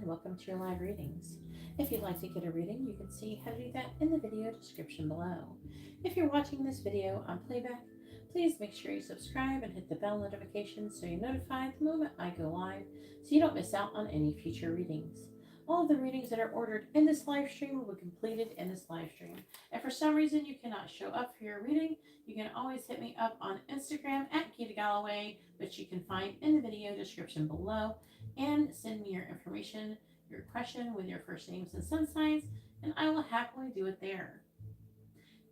and welcome to your live readings. If you'd like to get a reading, you can see how to do that in the video description below. If you're watching this video on playback, please make sure you subscribe and hit the bell notification so you're notified the moment I go live so you don't miss out on any future readings. All of the readings that are ordered in this live stream will be completed in this live stream. If for some reason you cannot show up for your reading, you can always hit me up on Instagram at GeetaGalaway, which you can find in the video description below, and send me your information, your question with your first names and sun signs, and I will happily do it there.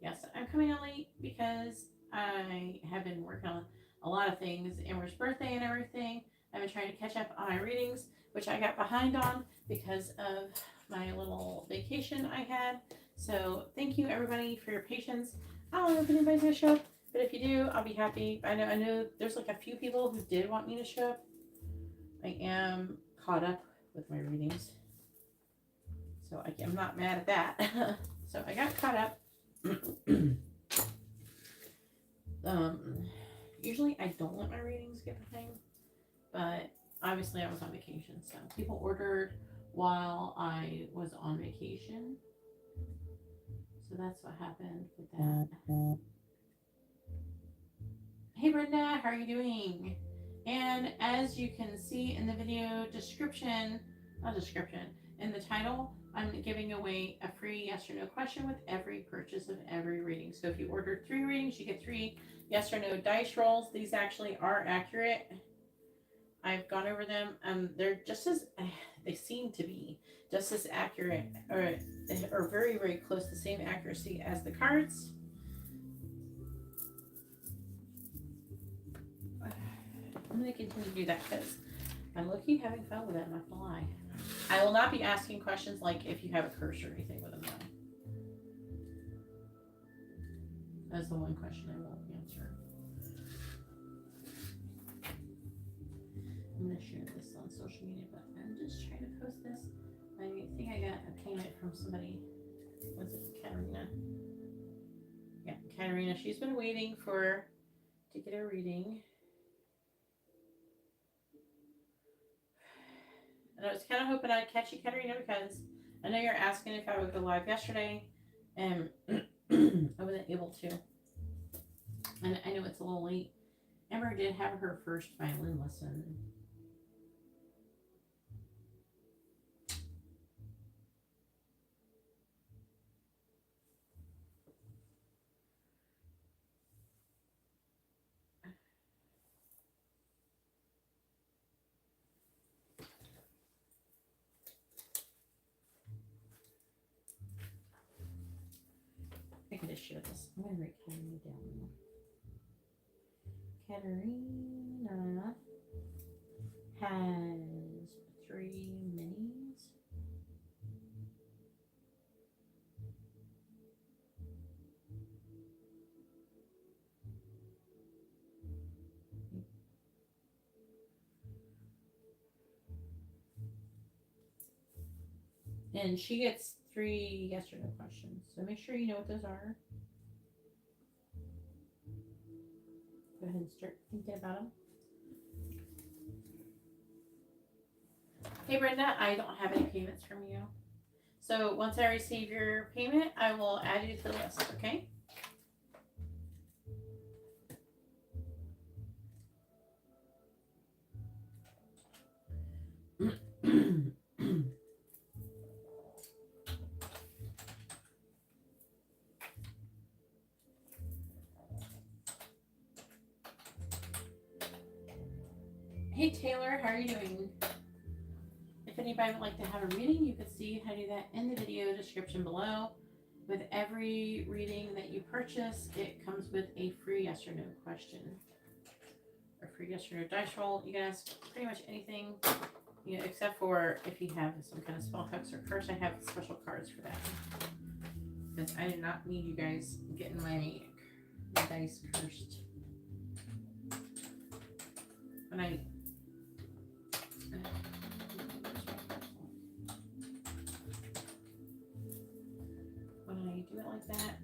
Yes, I'm coming on late because I have been working on a lot of things. Amber's birthday and everything. I've been trying to catch up on my readings, which I got behind on because of my little vacation I had. So thank you everybody for your patience. I don't know if anybody's gonna show up, but if you do, I'll be happy. I know there's like a few people who did want me to show up. I am caught up with my readings, so I'm not mad at that. So I got caught up. Usually I don't let my readings get behind, but obviously I was on vacation, so people ordered while I was on vacation, so that's what happened with that. Hey Brenda, how are you doing? And as you can see in the video description, in the title, I'm giving away a free yes or no question with every purchase of every reading. So if you order 3 readings, you get 3 yes or no dice rolls. These actually are accurate. I've gone over them. They're just as, they seem to be just as accurate, or very, very close to the same accuracy as the cards. I'm going to continue to do that because I'm low-key having fun with it, I'm not going to lie. I will not be asking questions like if you have a curse or anything with them, though. That's the one question I won't answer. I'm going to share this on social media, but I'm just trying to post this. I think I got a payment from somebody. Was it Karina? Yeah, Karina. She's been waiting to get a reading. And I was kind of hoping I'd catch you, Katerina, because I know you're asking if I would go live yesterday, and I wasn't able to. And I know it's a little late. Amber did have her first violin lesson. I can just share this. I'm going to write Katerina down. Katerina has 3 minis. And she gets 3 yes or no questions. So make sure you know what those are. Go ahead and start thinking about them. Hey Brenda, I don't have any payments from you. So once I receive your payment, I will add you to the list, okay? Hey Taylor, how are you doing? If anybody would like to have a reading, you can see how to do that in the video description below. With every reading that you purchase, it comes with a free yes or no question. Or free yes or no dice roll. You can ask pretty much anything, except for if you have some kind of spell text or curse. I have special cards for that. Because I did not need you guys getting my dice cursed. When I do it like that,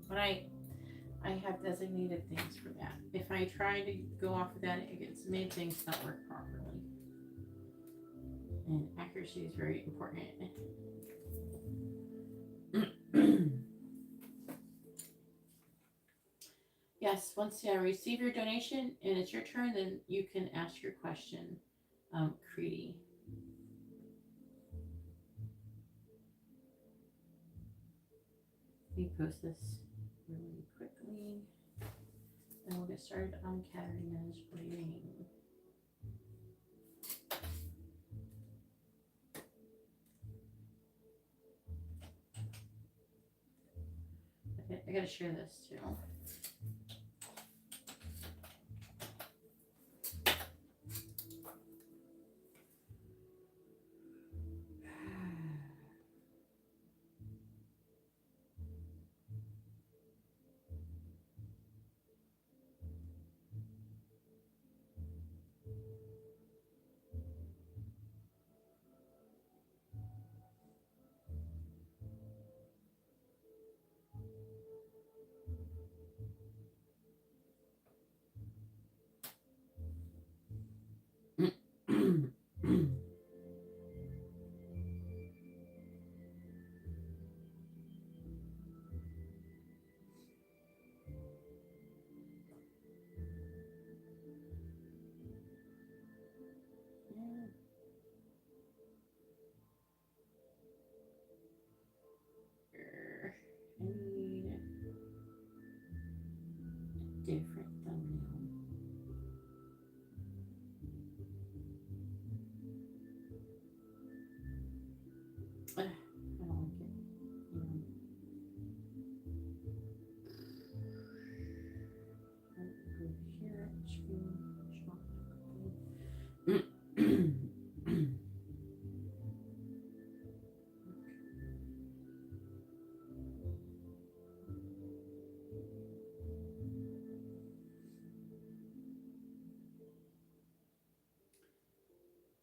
when I have designated things for that. If I try to go off of that, it gets made things not work properly. And accuracy is very important. Yes, once I receive your donation and it's your turn, then you can ask your question, Creedy. Let me post this really quickly. And we'll get started on Karina's reading. Okay, I gotta share this too. I need a different thumbnail. I don't like it. Go here, screen shot.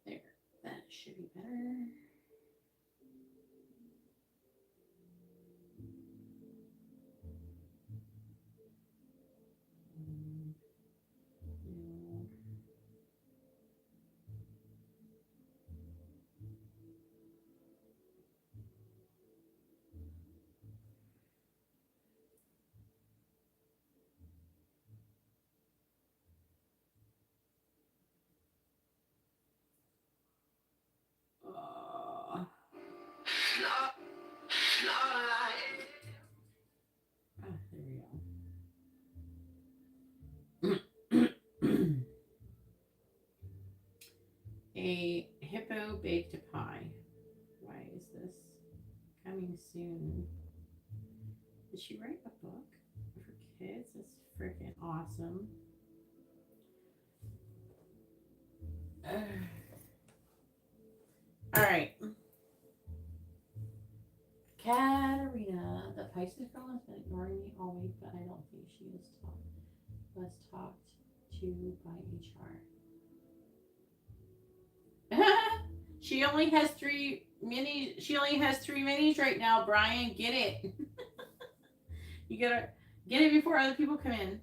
There, that should be better. There we go. A hippo baked pie. Why is this coming soon? Did she write a book for kids? That's freaking awesome. All right. Katerina, the Pisces girl, has been ignoring me all week, but I don't think she was talked to by HR. She only has 3 minis. She only has 3 minis right now, Brian. Get it. You gotta get it before other people come in.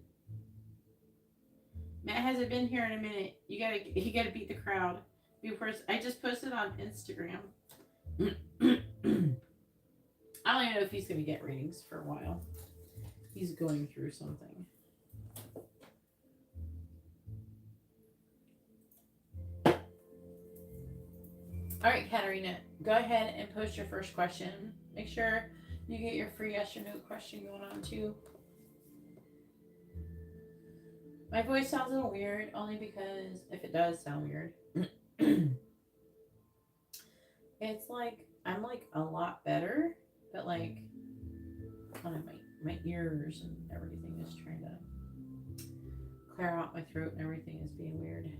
Matt hasn't been here in a minute. You gotta beat the crowd. Before I just posted on Instagram. I don't even know if he's gonna get readings for a while. He's going through something. All right, Katerina, go ahead and post your first question. Make sure you get your free yes or no question going on too. My voice sounds a little weird, only because if it does sound weird, it's like I'm like a lot better, but like I don't know, my ears and everything is trying to clear out my throat and everything is being weird.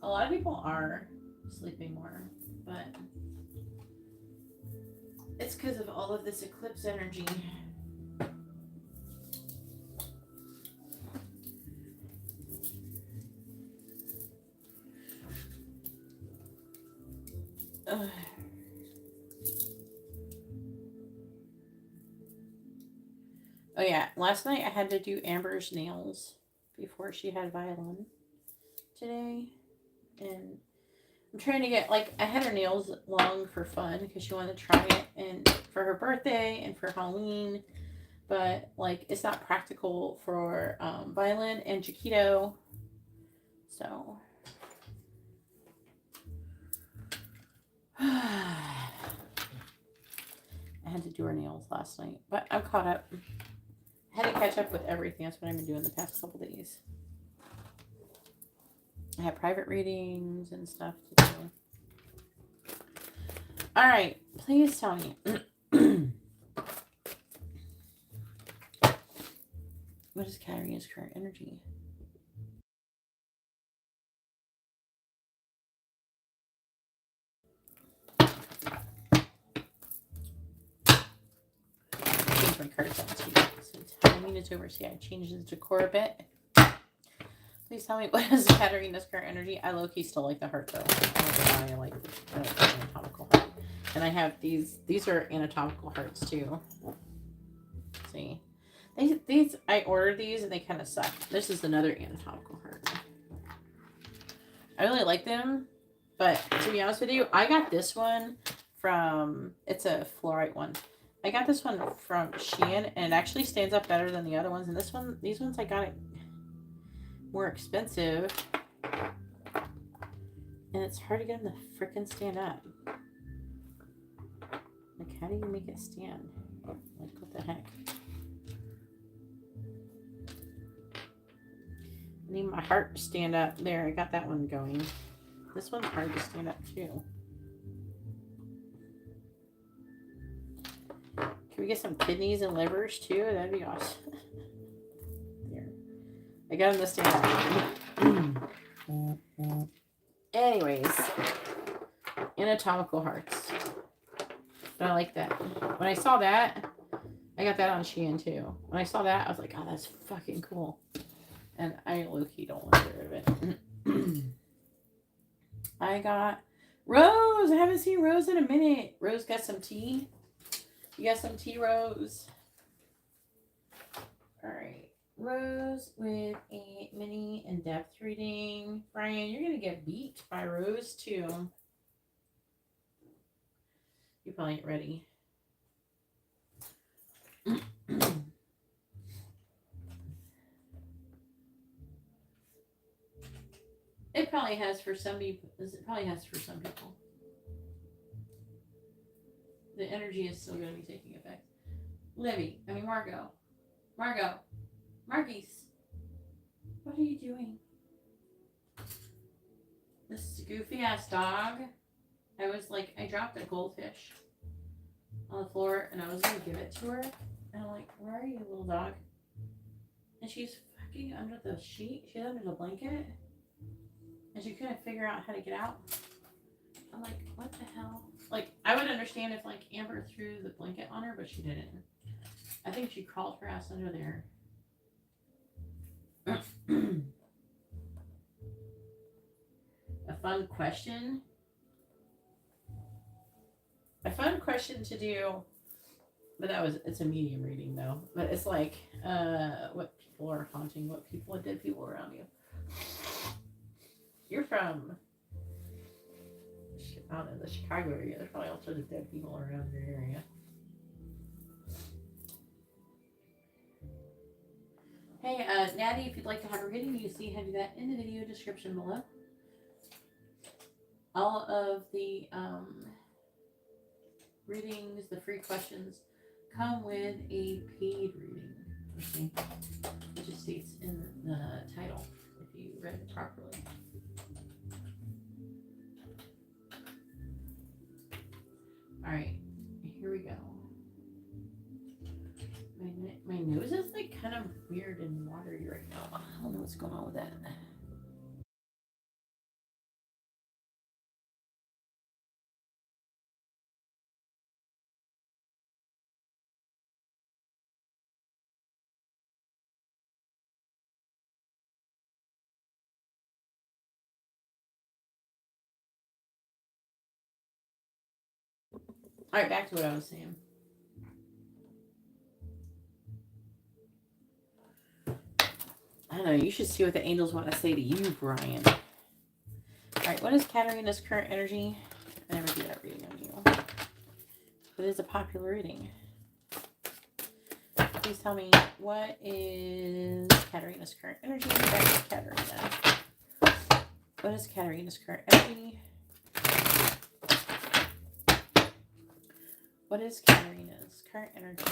A lot of people are sleeping more, but it's because of all of this eclipse energy. Oh yeah, last night I had to do Amber's nails before she had violin. today. And I'm trying to get, like, I had her nails long for fun because she wanted to try it and for her birthday and for Halloween. But, like, it's not practical for Violin and Chiquito. So. I had to do her nails last night. But I'm caught up. I had to catch up with everything. That's what I've been doing the past couple days. I have private readings and stuff to do. All right. Please tell me. What is Karina's current energy? Change my cards out too. Since Halloween is over, see, I changed the decor a bit. Please tell me what is Katarina's current energy. I low-key still like the heart though. I don't know why I like the anatomical heart. And I have these are anatomical hearts too. See. These I ordered these and they kind of suck. This is another anatomical heart. I really like them, but to be honest with you, I got this one from, it's a fluorite one. I got this one from Shein and it actually stands up better than the other ones. And these ones I got it more expensive. And it's hard to get them to frickin' stand up. Like, how do you make it stand? Like, what the heck? I need my heart to stand up. There, I got that one going. This one's hard to stand up too. Can we get some kidneys and livers too? That'd be awesome. There. I got them to stand up. Anyways. Anatomical hearts. But I like that. When I saw that, I got that on Shein too. When I saw that, I was like, oh, that's fucking cool. And I low-key don't want to get rid of it. I got Rose. I haven't seen Rose in a minute. Rose got some tea. You got some tea, Rose? All right. Rose with a mini in-depth reading. Brian, you're going to get beat by Rose, too. You probably ain't ready. It probably has for some people. It probably has for some people. The energy is still going to be taking effect. Margot. Margie's. What are you doing? This goofy ass dog. I dropped a goldfish on the floor and I was going to give it to her. And I'm like, where are you, little dog? And she's fucking under the sheet. She's under the blanket. And she couldn't figure out how to get out. I'm like, what the hell? Like, I would understand if, like, Amber threw the blanket on her, but she didn't. I think she crawled her ass under there. A fun question. A fun question to do. But it's a medium reading, though. But it's like, what people are haunting, what dead people around you. You're from, I don't know, the Chicago area. There's probably all sorts of dead people around your area. Hey, Natty, if you'd like to have a reading, you see how to do that in the video description below. All of the readings, the free questions, come with a paid reading. Okay. It just states in the title if you read it properly. All right, here we go. My nose is like kind of weird and watery right now. I don't know what's going on with that. All right, back to what I was saying. I don't know. You should see what the angels want to say to you, Brian. right, what is Katarina's current energy? I never do that reading on you. What is a popular reading? Please tell me, what is Katarina's current energy? That's Katarina. What is Katarina's current energy? What is Katarina's current energy?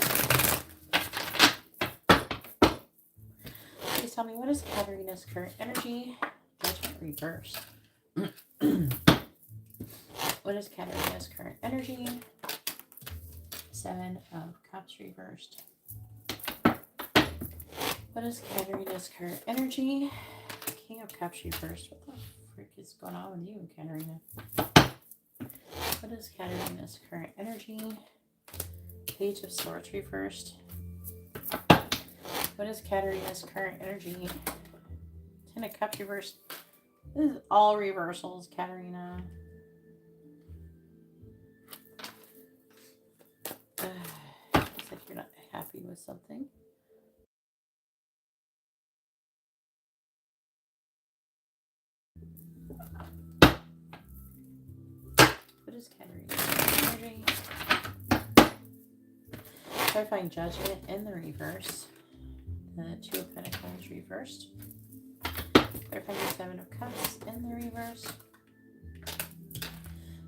Please tell me, what is Katarina's current energy? Judgment reversed. What is Katarina's current energy? 7 of Cups reversed. What is Katarina's current energy? King of Cups reversed. What the frick is going on with you, Katarina? What is Katarina's current energy? Page of Swords reversed. What is Katarina's current energy? 10 of Cups reversed. This is all reversals, Katarina. Looks like you're not happy with something. What is Katarina's energy? Clarifying Judgment in the reverse. The 2 of Pentacles reversed. Clarifying the 7 of Cups in the reverse.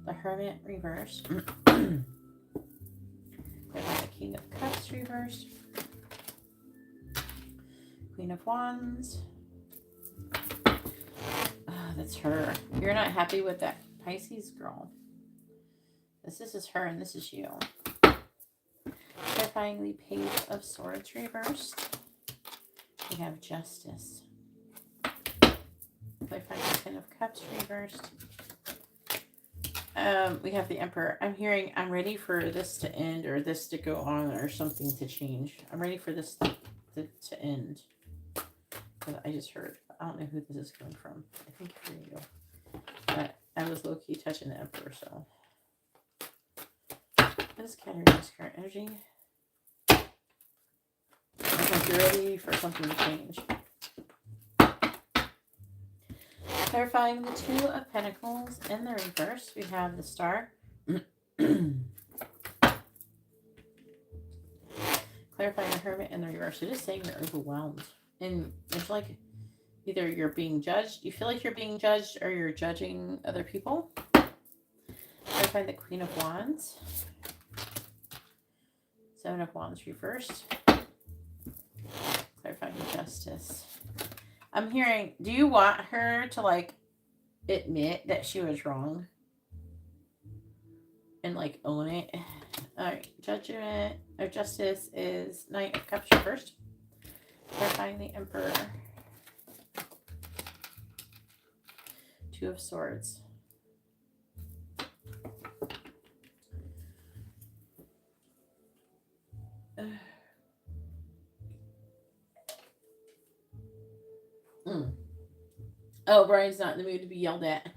The Hermit reversed. Clarifying the King of Cups reversed. Queen of Wands. Oh, that's her. You're not happy with that Pisces girl. This is her and this is you. Clarifying the Page of Swords reversed. We have Justice. Clarifying the 10 of Cups reversed. We have the Emperor. I'm hearing I'm ready for this to end or this to go on or something to change. I'm ready for this to end. I just heard. I don't know who this is coming from. I think for you. But I was low-key touching the Emperor, so. What is Katarina's current energy? You're ready for something to change. Clarifying the 2 of Pentacles in the reverse, we have the Star. Clarifying the Hermit in the reverse. It is saying you're overwhelmed. And it's like either you're being judged, you feel like you're being judged, or you're judging other people. Clarifying the Queen of Wands. 7 of Wands reversed. Clarifying Justice. I'm hearing, do you want her to like admit that she was wrong and like own it? All right, Judgment or Justice is Knight of Cups reversed. Clarifying the Emperor. 2 of Swords. Oh, Brian's not in the mood to be yelled at.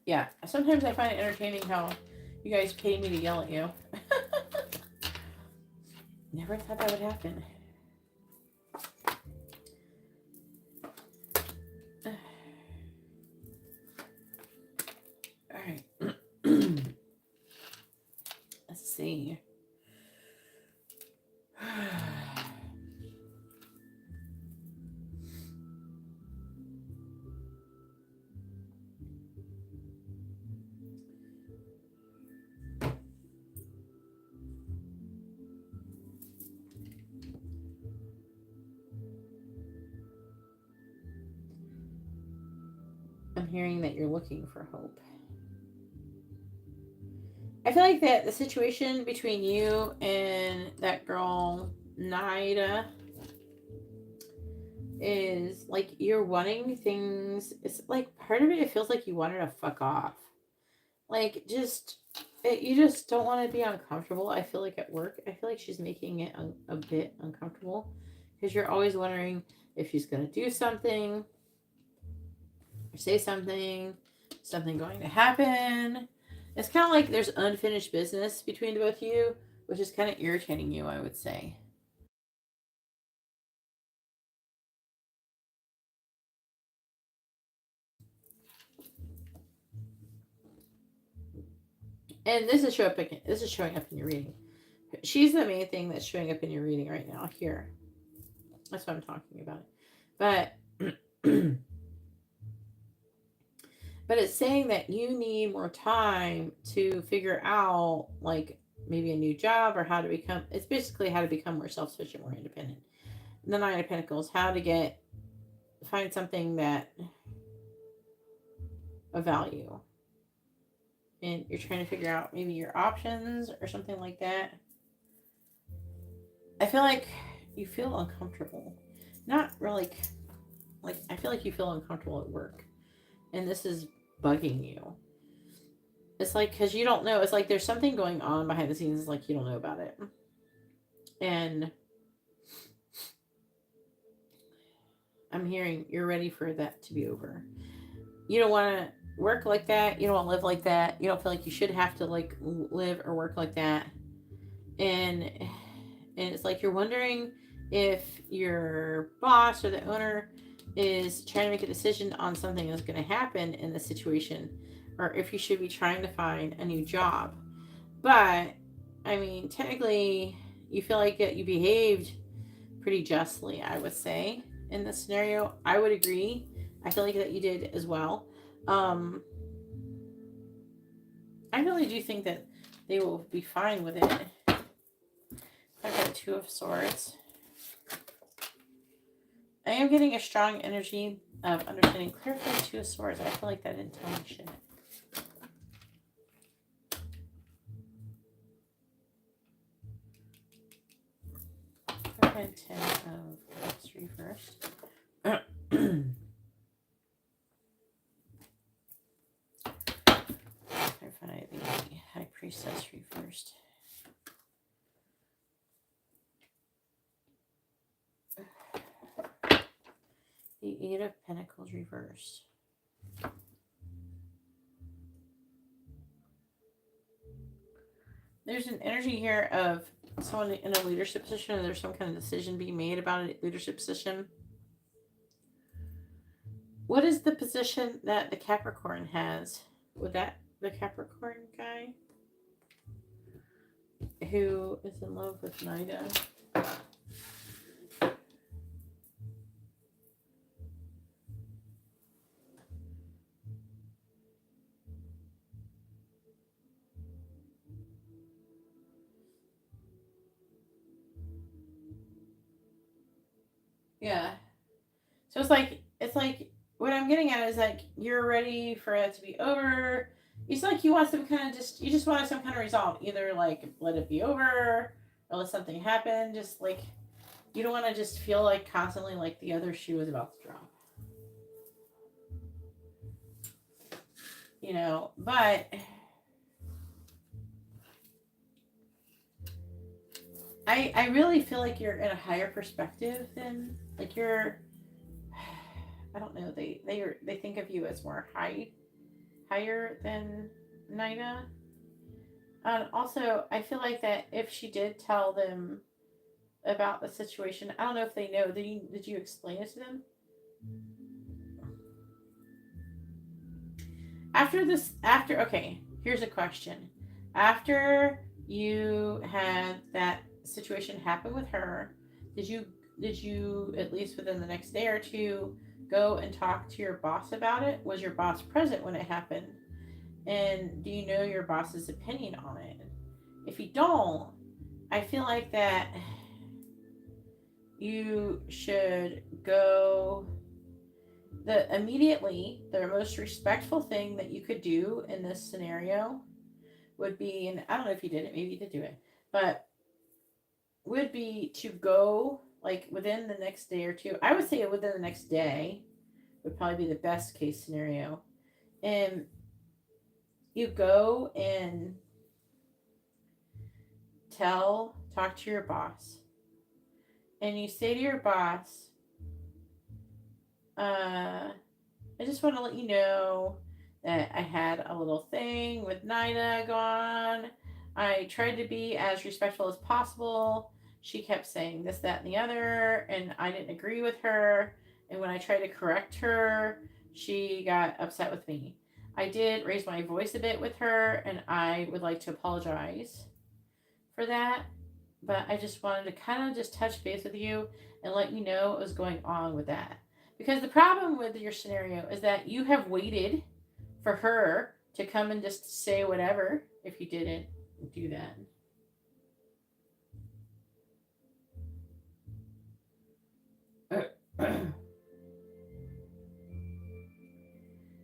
Yeah, sometimes I find it entertaining how you guys pay me to yell at you. Never thought that would happen. All right. Let's see. I'm hearing that you're looking for hope. I feel like that the situation between you and that girl, Naida, is like you're wanting things. It's like part of it feels like you want her to fuck off. Like you just don't want to be uncomfortable. I feel like at work, I feel like she's making it a bit uncomfortable because you're always wondering if she's going to do something or say something going to happen. It's kind of like there's unfinished business between the both of you, which is kind of irritating you, I would say. And this is showing up in your reading. She's the main thing that's showing up in your reading right now here. That's what I'm talking about. But but it's saying that you need more time to figure out, like, maybe a new job, or how to become, it's basically how to become more self-sufficient, more independent. And the Nine of Pentacles, how to find something that of value. And you're trying to figure out maybe your options or something like that. I feel like you feel uncomfortable. Not really, like, I feel like you feel uncomfortable at work. And this is bugging you. It's like, because you don't know. It's like there's something going on behind the scenes. It's like you don't know about it. And I'm hearing you're ready for that to be over. You don't want to work like that. You don't want to live like that. You don't feel like you should have to, like, live or work like that. And it's like you're wondering if your boss or the owner is trying to make a decision on something that's going to happen in the situation, or if you should be trying to find a new job. But I mean, technically, you feel like you behaved pretty justly, I would say, in this scenario. I would agree. I feel like that you did as well. I really do think that they will be fine with it. I've got Two of Swords. I am getting a strong energy of understanding. Clarify Two of Swords. I feel like that didn't tell me shit. Clarify 10 of Cups reversed. Clarify the High Priestess reversed. The Eight of Pentacles reversed. There's an energy here of someone in a leadership position, or there's some kind of decision being made about a leadership position. What is the position that the Capricorn has? Would that the Capricorn guy who is in love with Nida? Yeah. So it's like what I'm getting at is, like, you're ready for it to be over. It's like you want some kind of you just want some kind of resolve. Either, like, let it be over or let something happen. Just, like, you don't want to just feel like constantly like the other shoe is about to drop. You know, but I really feel like you're in a higher perspective than, like, you're, I don't know, they think of you as more higher than Nina. And also, I feel like that if she did tell them about the situation, I don't know if they know. Did you explain it to them? Okay, here's a question. After you had that situation happen with her, did you at least within the next day or two go and talk to your boss about it? Was your boss present when it happened? And do you know your boss's opinion on it? If you don't, I feel like that you should go the most respectful thing that you could do in this scenario would be, and I don't know if you did it, maybe you did do it, but would be to go, like, within the next day or two. I would say within the next day would probably be the best case scenario. And you go and talk to your boss. And you say to your boss, I just want to let you know that I had a little thing with Nina go on. I tried to be as respectful as possible. She kept saying this, that, and the other, and I didn't agree with her. And when I tried to correct her, she got upset with me. I did raise my voice a bit with her, and I would like to apologize for that. But I just wanted to kind of just touch base with you and let you know what was going on with that. Because the problem with your scenario is that you have waited for her to come and just say whatever if you didn't do that.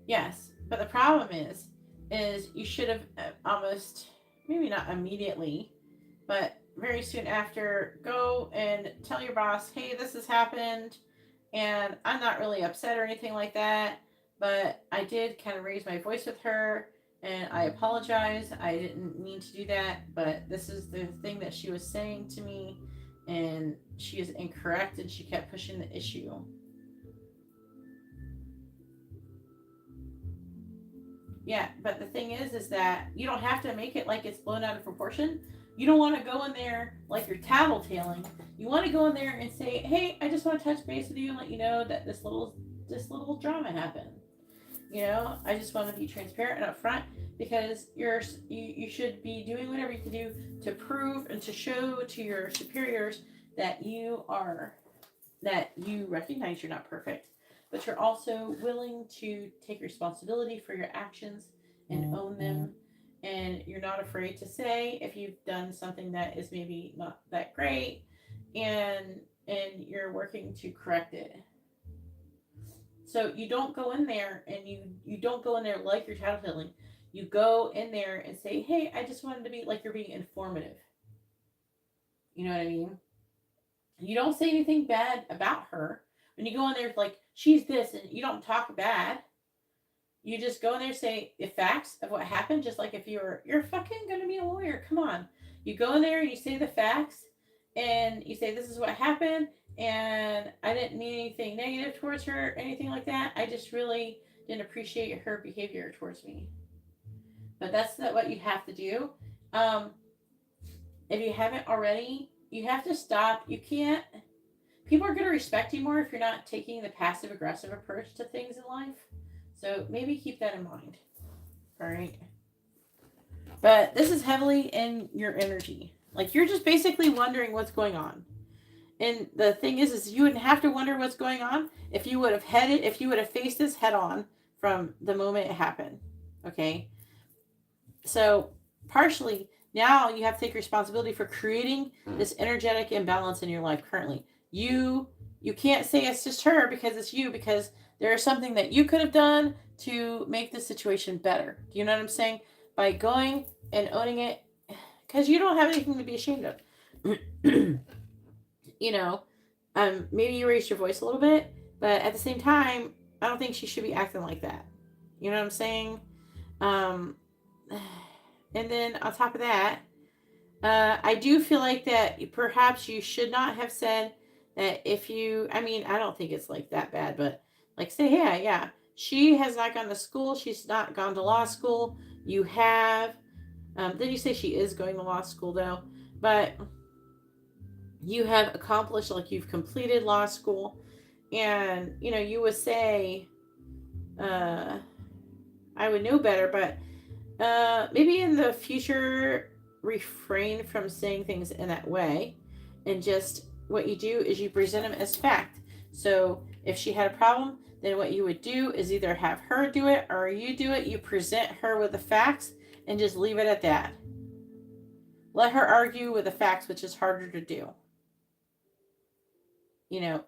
Yes, but the problem is you should have almost, maybe not immediately, but very soon after, go and tell your boss, hey, this has happened, and I'm not really upset or anything like that, but I did kind of raise my voice with her, and I apologize. I didn't mean to do that, but this is the thing that she was saying to me, and she is incorrect, and she kept pushing the issue. Yeah, but the thing is that you don't have to make it like it's blown out of proportion. You don't want to go in there like you're tattletaling. You want to go in there and say, "Hey, I just want to touch base with you and let you know that this little drama happened." You know, I just want to be transparent and upfront because you should be doing whatever you can do to prove and to show to your superiors that you recognize you're not perfect, but you're also willing to take responsibility for your actions and own them. And you're not afraid to say if you've done something that is maybe not that great, and you're working to correct it. So you don't go in there and you don't go in there like you're tattletelling. You go in there and say, hey, I just wanted to be like you're being informative. You know what I mean? You don't say anything bad about her. When you go in there like she's this and you don't talk bad, you just go in there and say the facts of what happened, just like if you're fucking gonna be a lawyer. Come on. You go in there and you say the facts and you say this is what happened and I didn't mean anything negative towards her, anything like that. I just really didn't appreciate her behavior towards me. But that's not what you have to do. If you haven't already, you have to stop. You can't. People are going to respect you more if you're not taking the passive aggressive approach to things in life. So maybe keep that in mind. All right. But this is heavily in your energy. Like you're just basically wondering what's going on. And the thing is you wouldn't have to wonder what's going on if you would have faced this head on from the moment it happened. Okay. So partially now you have to take responsibility for creating this energetic imbalance in your life currently. You can't say it's just her because it's you, because there is something that you could have done to make the situation better. Do you know what I'm saying? By going and owning it, because you don't have anything to be ashamed of. You know, maybe you raised your voice a little bit, but at the same time, I don't think she should be acting like that. You know what I'm saying? And then on top of that, I do feel like that perhaps you should not have said that I don't think it's like that bad, but like say, yeah, she has not gone to school. She's not gone to law school. You have. Then you say she is going to law school though, but you have accomplished, like you've completed law school, and you would say, I would know better, but maybe in the future refrain from saying things in that way, and just what you do is you present them as fact. So if she had a problem, then what you would do is either have her do it or you do it. You present her with the facts and just leave it at that. Let her argue with the facts, which is harder to do.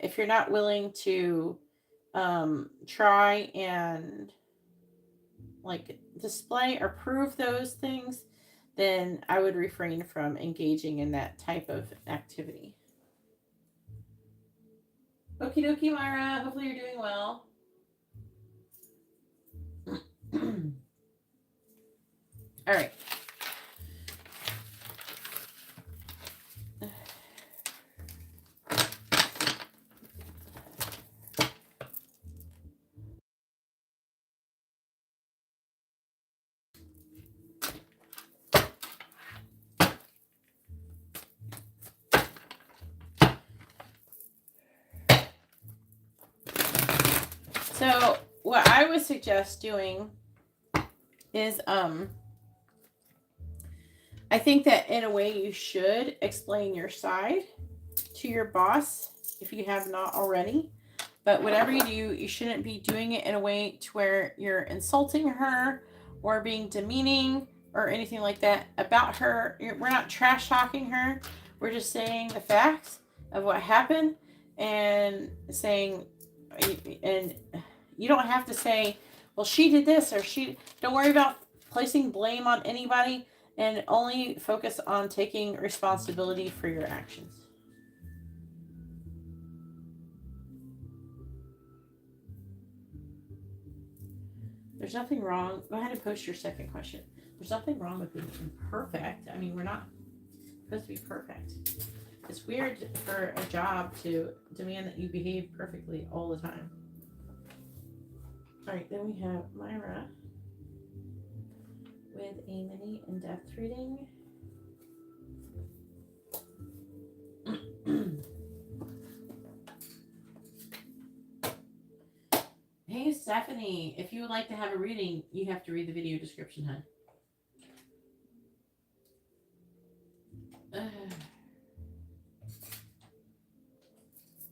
If you're not willing to try and like display or prove those things, then I would refrain from engaging in that type of activity. Okie dokie, Myra. Hopefully you're doing well. All right. So what I would suggest doing is I think that in a way you should explain your side to your boss if you have not already. But whatever you do, you shouldn't be doing it in a way to where you're insulting her or being demeaning or anything like that about her. We're not trash talking her. We're just saying the facts of what happened and saying, and you don't have to say, well, she did this or she, don't worry about placing blame on anybody and only focus on taking responsibility for your actions. There's nothing wrong. Go ahead and post your second question. There's nothing wrong with being imperfect. I mean, we're not supposed to be perfect. It's weird for a job to demand that you behave perfectly all the time. All right, then we have Myra with a mini in-depth reading. Hey, Stephanie, if you would like to have a reading, you have to read the video description, hun.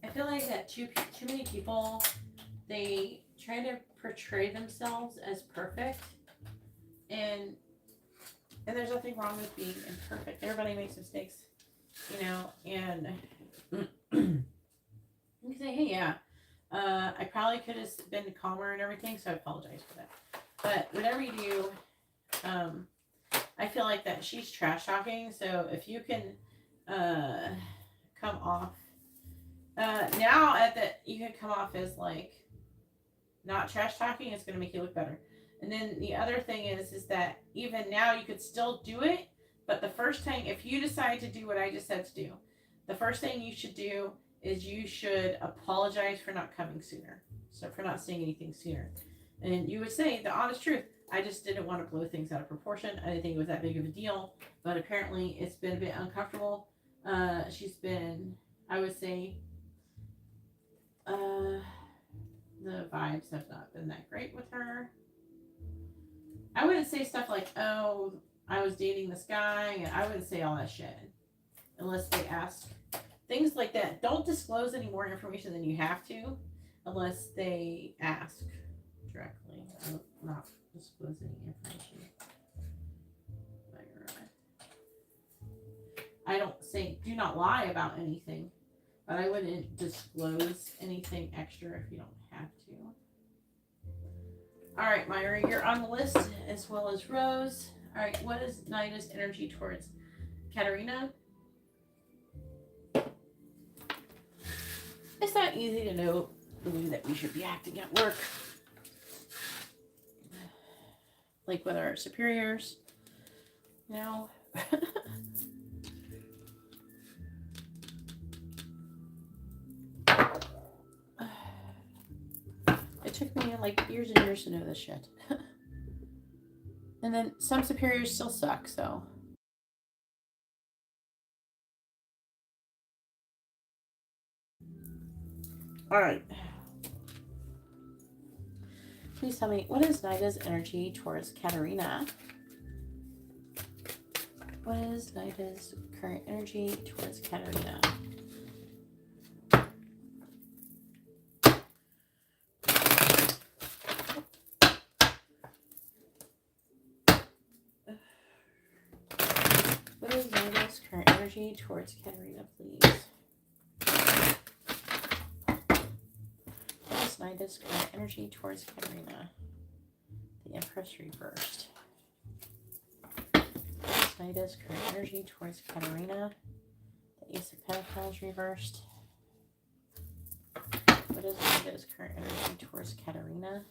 I feel like that too many people, they try to portray themselves as perfect, and there's nothing wrong with being imperfect. Everybody makes mistakes, you know, and you can say, hey, yeah, I probably could have been calmer and everything, so I apologize for that. But whatever you do, I feel like that she's trash talking, so if you can come off now you can come off as like not trash talking, it's going to make you look better. And then the other thing is that even now you could still do it, but the first thing, if you decide to do what I just said to do, the first thing you should do is you should apologize for not coming sooner. So for not saying anything sooner. And you would say the honest truth, I just didn't want to blow things out of proportion. I didn't think it was that big of a deal, but apparently it's been a bit uncomfortable. She's been, I would say, the vibes have not been that great with her. I wouldn't say stuff like, oh, I was dating this guy. I wouldn't say all that shit unless they ask. Things like that. Don't disclose any more information than you have to unless they ask directly. I will not disclose any information. I don't say, do not lie about anything, but I wouldn't disclose anything extra if you don't have to. All right, Myra, you're on the list as well as Rose. All right, what is Nida's energy towards Katerina? It's not easy to know the way that we should be acting at work. Like with our superiors, you know. It took me like years and years to know this shit. And then some superiors still suck, so. All right. Please tell me, what is Nida's energy towards Katerina? What is Nida's current energy towards Katerina? What is Nida's current energy towards Katerina, please? What is Nida's current energy towards Katerina? The Empress reversed. What is Nida's current energy towards Katerina? The Ace of Pentacles reversed. What is Nida's current energy towards Katerina?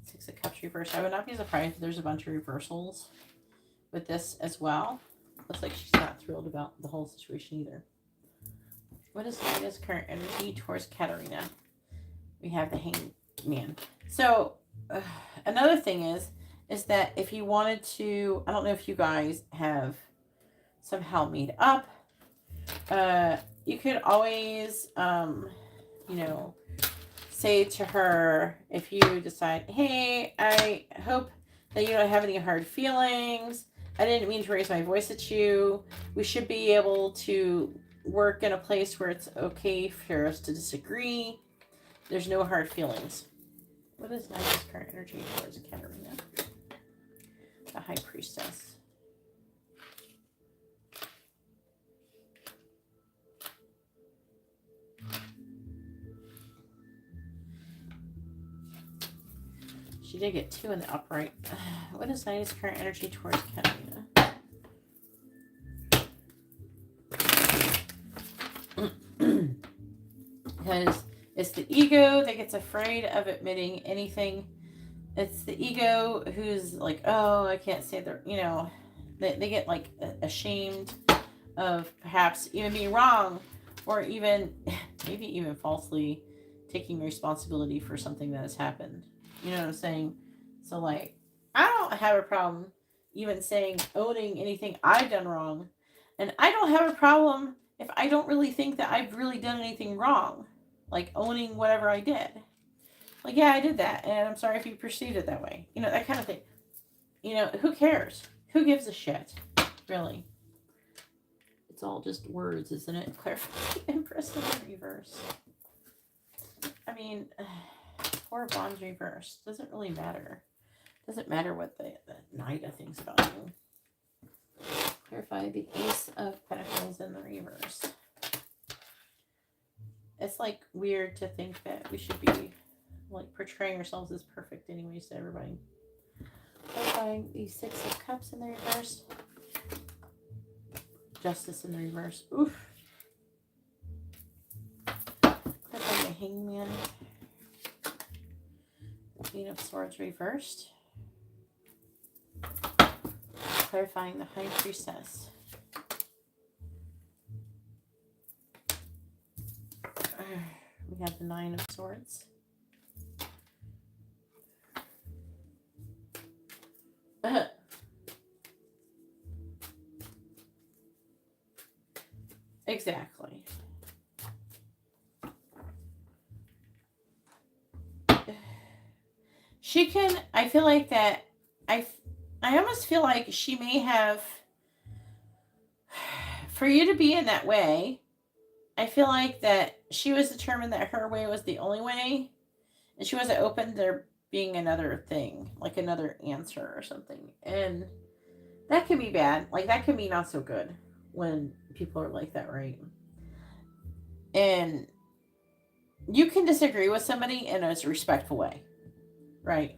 Six of Cups reversed. I would not be surprised if there's a bunch of reversals with this as well. Looks like she's not thrilled about the whole situation either. What is Nida's current energy towards Katerina? We have the Hangman. So another thing is that if you wanted to, I don't know if you guys have somehow made up, you could always, you know, say to her, if you decide, hey, I hope that you don't have any hard feelings. I didn't mean to raise my voice at you. We should be able to work in a place where it's okay for us to disagree. There's no hard feelings. What is Nigel's current energy towards Karina? The High Priestess. She did get 2 in the upright. What is Nigel's current energy towards Karina? Because it's the ego that gets afraid of admitting anything. It's the ego who's like, oh, I can't say that, you know, they get like ashamed of perhaps even being wrong, or even maybe even falsely taking responsibility for something that has happened. You know what I'm saying? So like, I don't have a problem even saying, owning anything I've done wrong. And I don't have a problem if I don't really think that I've really done anything wrong. Like owning whatever I did. Like, yeah, I did that, and I'm sorry if you perceived it that way. You know, that kind of thing. You know, who cares? Who gives a shit? Really. It's all just words, isn't it? Clarify the Empress in the reverse. I mean, 4 of Wands reverse. Doesn't really matter. Doesn't matter what the Knight thinks about you. Clarify the Ace of Pentacles in the reverse. It's like weird to think that we should be like portraying ourselves as perfect anyways to everybody. Clarifying the 6 of Cups in the reverse. Justice in the reverse. Oof. Clarifying the Hangman. Queen of Swords reversed. Clarifying the High Priestess. We have the 9 of Swords. Exactly. She can, I feel like that, I almost feel like she may have, for you to be in that way, I feel like that she was determined that her way was the only way, and she wasn't open to there being another thing, like another answer or something. And that can be bad. Like, that can be not so good when people are like that, right? And you can disagree with somebody in a respectful way, right?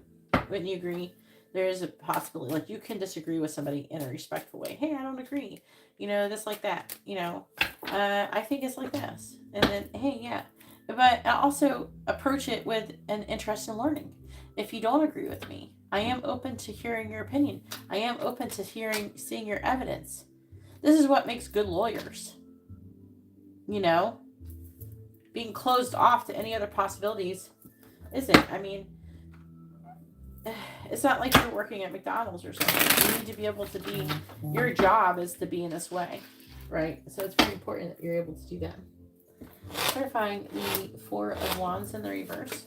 Wouldn't you agree? There is a possibility, like, you can disagree with somebody in a respectful way. Hey, I don't agree. You know, this like that. You know, I think it's like this. And then, hey, yeah. But also approach it with an interest in learning. If you don't agree with me, I am open to hearing your opinion. I am open to seeing your evidence. This is what makes good lawyers. You know, being closed off to any other possibilities isn't. I mean, it's not like you're working at McDonald's or something. You need to be able to be, your job is to be in this way, right? So it's very important that you're able to do that. Clarifying the 4 of Wands in the reverse.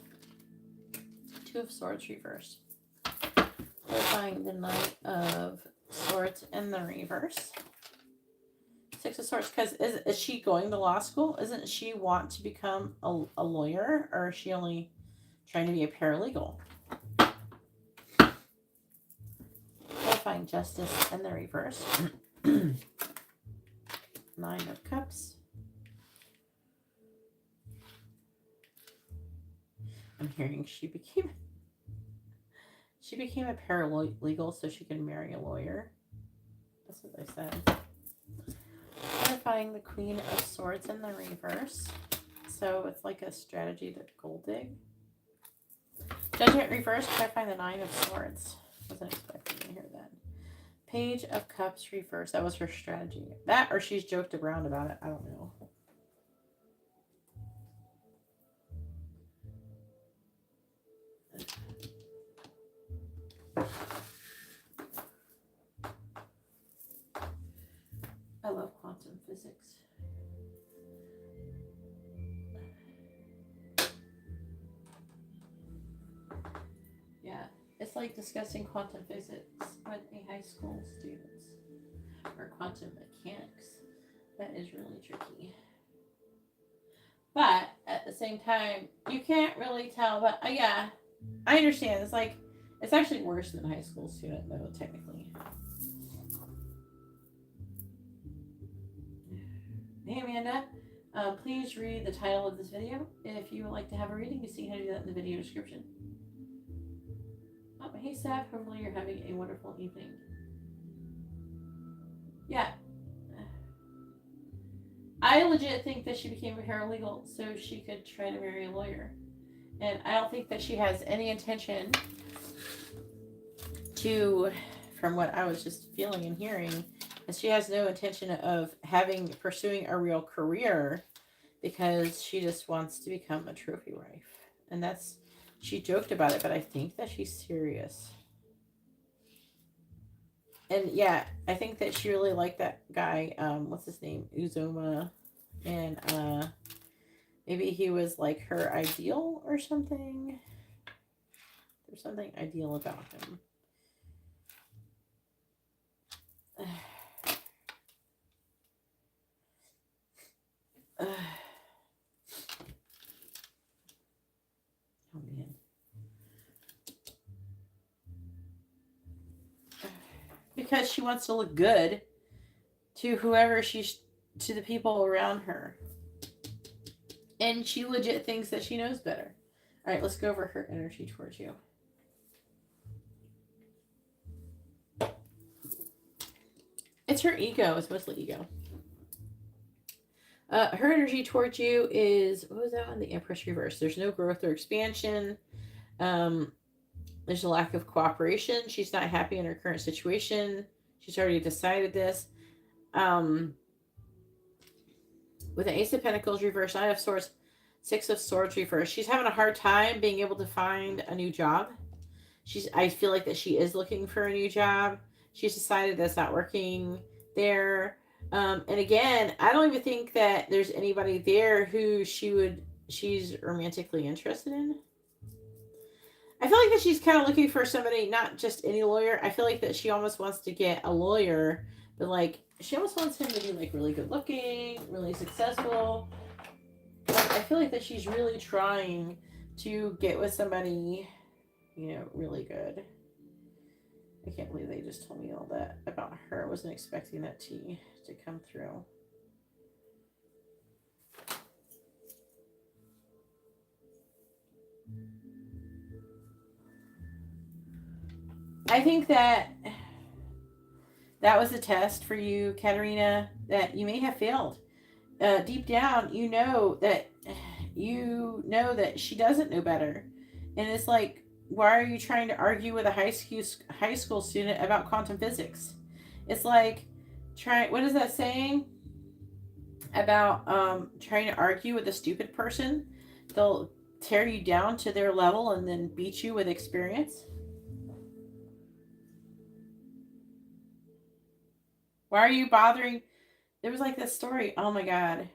2 of Swords reverse. Clarifying the Knight of Swords in the reverse. 6 of Swords, because is she going to law school? Isn't she want to become a lawyer, or is she only trying to be a paralegal? Clarifying Justice in the reverse. 9 of Cups. I'm hearing she became a paralegal so she can marry a lawyer. That's what I said. Clarifying the Queen of Swords in the reverse. So it's like a strategy to gold dig. Judgment reverse, clarifying the 9 of Swords. Wasn't expecting to hear that. Page of Cups reverse. That was her strategy. That, or she's joked around about it. I don't know. I love quantum physics. Yeah, it's like discussing quantum physics with a high school students or quantum mechanics. That is really tricky. But at the same time, you can't really tell. But yeah, I understand. It's like, it's actually worse than a high school student, though, technically. Hey, Amanda. Please read the title of this video. If you would like to have a reading, you see how to do that in the video description. Oh, hey, Seth. Hopefully you're having a wonderful evening. Yeah. I legit think that she became a paralegal so she could try to marry a lawyer. And I don't think that she has any intention to, from what I was just feeling and hearing, is she has no intention of pursuing a real career because she just wants to become a trophy wife. And she joked about it, but I think that she's serious. And yeah, I think that she really liked that guy, what's his name? Uzoma. And maybe he was like her ideal or something. There's something ideal about him. Oh man. Because she wants to look good to to the people around her. And she legit thinks that she knows better. All right, let's go over her energy towards you. It's her ego. It's mostly ego. Her energy towards you is, what was that one? The Empress reverse. There's no growth or expansion. There's a lack of cooperation. She's not happy in her current situation. She's already decided this. With an Ace of Pentacles reverse, Nine of Swords, Six of Swords reverse. She's having a hard time being able to find a new job. I feel like that she is looking for a new job. She's decided that's not working there. And again, I don't even think that there's anybody there who she's romantically interested in. I feel like that she's kind of looking for somebody, not just any lawyer. I feel like that she almost wants to get a lawyer, but like she almost wants him to be like really good looking, really successful. Like, I feel like that she's really trying to get with somebody, really good. I can't believe they just told me all that about her. I wasn't expecting that tea to come through. I think that was a test for you, Katerina, that you may have failed. Deep down, you know that she doesn't know better. And it's like, why are you trying to argue with a high school student about quantum physics? It's like, what is that saying? About trying to argue with a stupid person? They'll tear you down to their level and then beat you with experience. Why are you bothering? There was like this story. Oh my God.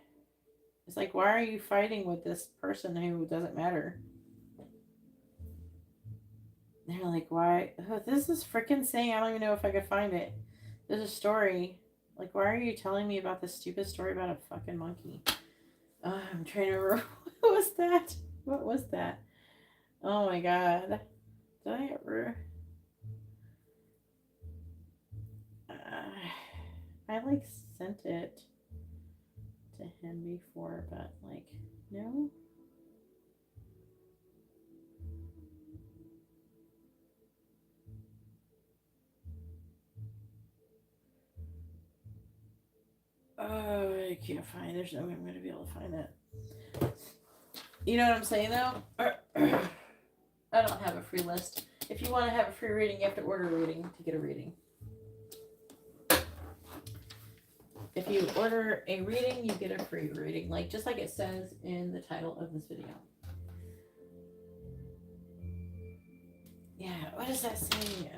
It's like, why are you fighting with this person who doesn't matter? They're like, why? Oh, this is freaking saying, I don't even know if I could find it. There's a story. Like, why are you telling me about this stupid story about a fucking monkey? I'm trying to remember. What was that? What was that? Oh my God. Did I ever? I like sent it to him before, but like, no. Oh, I can't find. There's no way I'm going to be able to find that. You know what I'm saying, though? I don't have a free list. If you want to have a free reading, you have to order a reading to get a reading. If you order a reading, you get a free reading, just like it says in the title of this video. Yeah, what is that saying?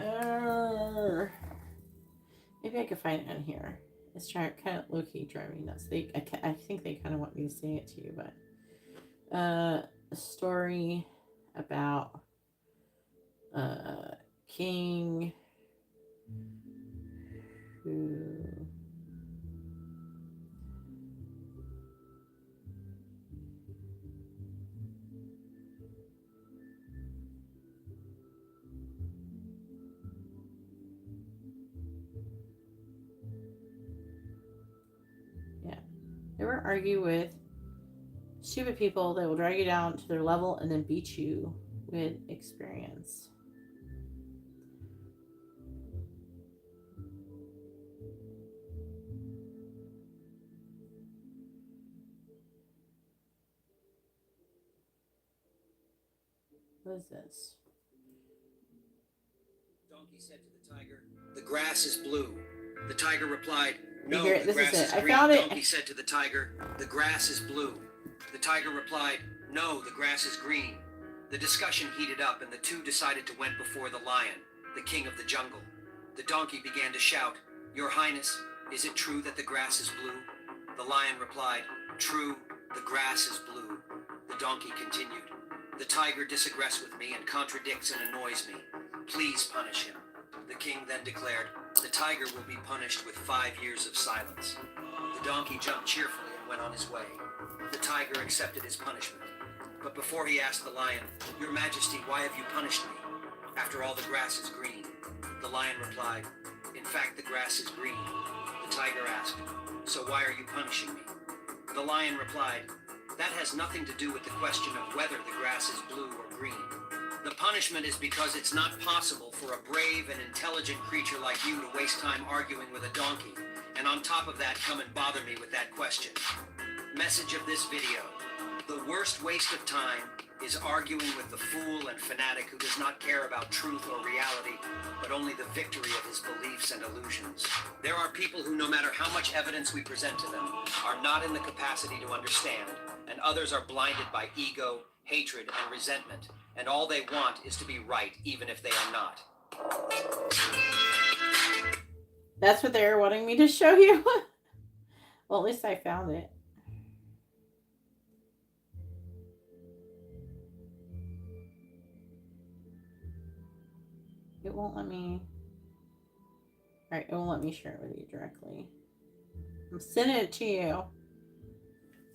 Maybe I could find it on here. It's kind of low-key driving me nuts. I think they kind of want me to say it to you, but a story about king who never argue with stupid people that will drag you down to their level and then beat you with experience. What is this? Donkey said to the tiger, "The grass is blue." The tiger replied, "No, the grass is green." I found it. Donkey said to the tiger, "The grass is blue." The tiger replied, "No, the grass is green." The discussion heated up and the two decided to went before the lion, the king of the jungle. The donkey began to shout, "Your Highness, is it true that the grass is blue?" The lion replied, "True, the grass is blue." The donkey continued, "The tiger disagrees with me and contradicts and annoys me. Please punish him." The king then declared, "The tiger will be punished with 5 years of silence." The donkey jumped cheerfully and went on his way. The tiger accepted his punishment. But before he asked the lion, "Your Majesty, why have you punished me? After all, the grass is green." The lion replied, "In fact, the grass is green." The tiger asked, "So why are you punishing me?" The lion replied, "That has nothing to do with the question of whether the grass is blue or green. The punishment is because it's not possible for a brave and intelligent creature like you to waste time arguing with a donkey, and on top of that come and bother me with that question." Message of this video: the worst waste of time is arguing with the fool and fanatic who does not care about truth or reality, but only the victory of his beliefs and illusions. There are people who, no matter how much evidence we present to them, are not in the capacity to understand, and others are blinded by ego, hatred, and resentment, and all they want is to be right, even if they are not. That's what they were wanting me to show you. Well, at least I found it. It won't let me. Alright, it won't let me share it with you directly. I'm sending it to you.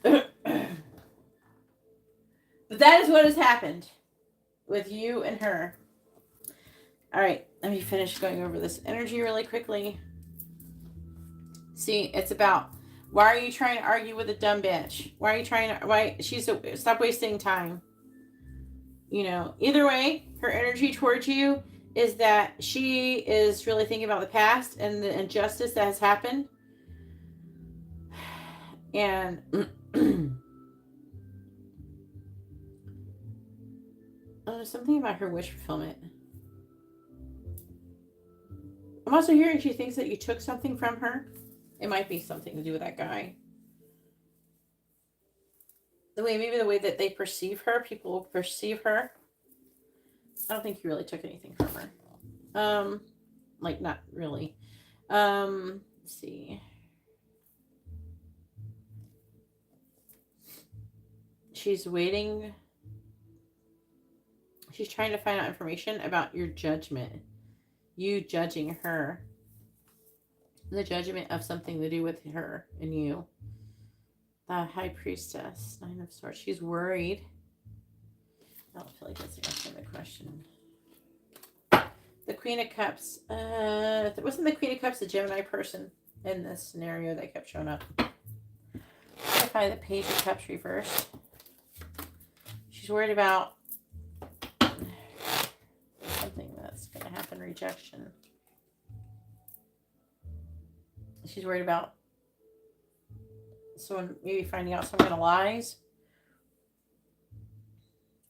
But that is what has happened with you and her. Alright, let me finish going over this energy really quickly. See, it's about, why are you trying to argue with a dumb bitch? Why are you trying to, stop wasting time. You know, either way, her energy towards you is that she is really thinking about the past and the injustice that has happened. And something about her wish fulfillment. I'm also hearing she thinks that you took something from her. It might be something to do with that guy. Maybe the way that they perceive her, people perceive her. I don't think you really took anything from her. Like, not really. Let's see. She's waiting. She's trying to find out information about your judgment. You judging her. The judgment of something to do with her and you. The High Priestess, 9 of Swords. She's worried. I don't feel like that's answering the question. The Queen of Cups. Wasn't the Queen of Cups a Gemini person in this scenario that kept showing up? If I the Page of Cups reversed. She's worried about something that's going to happen. Rejection. She's worried about someone maybe finding out some kind of lies.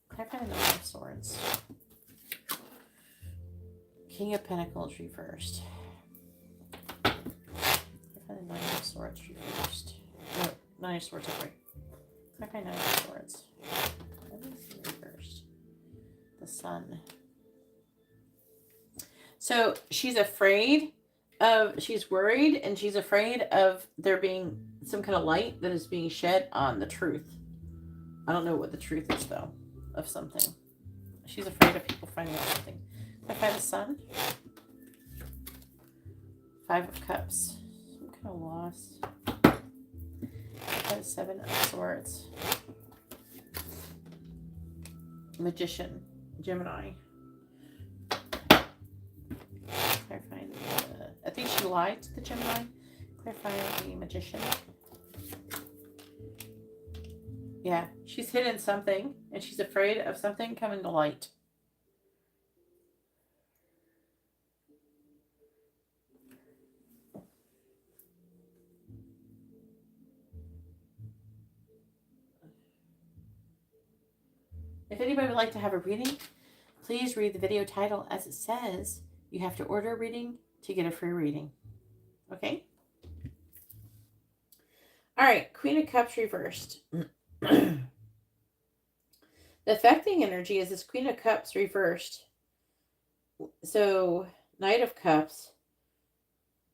Can I find the Nine of Swords? King of Pentacles reversed. Can I find the Nine of Swords reversed? No, Nine of Swords upright. Can I find Nine of Swords? Reversed. The Sun. So she's afraid of, she's worried and she's afraid of there being some kind of light that is being shed on the truth. I don't know what the truth is though, of something. She's afraid of people finding out something. Clarify the Sun. 5 of Cups. I'm kind of lost. Clarify the 7 of Swords. Magician. Gemini. Clarifying I think she lied to the Gemini. Clarifying the Magician. Yeah, she's hidden something, and she's afraid of something coming to light. If anybody would like to have a reading, please read the video title as it says. You have to order a reading to get a free reading. Okay? All right, Queen of Cups reversed. The affecting energy is this Queen of Cups reversed. So, Knight of Cups,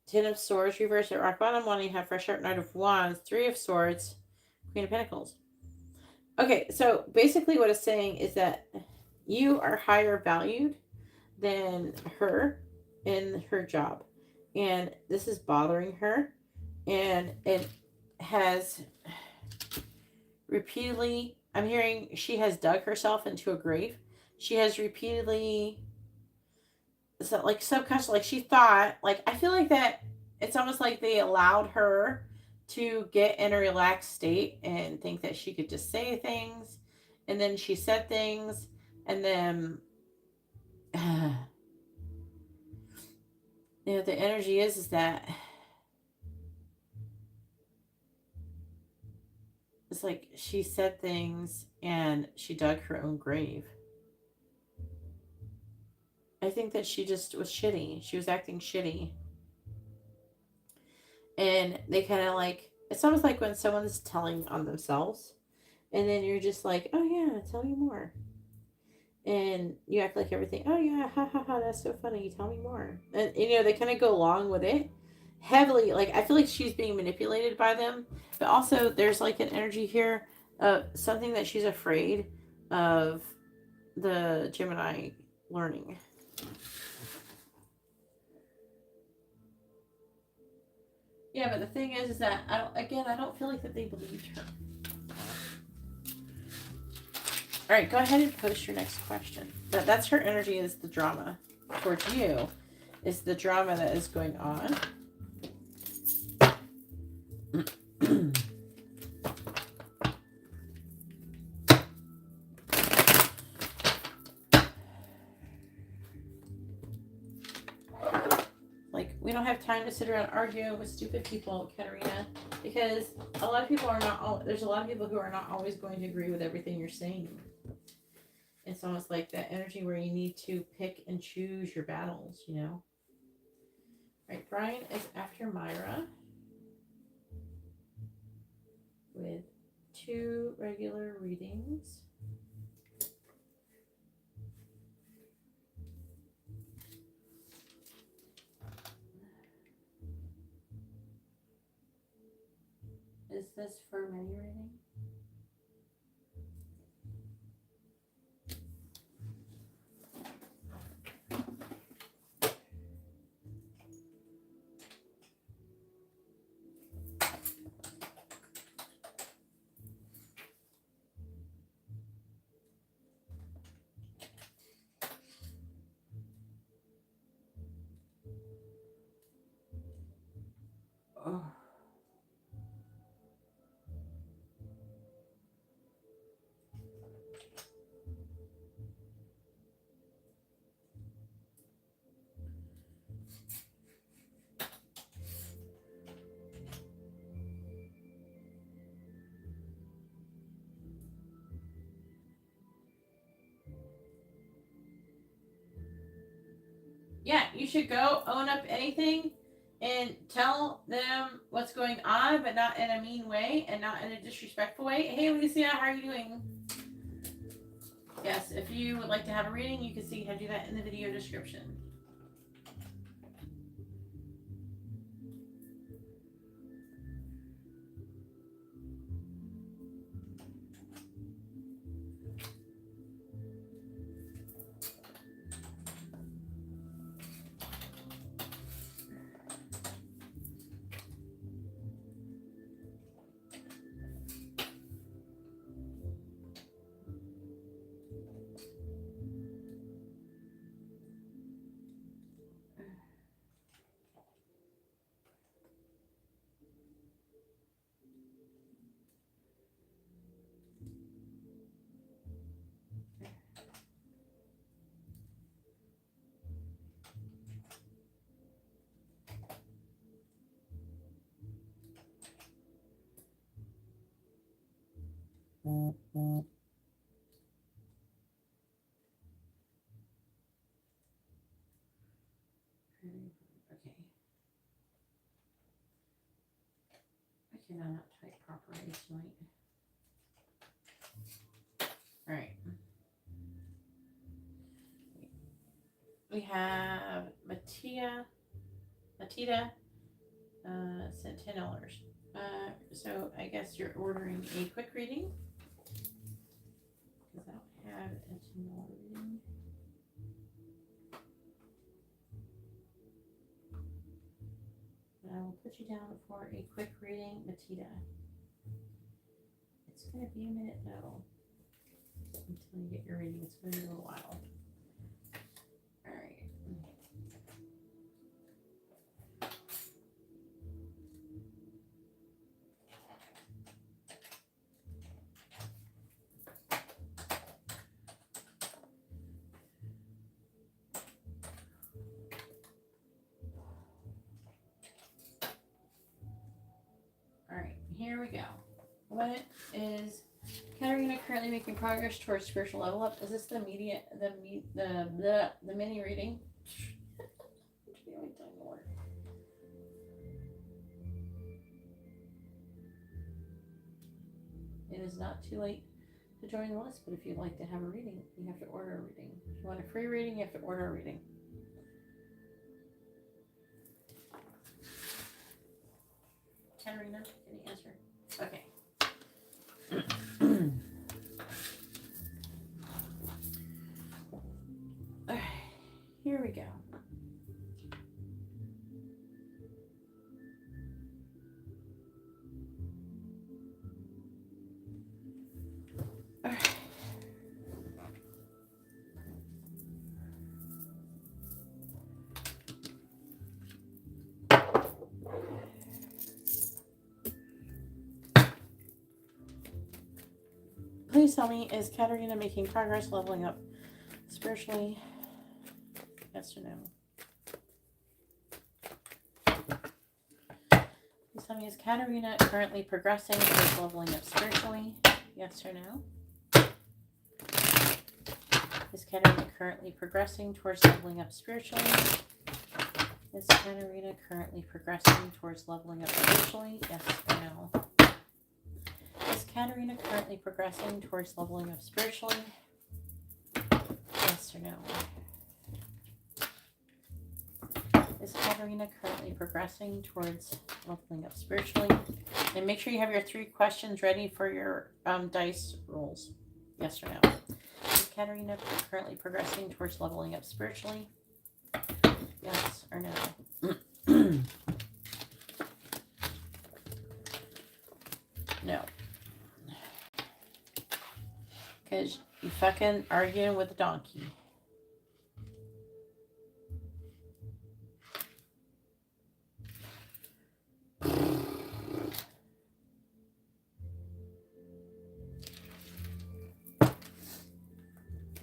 10 of Swords reversed at rock bottom, wanting to have fresh start, Knight of Wands, 3 of Swords, Queen of Pentacles. Okay, so basically what it's saying is that you are higher valued than her in her job. And this is bothering her. And it has repeatedly, I'm hearing she has dug herself into a grave. She has repeatedly, so like subconscious, like she thought, like I feel like that it's almost like they allowed her to get in a relaxed state and think that she could just say things. And then she said things. And then, you know, the energy is that it's like she said things and she dug her own grave. I think that she just was shitty. She was acting shitty. And they kind of like, it's almost like when someone's telling on themselves and then you're just like, oh yeah, tell me more. And you act like everything, oh yeah, ha ha ha, that's so funny, tell me more. And you know, they kind of go along with it heavily. Like I feel like she's being manipulated by them, but also there's like an energy here of something that she's afraid of the Gemini learning. Yeah, but the thing is that I don't feel like that they believed her. All right, go ahead and post your next question. That's her energy, is the drama towards you, is the drama that is going on. Like, we don't have time to sit around arguing with stupid people, Karina, because a lot of people are not, there's a lot of people who are not always going to agree with everything you're saying. It's almost like that energy where you need to pick and choose your battles, you know? All right, Brian is after Myra with 2 regular readings. Is this for many reading? Oh. Yeah, you should go own up anything and tell them what's going on, but not in a mean way and not in a disrespectful way. Hey, Alicia, how are you doing? Yes, if you would like to have a reading, you can see how to do that in the video description. I cannot type properly tonight. All right. We have Matita sent $10. So I guess you're ordering a quick reading because I don't have a $10 reading. I will put you down for a quick reading, Matita. It's going to be a minute though until you get your reading. It's going to be a little while. All right. All right, here we go. What is Karina currently making progress towards spiritual level up? Is this the mini reading? It is not too late to join the list, but if you'd like to have a reading, you have to order a reading. If you want a free reading, you have to order a reading. Karina, can you answer? Okay. All right, here we go. All right. Please tell me, is Katarina making progress leveling up spiritually? Yes or no? Please tell me, is Katarina currently progressing towards leveling up spiritually? Yes or no? Is Katarina currently progressing towards leveling up spiritually? Is Katarina currently progressing towards leveling up spiritually? Yes or no? Is Katarina currently progressing towards leveling up spiritually? Yes or no? Is Katarina currently progressing towards leveling up spiritually? And make sure you have your 3 questions ready for your dice rolls. Yes or no? Is Katarina currently progressing towards leveling up spiritually? Yes or no? No. Because you fucking arguing with a donkey.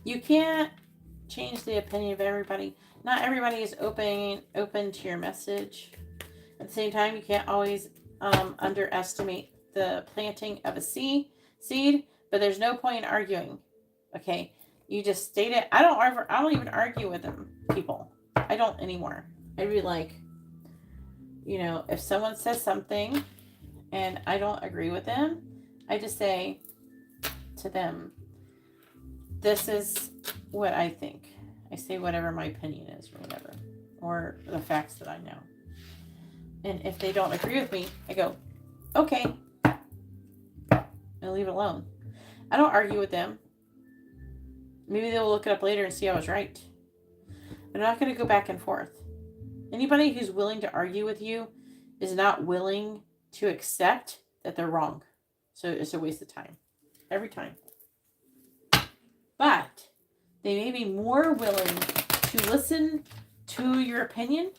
You can't change the opinion of everybody. Not everybody is open to your message. At the same time, you can't always underestimate the planting of a seed, but there's no point in arguing. Okay? You just state it. I don't even argue with them, people. I don't anymore. I'd be like, if someone says something and I don't agree with them, I just say to them, this is what I think. I say whatever my opinion is or whatever, or the facts that I know. And if they don't agree with me, I go, okay, and leave it alone. I don't argue with them. Maybe they'll look it up later and see I was right. But I'm not going to go back and forth. Anybody who's willing to argue with you is not willing to accept that they're wrong. So it's a waste of time. Every time. But they may be more willing to listen to your opinion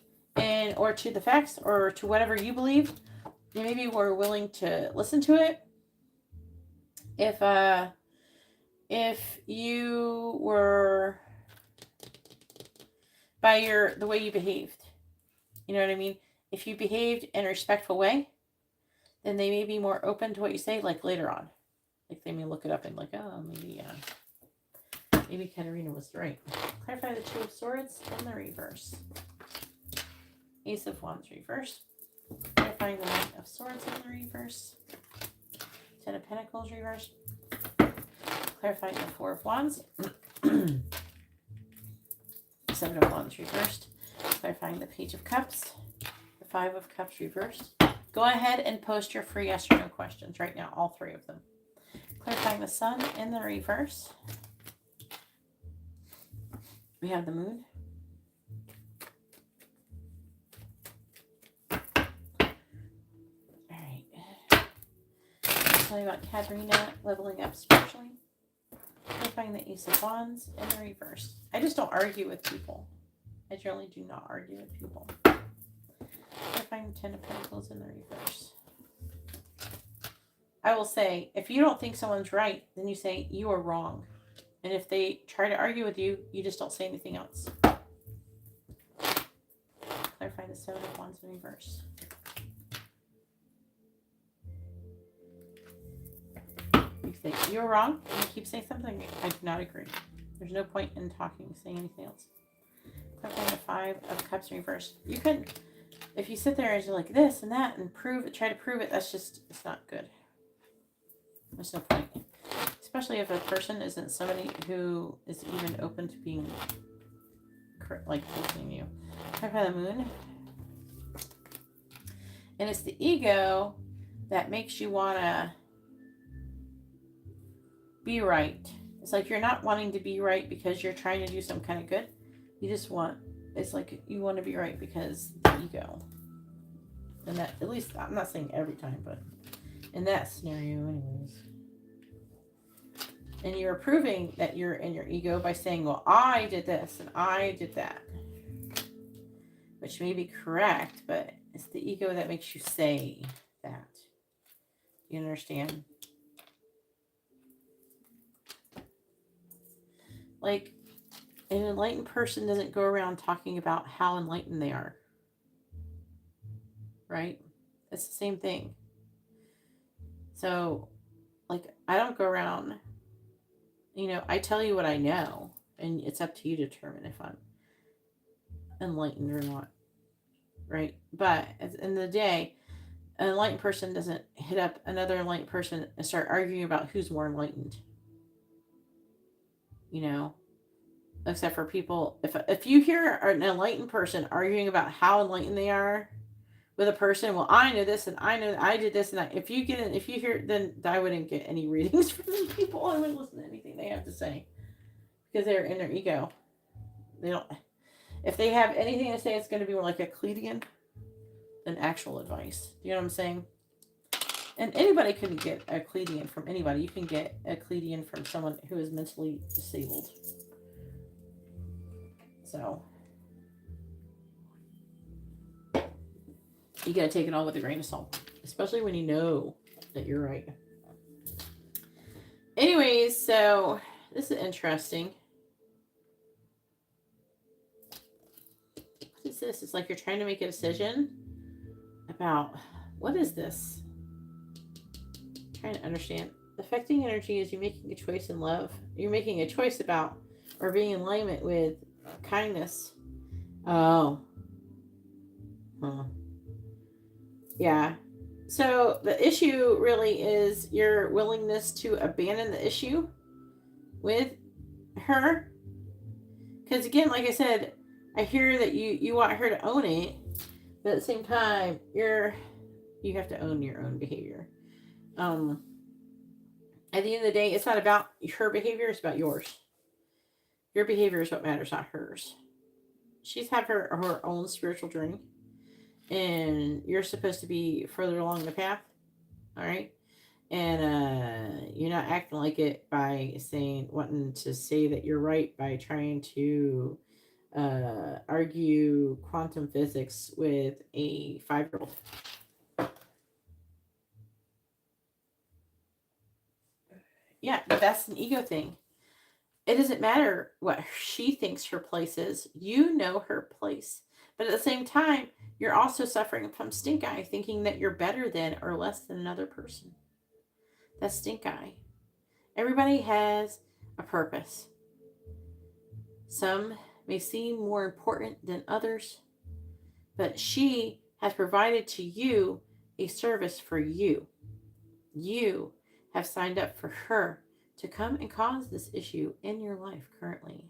or to the facts or to whatever you believe. They may be more willing to listen to it if you were by the way you behaved. You know what I mean? If you behaved in a respectful way, then they may be more open to what you say, like later on. Like they may look it up and like, oh, maybe Katarina was right. Clarify the Two of Swords in the reverse. Ace of Wands reverse. Clarifying the Knight of Swords in the reverse. Ten of Pentacles reverse. Clarifying the Four of Wands. Seven of Wands reversed. Clarifying the Page of Cups. The Five of Cups reversed. Go ahead and post your free yes or no questions right now, all three of them. Clarifying the Sun in the reverse. We have the Moon. Alright. Tell you about Katarina leveling up spiritually. Clarifying the Ace of Wands in the reverse. I just don't argue with people. I generally do not argue with people. Clarifying the Ten of Pentacles in the reverse. I will say, if you don't think someone's right, then you say you are wrong. And if they try to argue with you, you just don't say anything else. Clarifying the Seven of Wands in reverse. You say you're wrong, and you keep saying something. I do not agree. There's no point in talking, saying anything else. Clarifying the Five of Cups in reverse. You could, if you sit there and you're like this and that and prove it, try to prove it, that's just, it's not good. There's no point. Especially if a person isn't somebody who is even open to being like listening to you. Clarify the Moon. And it's the ego that makes you want to be right. It's like you're not wanting to be right because you're trying to do some kind of good. You just want, it's like you want to be right because the ego. And that, at least, I'm not saying every time, but in that scenario anyways. And you're proving that you're in your ego by saying, well, I did this and I did that. Which may be correct, but it's the ego that makes you say that. You understand? Like, an enlightened person doesn't go around talking about how enlightened they are. Right? It's the same thing. So, like, I don't go around, you know, I tell you what I know, and it's up to you to determine if I'm enlightened or not. Right? But at the end of the day, an enlightened person doesn't hit up another enlightened person and start arguing about who's more enlightened. You know? Except for people, if you hear an enlightened person arguing about how enlightened they are with a person, well, I know this and I know I did this and that. If you hear, then I wouldn't get any readings from these people. I wouldn't listen to anything they have to say because they're in their ego. They don't. If they have anything to say, it's going to be more like a Cleidian than actual advice. You know what I'm saying? And anybody can get a Cleidian from anybody. You can get a Cleidian from someone who is mentally disabled. So you got to take it all with a grain of salt, especially when you know that you're right. Anyways, so this is interesting. What is this? It's like you're trying to make a decision about what is this? I'm trying to understand. Affecting energy is you making a choice in love. You're making a choice about or being in alignment with kindness. Oh. Huh. Yeah. So the issue really is your willingness to abandon the issue with her. Because again, like I said, I hear that you want her to own it, but at the same time, you have to own your own behavior. At the end of the day, it's not about her behavior, it's about yours. Your behavior is what matters, not hers. She's had her own spiritual journey. And you're supposed to be further along the path. All right. And you're not acting like it by wanting to say that you're right by trying to argue quantum physics with a 5-year-old. Yeah, but that's an ego thing. It doesn't matter what she thinks her place is. You know her place. But at the same time, you're also suffering from stink eye, thinking that you're better than or less than another person. That's stink eye. Everybody has a purpose. Some may seem more important than others, but she has provided to you a service for you. You have signed up for her to come and cause this issue in your life currently.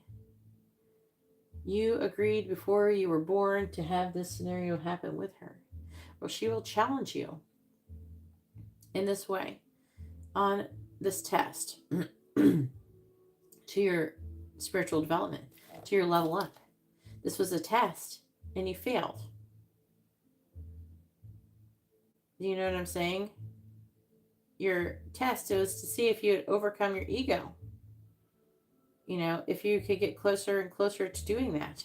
You agreed before you were born to have this scenario happen with her. Well, she will challenge you in this way on this test to your spiritual development, to your level up. This was a test and you failed. Do you know what I'm saying? Your test was to see if you had overcome your ego. You know, if you could get closer and closer to doing that.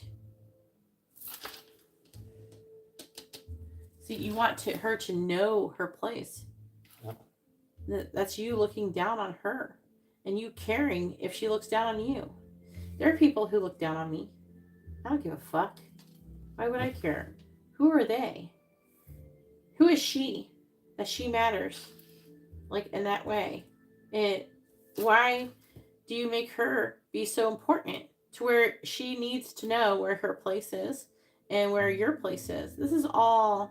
See, you want her to know her place. That's you looking down on her and you caring if she looks down on you. There are people who look down on me. I don't give a fuck. Why would I care? Who are they? Who is she that she matters? Like in that way. And why do you make her be so important to where she needs to know where her place is and where your place is? This is all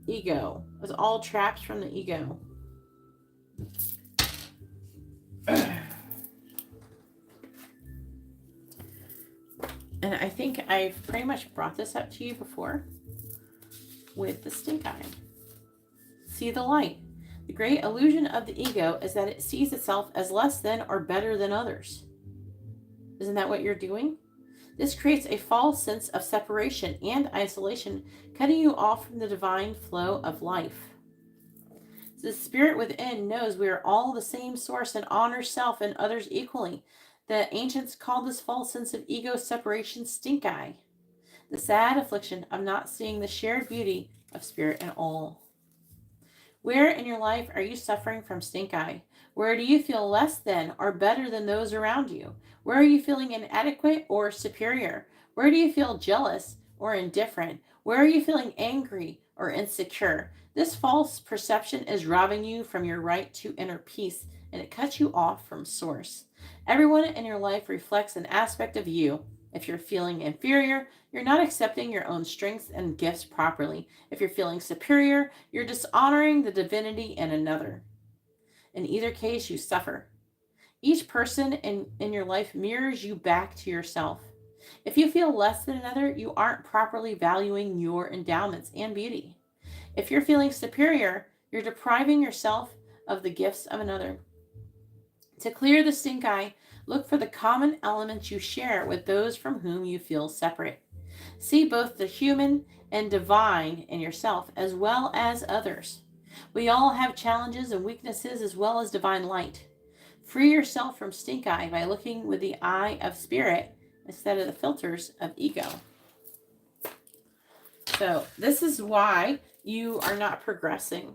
ego. It's all traps from the ego. And I think I've pretty much brought this up to you before with the stink eye. See the light. The great illusion of the ego is that it sees itself as less than or better than others. Isn't that what you're doing? This creates a false sense of separation and isolation, cutting you off from the divine flow of life. The spirit within knows we are all the same source and honors self and others equally. The ancients called this false sense of ego separation stink eye, the sad affliction of not seeing the shared beauty of spirit in all. Where in your life are you suffering from stink eye? Where do you feel less than or better than those around you? Where are you feeling inadequate or superior? Where do you feel jealous or indifferent? Where are you feeling angry or insecure? This false perception is robbing you from your right to inner peace, and it cuts you off from source. Everyone in your life reflects an aspect of you. If you're feeling inferior, you're not accepting your own strengths and gifts properly. If you're feeling superior, you're dishonoring the divinity in another. In either case, you suffer. Each person in your life mirrors you back to yourself. If you feel less than another, you aren't properly valuing your endowments and beauty. If you're feeling superior, you're depriving yourself of the gifts of another. To clear the stink eye, look for the common elements you share with those from whom you feel separate. See both the human and divine in yourself as well as others. We all have challenges and weaknesses as well as divine light. Free yourself from stink eye by looking with the eye of spirit instead of the filters of ego. So this is why you are not progressing.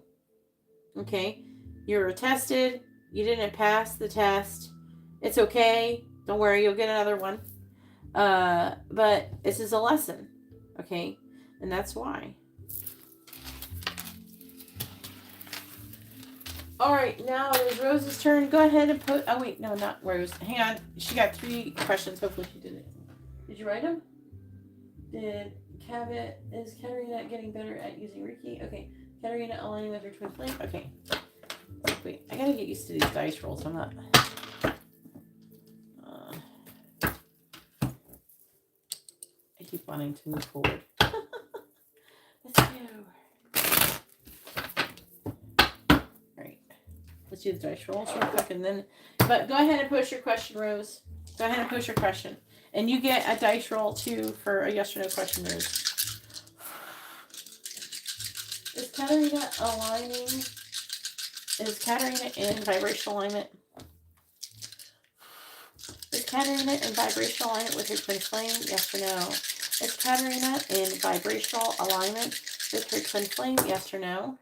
Okay? You were tested. You didn't pass the test. It's okay. Don't worry. You'll get another one. But this is a lesson. Okay? And that's why. All right. Now it is Rose's turn. Go ahead and put... Oh, wait. No, not Rose. Hang on. She got 3 questions. Hopefully she did it. Did you write them? Is Katarina getting better at using Reiki? Okay. Katarina aligning with her twin flame? Okay. Wait, I gotta get used to these dice rolls. I'm not... I keep wanting to move forward. Let's go. Alright. Let's do the dice rolls real quick and then... But go ahead and post your question, Rose. Go ahead and post your question. And you get a dice roll, too, for a yes or no question, Rose. Is Katarina aligning... Is Katarina in vibrational alignment? Is Katarina in vibrational alignment with her twin flame? Yes or no? Is Katarina in vibrational alignment with her twin flame? Yes or no?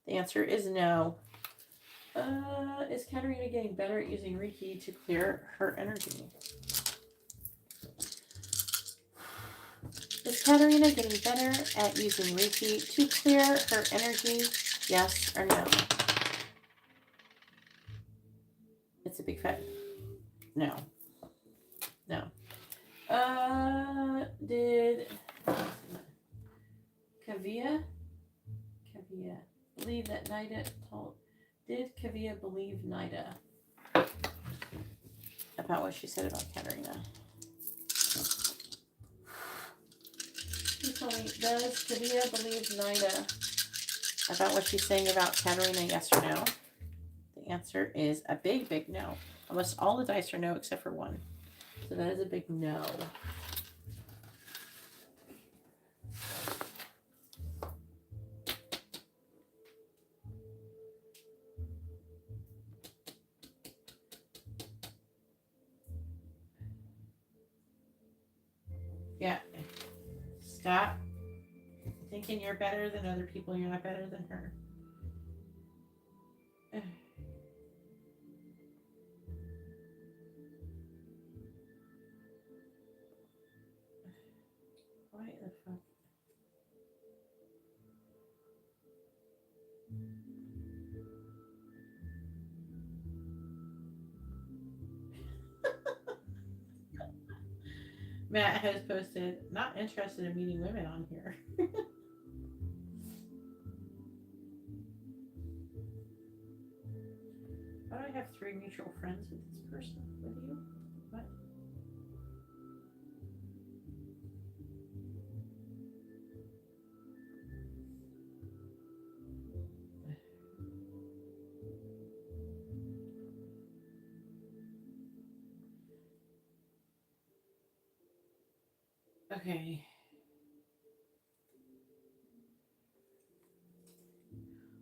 The answer is no. Is Katarina getting better at using Reiki to clear her energy? Is Katarina getting better at using Reiki to clear her energy? Yes or no? It's a big No. No. Did Kavia believe that Nida told? Did Kavia believe Nida about what she said about Katerina? You told me, does Kavia believe Nida about what she's saying about Katerina? Yes or no? The answer is a big, big no. Almost all the dice are no except for one. So that is a big no. Yeah. Stop thinking you're better than other people. You're not better than her. Why the fuck? Matt has posted, not interested in meeting women on here. Why do I have 3 mutual friends with this person? With you? What? Okay.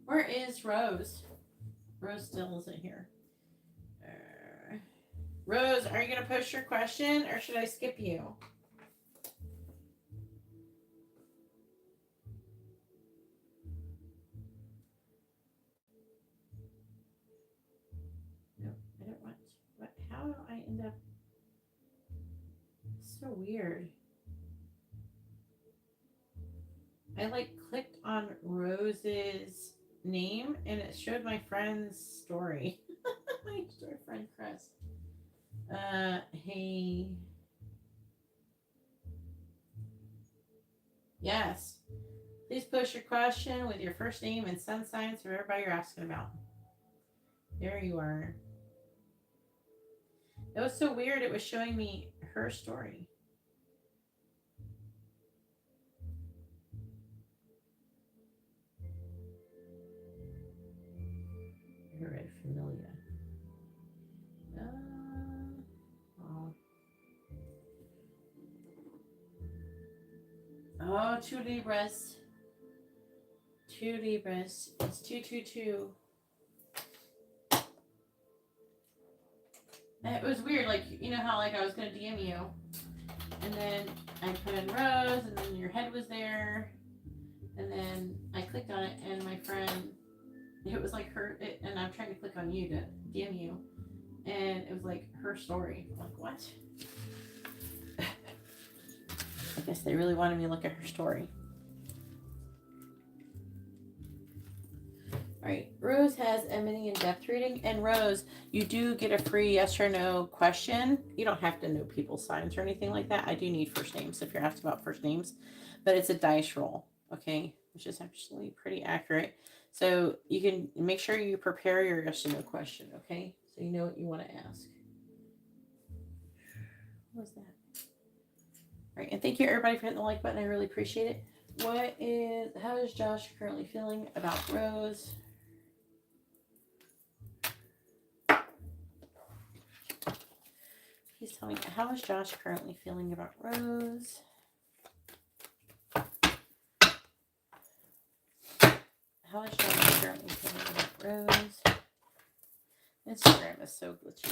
Where is Rose? Rose still isn't here. Rose, are you going to post your question or should I skip you? No, I don't want. What? How do I end up? It's so weird. I like clicked on Rose's name and it showed my friend's story. My story friend Chris. Hey. Yes. Please post your question with your first name and sun signs for everybody you're asking about. There you are. It was so weird. It was showing me her story. You're right, familiar. Oh, 2 Libras. 2 Libras. It's 222. And it was weird, like, you know how like I was gonna DM you, and then I put in Rose, and then your head was there, and then I clicked on it, and my friend, it was like her, and I'm trying to click on you to DM you, and it was like her story. I'm like, what? I guess they really wanted me to look at her story. All right, Rose has Emily in-depth reading, and Rose, you do get a free yes or no question. You don't have to know people's signs or anything like that. I do need first names if you're asked about first names, but it's a dice roll, okay, which is actually pretty accurate. So you can make sure you prepare your yes or no question, okay, so you know what you want to ask. What was that? All right, and thank you everybody for hitting the like button. I really appreciate it. How is Josh currently feeling about Rose? Please tell me, how is Josh currently feeling about Rose? How is Josh currently feeling about Rose? Instagram is so glitchy.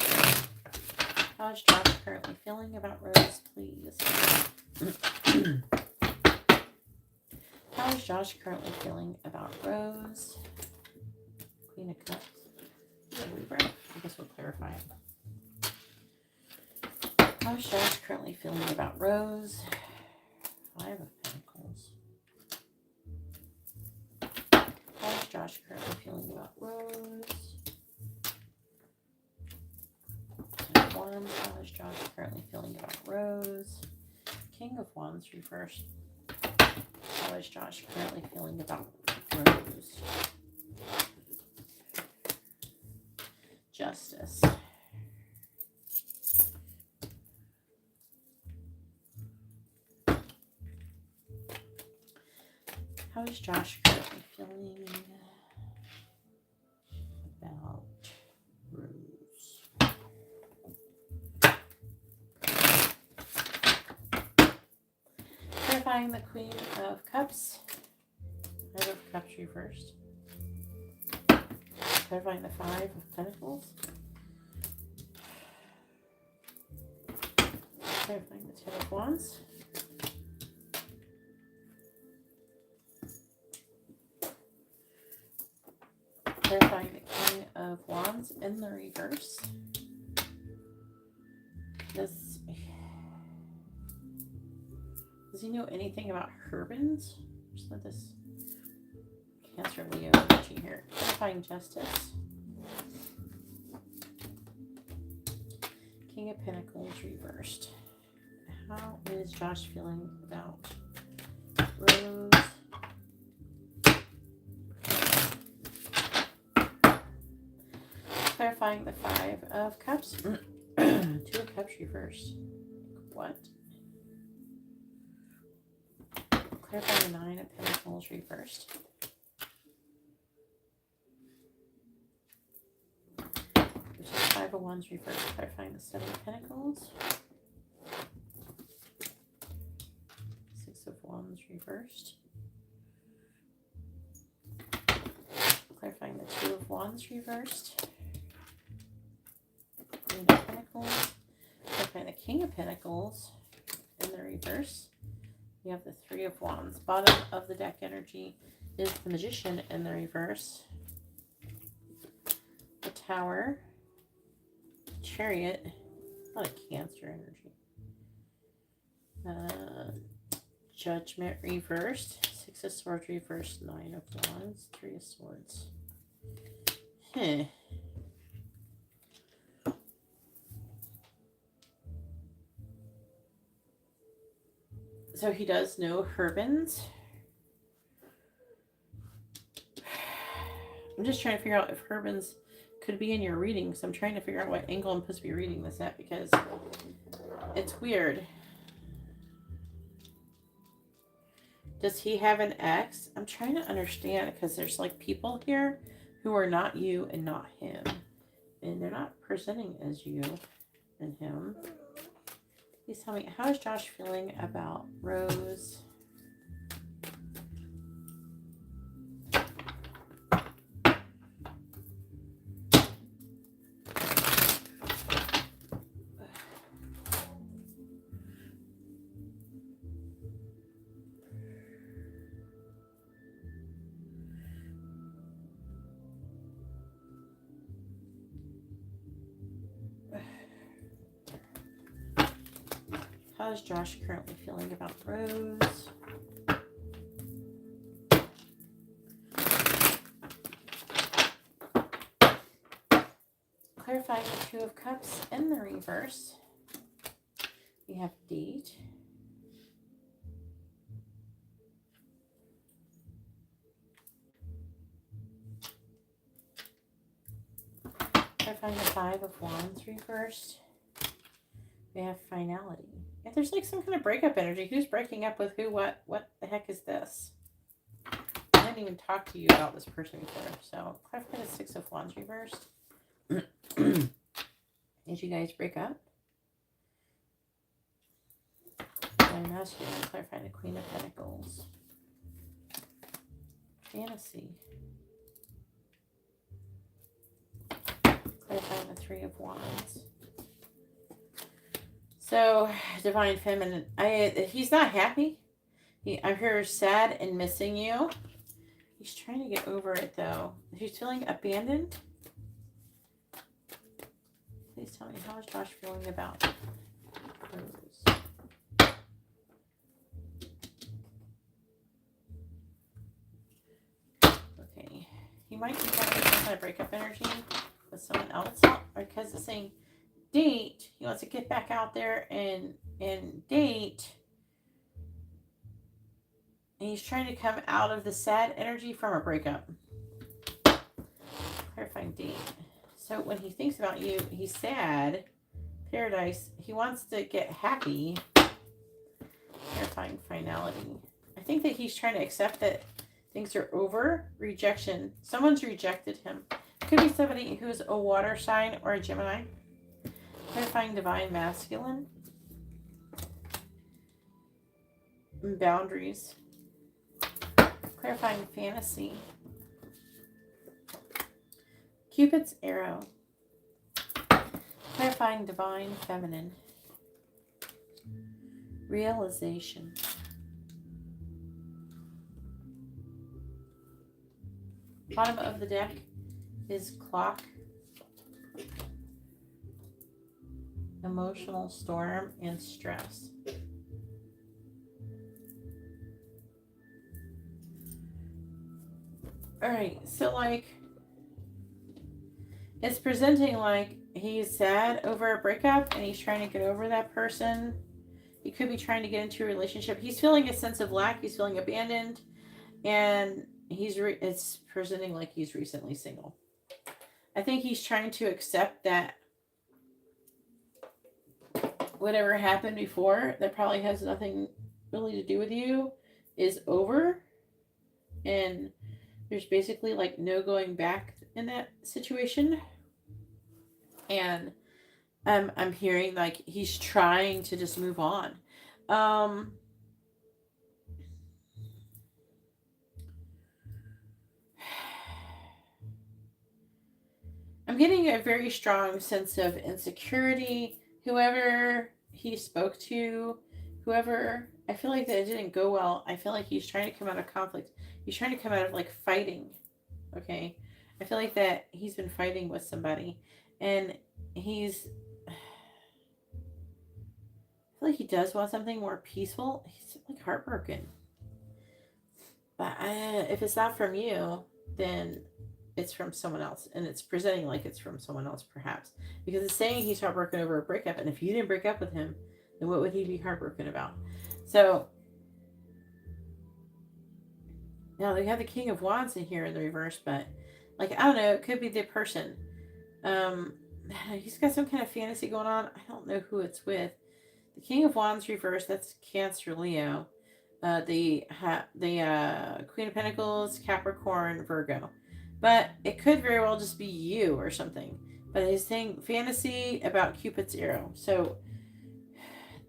How is Josh currently feeling about Rose, please? How is Josh currently feeling about Rose? Queen of Cups. Libra? I guess we'll clarify it. How is Josh currently feeling about Rose? 5 of Pentacles. How is Josh currently feeling about Rose? 10 of Wands. How is Josh currently feeling about Rose? King of Wands reversed. How is Josh currently feeling about Rose? Justice. How is Josh currently feeling about Rose? Clarifying the Queen of Cups. Five of Cups reversed. Clarifying the Five of Pentacles. Clarifying the Ten of Wands. Clarifying the King of Wands in the reverse. Does he know anything about Herbins? Just let this Cancer Leo energy here. Clarifying Justice. King of Pentacles reversed. How is Josh feeling about Rose? Clarifying the Five of Cups. Two of Cups reversed. What? Clarifying the Nine of Pentacles reversed. Which is Five of Wands reversed. Clarifying the Seven of Pentacles. Six of Wands reversed. Clarifying the Two of Wands reversed. Queen of Pentacles. Clarifying the King of Pentacles in the reverse. We have the Three of Wands. Bottom of the deck energy is the Magician in the reverse. The Tower. Chariot. A lot of Cancer energy. Judgment reversed. Six of Swords reversed. Nine of Wands. Three of Swords. So he does know Herbins. I'm just trying to figure out if Herbins could be in your reading. So I'm trying to figure out what angle I'm supposed to be reading this at because it's weird. Does he have an ex? I'm trying to understand because there's like people here who are not you and not him. And they're not presenting as you and him. Please tell me, how is Josh feeling about Rose? How is Josh currently feeling about Rose? Clarifying the Two of Cups in the reverse. We have Date. Clarifying the Five of Wands reversed. We have Finality. If there's like some kind of breakup energy, who's breaking up with who, what the heck is this? I didn't even talk to you about this person before. So clarify the Six of Wands reversed. Did you guys break up? I'm asking you to clarify the Queen of Pentacles. Fantasy. Clarifying the Three of Wands. So, Divine Feminine, he's not happy. I'm here sad and missing you. He's trying to get over it, though. He's feeling abandoned. Please tell me, how is Josh feeling about Rose? Okay. He might be having some kind of breakup energy with someone else. Because it's saying date. He wants to get back out there and date. And he's trying to come out of the sad energy from a breakup. Clarifying date. So when he thinks about you, he's sad. Paradise. He wants to get happy. Clarifying finality. I think that he's trying to accept that things are over. Rejection. Someone's rejected him. Could be somebody who's a water sign or a Gemini. Clarifying divine masculine. Boundaries. Clarifying fantasy. Cupid's arrow. Clarifying divine feminine. Realization. Bottom of the deck is clock. Emotional storm and stress. All right, so like it's presenting like he's sad over a breakup and he's trying to get over that person. He could be trying to get into a relationship. He's feeling a sense of lack. He's feeling abandoned, and it's presenting like he's recently single. I think he's trying to accept that whatever happened before that probably has nothing really to do with you is over, and there's basically like no going back in that situation. And I'm hearing like he's trying to just move on. I'm getting a very strong sense of insecurity. Whoever he spoke to, whoever, I feel like that it didn't go well. I feel like he's trying to come out of conflict. He's trying to come out of like fighting. Okay. I feel like that he's been fighting with somebody, and he's, I feel like he does want something more peaceful. He's like heartbroken. But if it's not from you, then it's from someone else, and it's presenting like it's from someone else, perhaps, because it's saying he's heartbroken over a breakup. And if you didn't break up with him, then what would he be heartbroken about? So now they have the King of Wands in here in the reverse, but like I don't know, it could be the person. He's got some kind of fantasy going on. I don't know who it's with. The King of Wands reverse, that's Cancer, Leo. The Queen of Pentacles, Capricorn, Virgo. But it could very well just be you or something. But it's saying fantasy about Cupid's arrow. So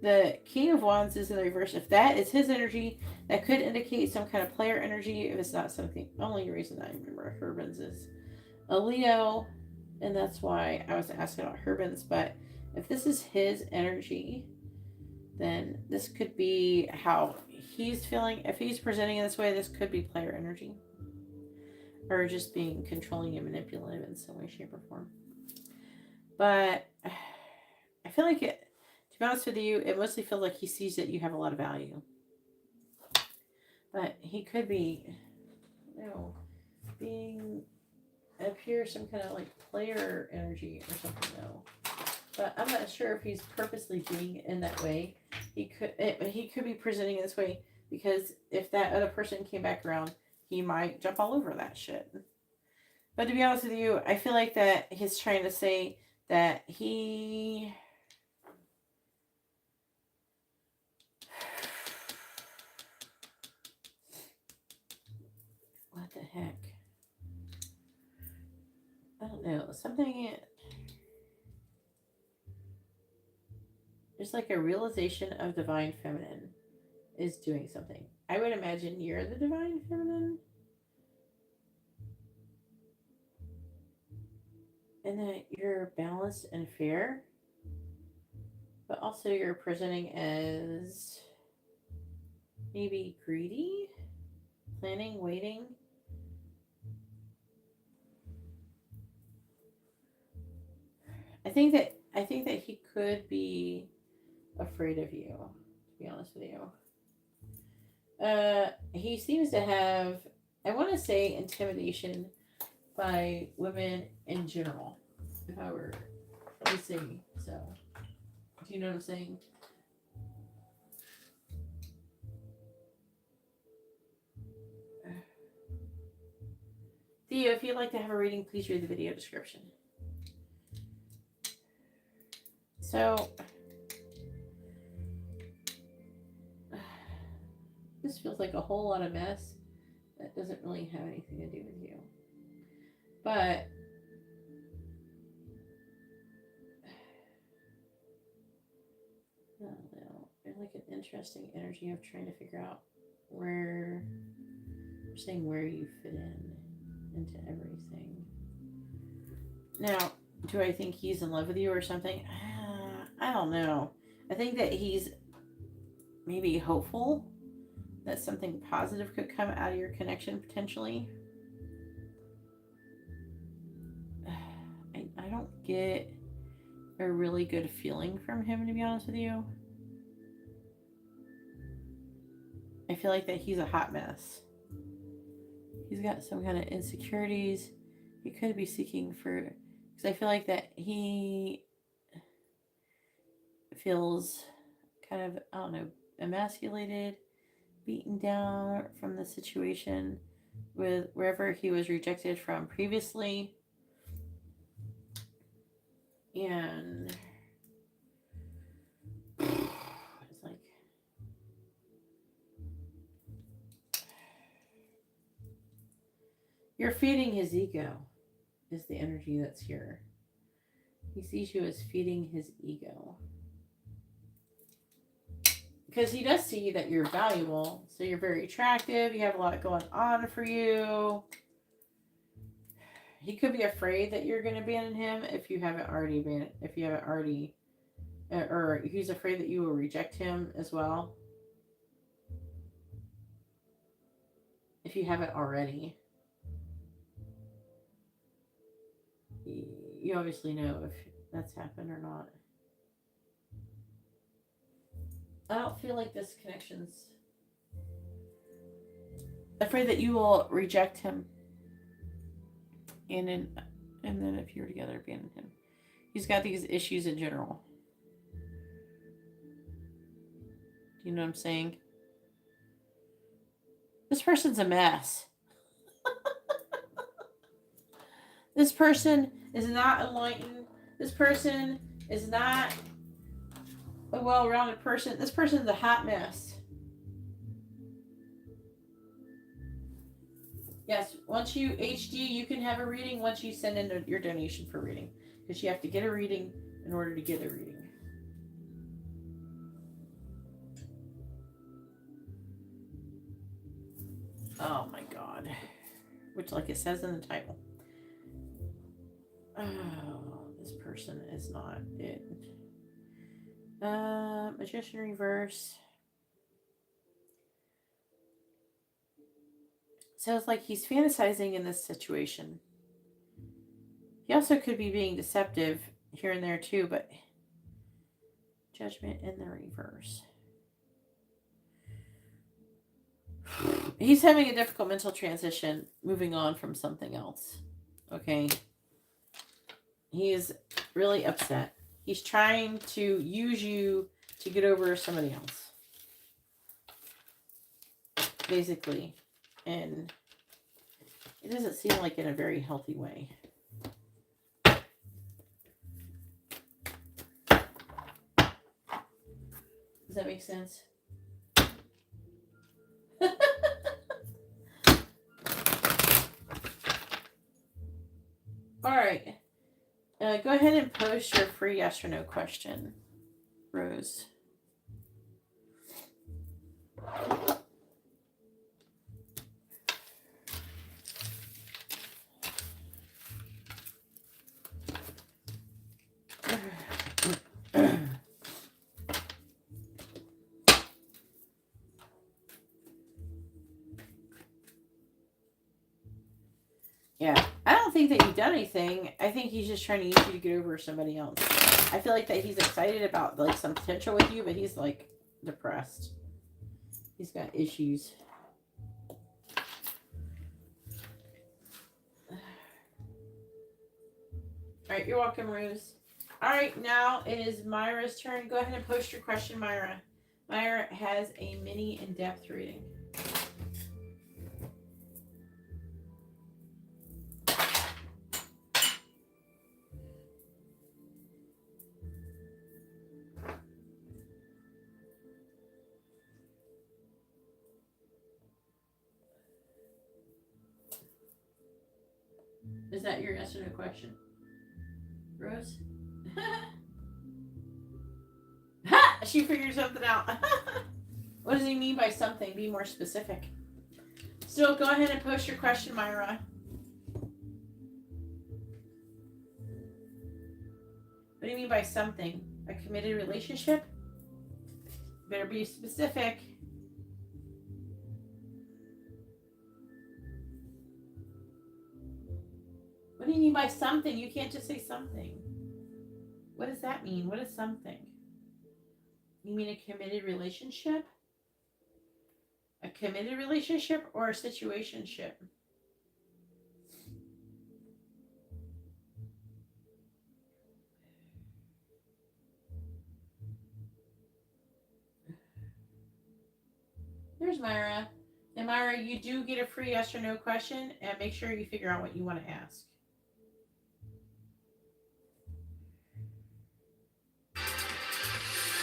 the King of Wands is in the reverse. If that is his energy, that could indicate some kind of player energy. If it's not something, only reason I remember Herbin's is a Leo, and that's why I was asking about Herbin's. But if this is his energy, then this could be how he's feeling. If he's presenting in this way, this could be player energy, or just being controlling and manipulative in some way, shape, or form. But I feel like it, to be honest with you, it mostly feels like he sees that you have a lot of value. But he could be, being up here some kind of like player energy or something though. But I'm not sure if he's purposely being in that way. He could be presenting this way because if that other person came back around, he might jump all over that shit. But to be honest with you, I feel like that he's trying to say that he... What the heck? I don't know. Something... There's like a realization of divine feminine is doing something. I would imagine you're the divine feminine. And that you're balanced and fair. But also you're presenting as maybe greedy, planning, waiting. I think that he could be afraid of you, to be honest with you. He seems to have, I want to say, intimidation by women in general. If I were to see So, do you know what I'm saying? Theo, if you'd like to have a reading, please read the video description. So, this feels like a whole lot of mess that doesn't really have anything to do with you. But I don't know. There's like an interesting energy of trying to figure out where you're saying where you fit in into everything. Now, do I think he's in love with you or something? I don't know. I think that he's maybe hopeful that something positive could come out of your connection potentially. I don't get a really good feeling from him, to be honest with you. I feel like that he's a hot mess. He's got some kind of insecurities. He could be seeking for, because I feel like that he feels kind of, I don't know, emasculated, beaten down from the situation with wherever he was rejected from previously. And it's like, you're feeding his ego is the energy that's here. He sees you as feeding his ego. Because he does see that you're valuable. So you're very attractive. You have a lot going on for you. He could be afraid that you're going to abandon him if you haven't already been, or he's afraid that you will reject him as well. If you haven't already. You obviously know if that's happened or not. I don't feel like this connection's afraid that you will reject him. And then if you're together, abandon him. He's got these issues in general. Do you know what I'm saying? This person's a mess. This person is not enlightened. This person is not a well-rounded person. This person's a hot mess. Yes, once you HD, you can have a reading once you send in your donation for reading. Because you have to get a reading in order to get a reading. Oh my God. Which, like it says in the title. Oh, this person is not it. Magician reverse. Sounds like he's fantasizing in this situation. He also could be being deceptive here and there too, but Judgment in the reverse. He's having a difficult mental transition moving on from something else. Okay. He is really upset. He's trying to use you to get over somebody else. Basically. And it doesn't seem like in a very healthy way. Does that make sense? All right. Go ahead and post your free yes or no question, Rose. Yeah, I don't think that you've done anything. I think he's just trying to use you to get over somebody else. I feel like that he's excited about like some potential with you, but he's like depressed. He's got issues. All right, you're welcome, Rose. All right, now it is Myra's turn. Go ahead and post your question, Myra. Myra has a mini in-depth reading. Is that your yes or no question, Rose? Ha! She figured something out. What does he mean by something? Be more specific. Still, go ahead and post your question, Myra. What do you mean by something? A committed relationship? Better be specific. What do you mean by something? You can't just say something. What does that mean? What is something? You mean a committed relationship? A committed relationship or a situationship? There's Myra. And Myra, you do get a free yes or no question, and make sure you figure out what you want to ask.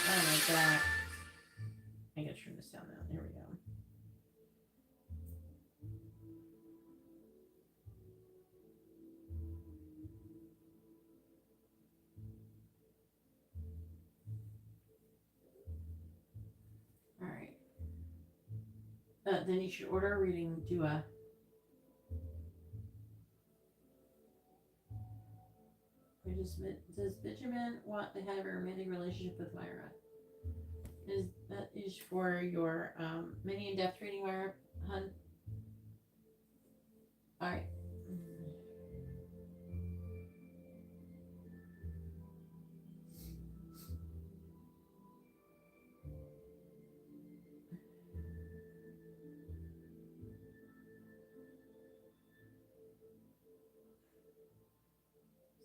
Oh my god. I gotta turn this down now. There we go. All right. Then you should order a reading. Does Benjamin want to have a romantic relationship with Myra? That is for your mini in-depth reading, Myra, hun? All right.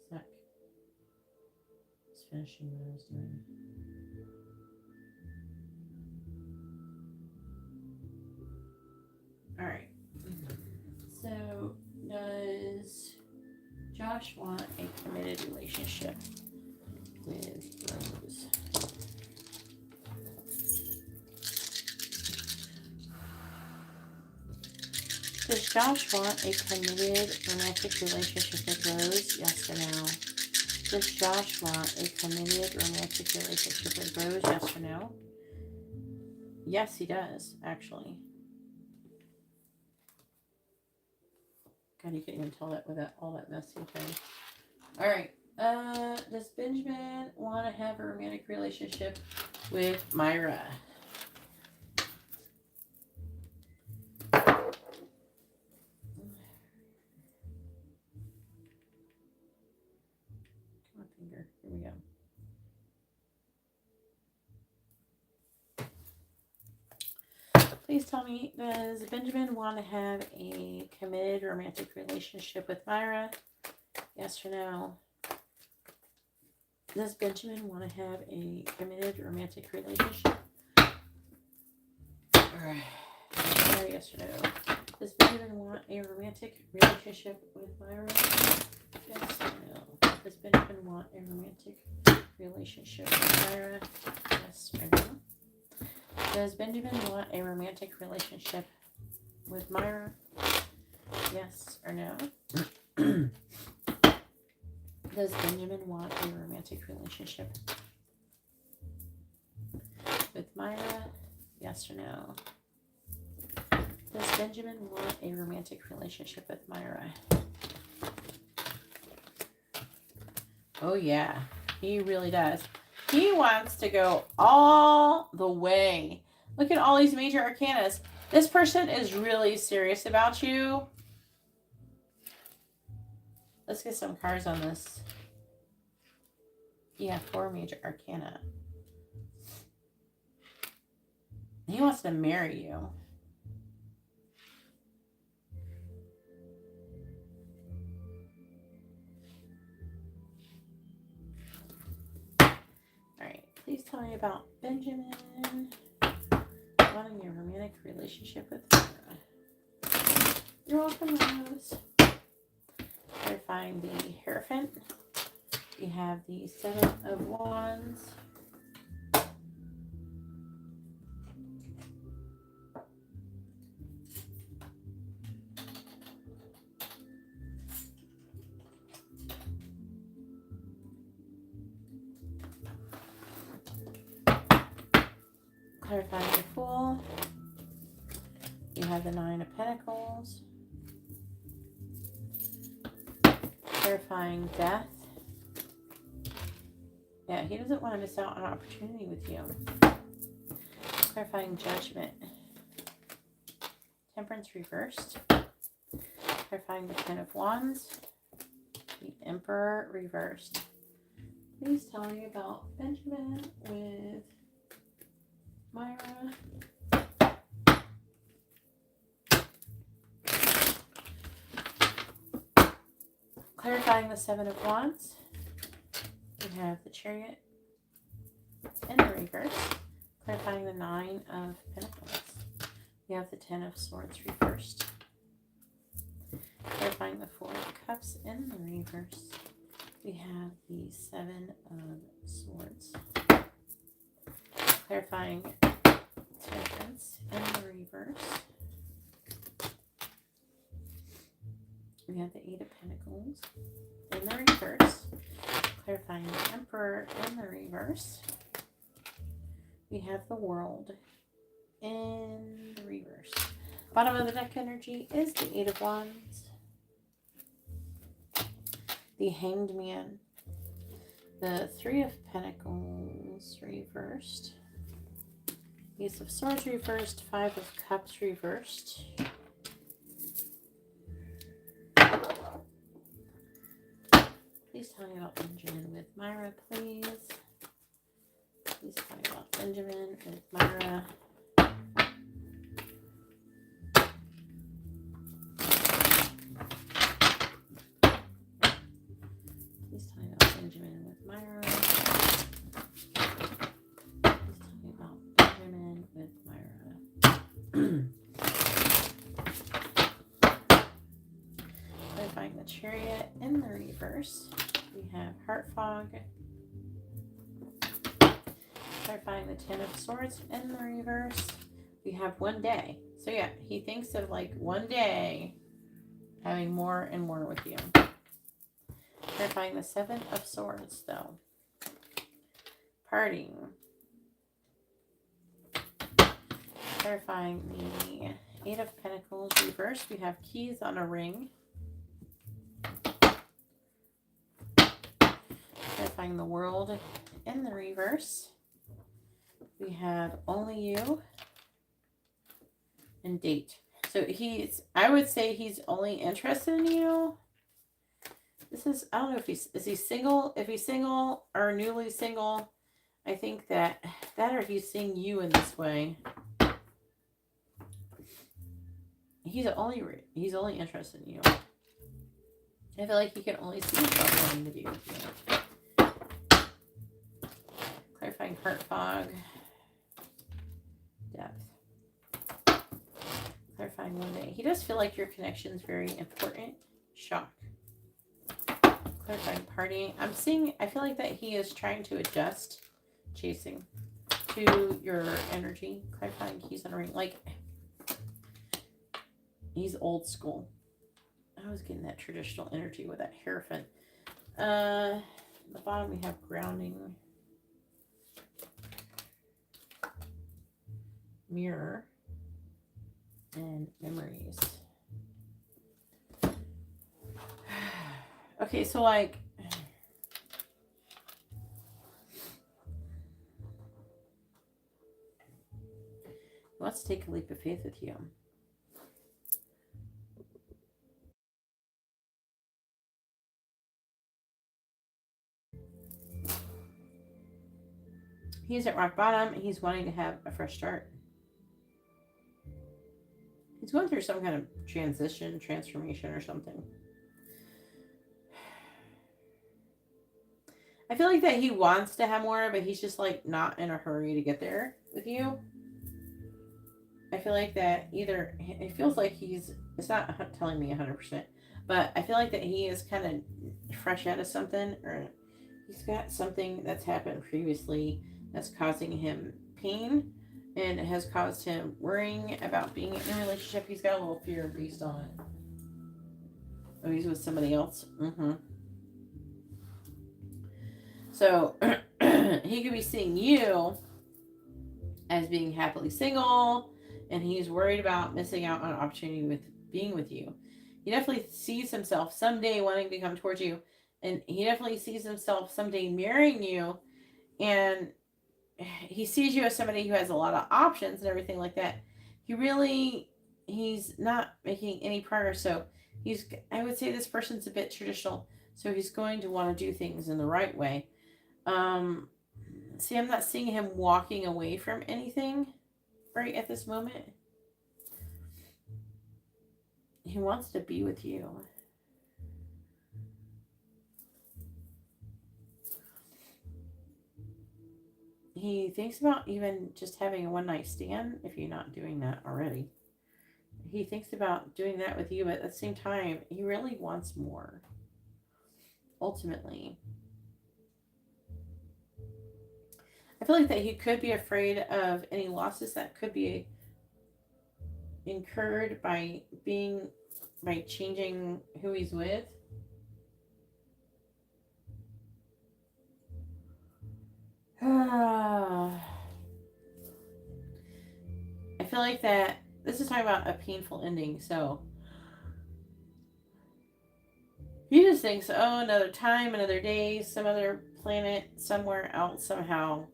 Sec. Just finishing what I was doing. All right. So, does Josh want a committed relationship with Rose? Does Josh want a committed romantic relationship with Rose? Yes or no? Does Josh want a committed romantic relationship with Rose? Yes or no? Yes, he does, actually. God, you can't even tell that without all that messy thing. All right. Does Benjamin want to have a romantic relationship with Myra? Come on, finger. Here we go. Please tell me, does Benjamin want to have a committed romantic relationship with Myra? Yes or no? Does Benjamin want to have a committed romantic relationship? Yes or no? Does Benjamin want a romantic relationship with Myra? Yes or no? Does Benjamin want a romantic relationship with Myra? Yes or no? Does Benjamin want a romantic relationship with Myra? Yes or no? Does Benjamin want a romantic relationship with Myra? Yes or no? Does Benjamin want a romantic relationship with Myra? Oh yeah, he really does. He wants to go all the way. Look at all these major arcanas. This person is really serious about you. Let's get some cards on this. Yeah, 4 major arcana. He wants to marry you. about Benjamin wanting your romantic relationship with Myra. You're welcome, Rose. Clarifying the Hierophant. We have the Seven of Wands. Clarifying the Fool. We have the Nine of Pentacles. Clarifying Death. Yeah, he doesn't want to miss out on an opportunity with you. Clarifying Judgment. Temperance reversed. Clarifying the Ten of Wands. The Emperor reversed. Please tell me about Benjamin with Myra. Clarifying the Seven of Wands. We have the Chariot in the reverse. Clarifying the Nine of Pentacles. We have the Ten of Swords reversed. Clarifying the Four of Cups in the reverse. We have the Seven of Swords. Clarifying Temperance in the reverse. We have the Eight of Pentacles in the reverse. Clarifying the Emperor in the reverse. We have the World in the reverse. Bottom of the deck energy is the Eight of Wands. The Hanged Man. The Three of Pentacles reversed. Ace of Swords reversed. Five of Cups reversed. Please tell me about Benjamin with Myra, please. Please tell me about Benjamin with Myra. Please tell me about Benjamin with Myra. Please tell me about Benjamin with Myra. Clarifying the Chariot in the reverse. We have Heart Fog. Clarifying the Ten of Swords in the reverse. We have one day. So yeah, he thinks of like one day having more and more with you. Clarifying the Seven of Swords though. Parting. Clarifying the Eight of Pentacles reverse. We have keys on a ring. Clarifying the World in the reverse. We have Only You and Date. So I would say he's only interested in you. This is, I don't know if is he single? If he's single or newly single, I think that or he's seeing you in this way. He's only interested in you. I feel like he can only see himself wanting to be with you. Clarifying Heart Fog. Depth. Clarifying one day. He does feel like your connection is very important. Shock. Clarifying partying. I feel like that he is trying to adjust chasing to your energy. Clarifying keys on a ring. Like, he's old school. I was getting that traditional energy with that Hierophant. At the bottom we have grounding. Mirror. And memories. Okay, so like, let's take a leap of faith with you. He's at rock bottom and he's wanting to have a fresh start. He's going through some kind of transformation or something. I feel like that he wants to have more, but he's just like not in a hurry to get there with you. I feel like that either it feels like it's not telling me 100%, but I feel like that he is kind of fresh out of something, or he's got something that's happened previously that's causing him pain and it has caused him worrying about being in a relationship. He's got a little fear based on it. Oh, he's with somebody else. So he could be seeing you as being happily single, and he's worried about missing out on an opportunity with being with you. He definitely sees himself someday wanting to come towards you, and he definitely sees himself someday marrying you, and he sees you as somebody who has a lot of options and everything like that. He's not making any progress. So I would say this person's a bit traditional, so he's going to want to do things in the right way. See, I'm not seeing him walking away from anything right at this moment. He wants to be with you. He thinks about even just having a one night stand if you're not doing that already. He thinks about doing that with you, but at the same time, he really wants more. Ultimately, I feel like that he could be afraid of any losses that could be incurred by changing who he's with. I feel like that this is talking about a painful ending, so he just thinks, oh, another time, another day, some other planet, somewhere else, somehow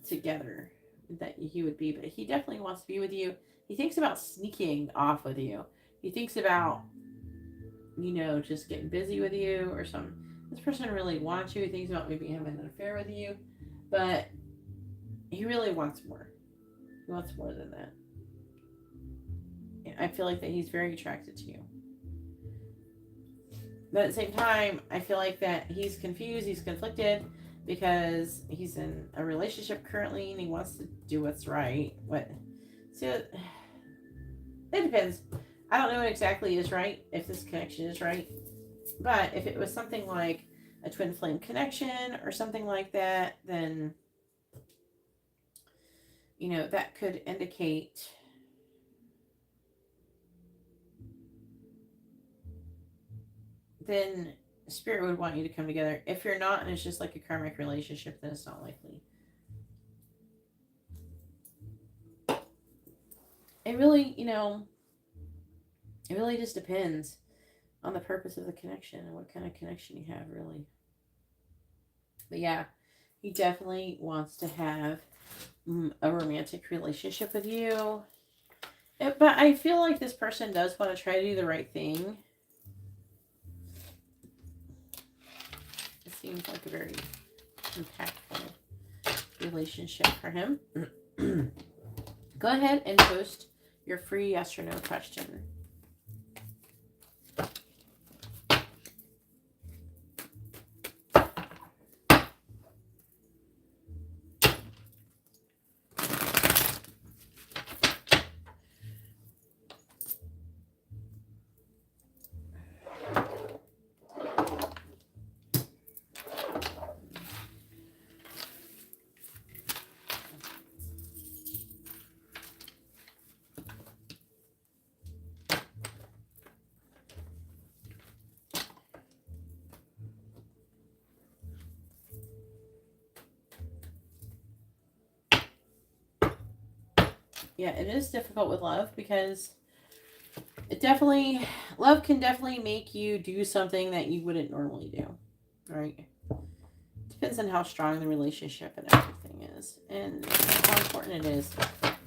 together that he would be. But he definitely wants to be with you. He thinks about sneaking off with you. He thinks about, just getting busy with you or something. This person really wants you. He thinks about maybe having an affair with you. But he really wants more. He wants more than that. I feel like that he's very attracted to you. But at the same time, I feel like that he's confused, he's conflicted, because he's in a relationship currently and he wants to do what's right. So it depends. I don't know what exactly is right, if this connection is right. But if it was something like a twin flame connection or something like that, then that could indicate then spirit would want you to come together. If you're not and it's just like a karmic relationship, then it's not likely. It really, it really just depends on the purpose of the connection and what kind of connection you have, really. But yeah, he definitely wants to have a romantic relationship with you. But I feel like this person does want to try to do the right thing. It seems like a very impactful relationship for him. Go ahead and post your free yes or no question. Yeah, it is difficult with love because love can definitely make you do something that you wouldn't normally do, right? Depends on how strong the relationship and everything is and how important it is.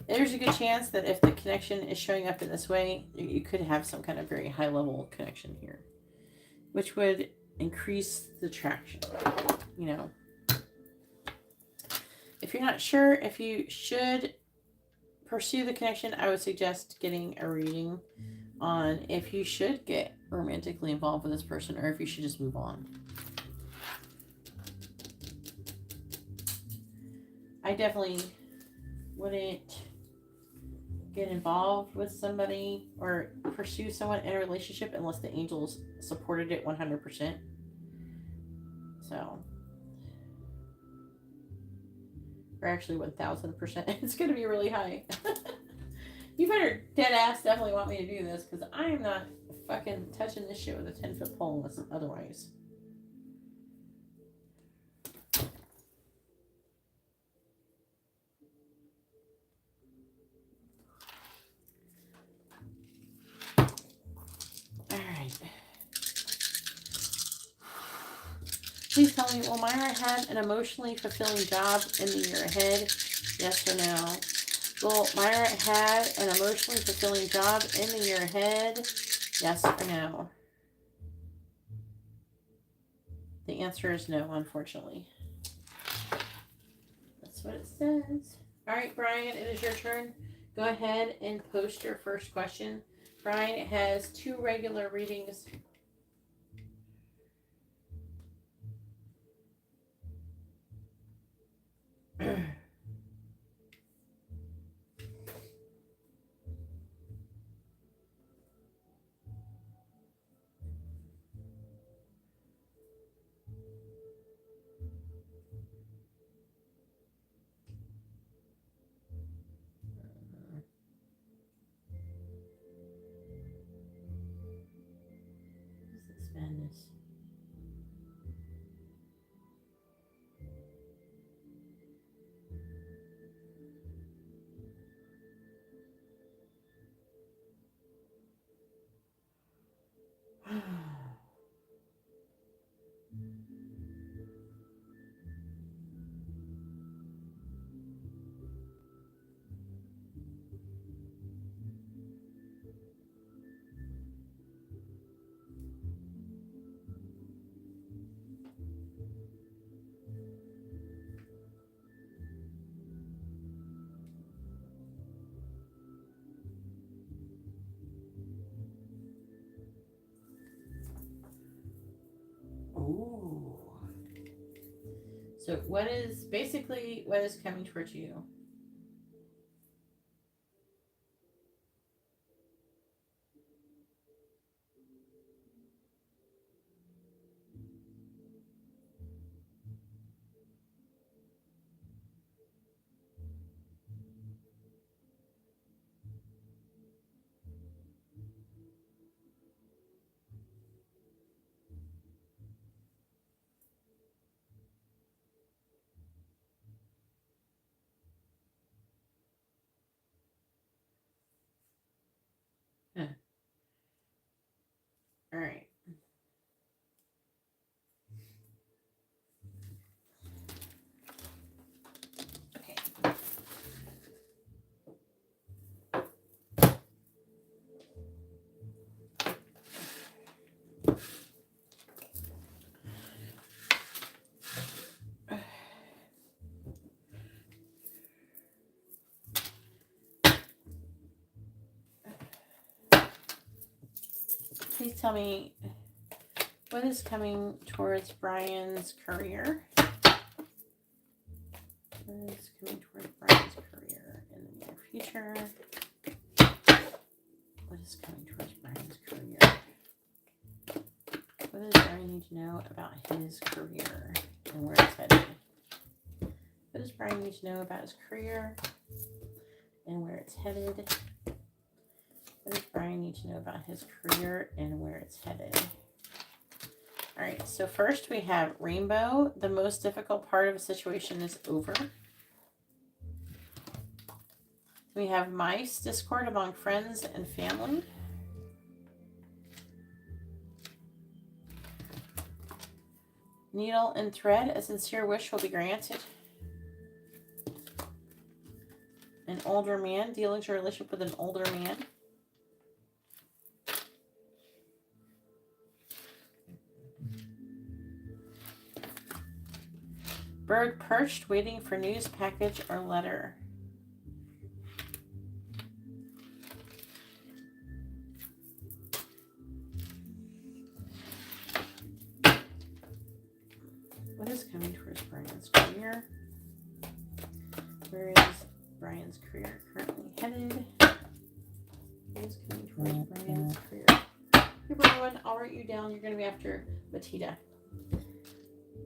There's a good chance that if the connection is showing up in this way, you could have some kind of very high level connection here, which would increase the traction, If you're not sure if you should pursue the connection, I would suggest getting a reading on if you should get romantically involved with this person or if you should just move on. I definitely wouldn't get involved with somebody or pursue someone in a relationship unless the angels supported it 100%. So, or actually 1000%. It's going to be really high. You better dead ass definitely want me to do this, because I am not fucking touching this shit with a 10-foot pole unless otherwise. Alright. Please tell me, will Myra have an emotionally fulfilling job in the year ahead? Yes or no? Will Myra have an emotionally fulfilling job in the year ahead? Yes or no? The answer is no, unfortunately. That's what it says. All right, Brian, it is your turn. Go ahead and post your first question. Brian has 2 regular readings. This is madness. Ooh. So what is coming towards you? Huh. All right. Okay. Please tell me what is coming towards Brian's career. What is coming towards Brian's career in the near future? What is coming towards Brian's career? What does Brian need to know about his career and where it's headed? What does Brian need to know about his career and where it's headed? What does Brian need to know about his career and where it's headed? All right, so first we have Rainbow. The most difficult part of a situation is over. We have Mice, discord among friends and family. Needle and thread, a sincere wish will be granted. An older man, dealings or relationship with an older man. Bird perched, waiting for news, package, or letter. What is coming towards Brian's career? is coming towards Brian's career. Hey, Bronwin, I'll write you down. You're going to be after Batita.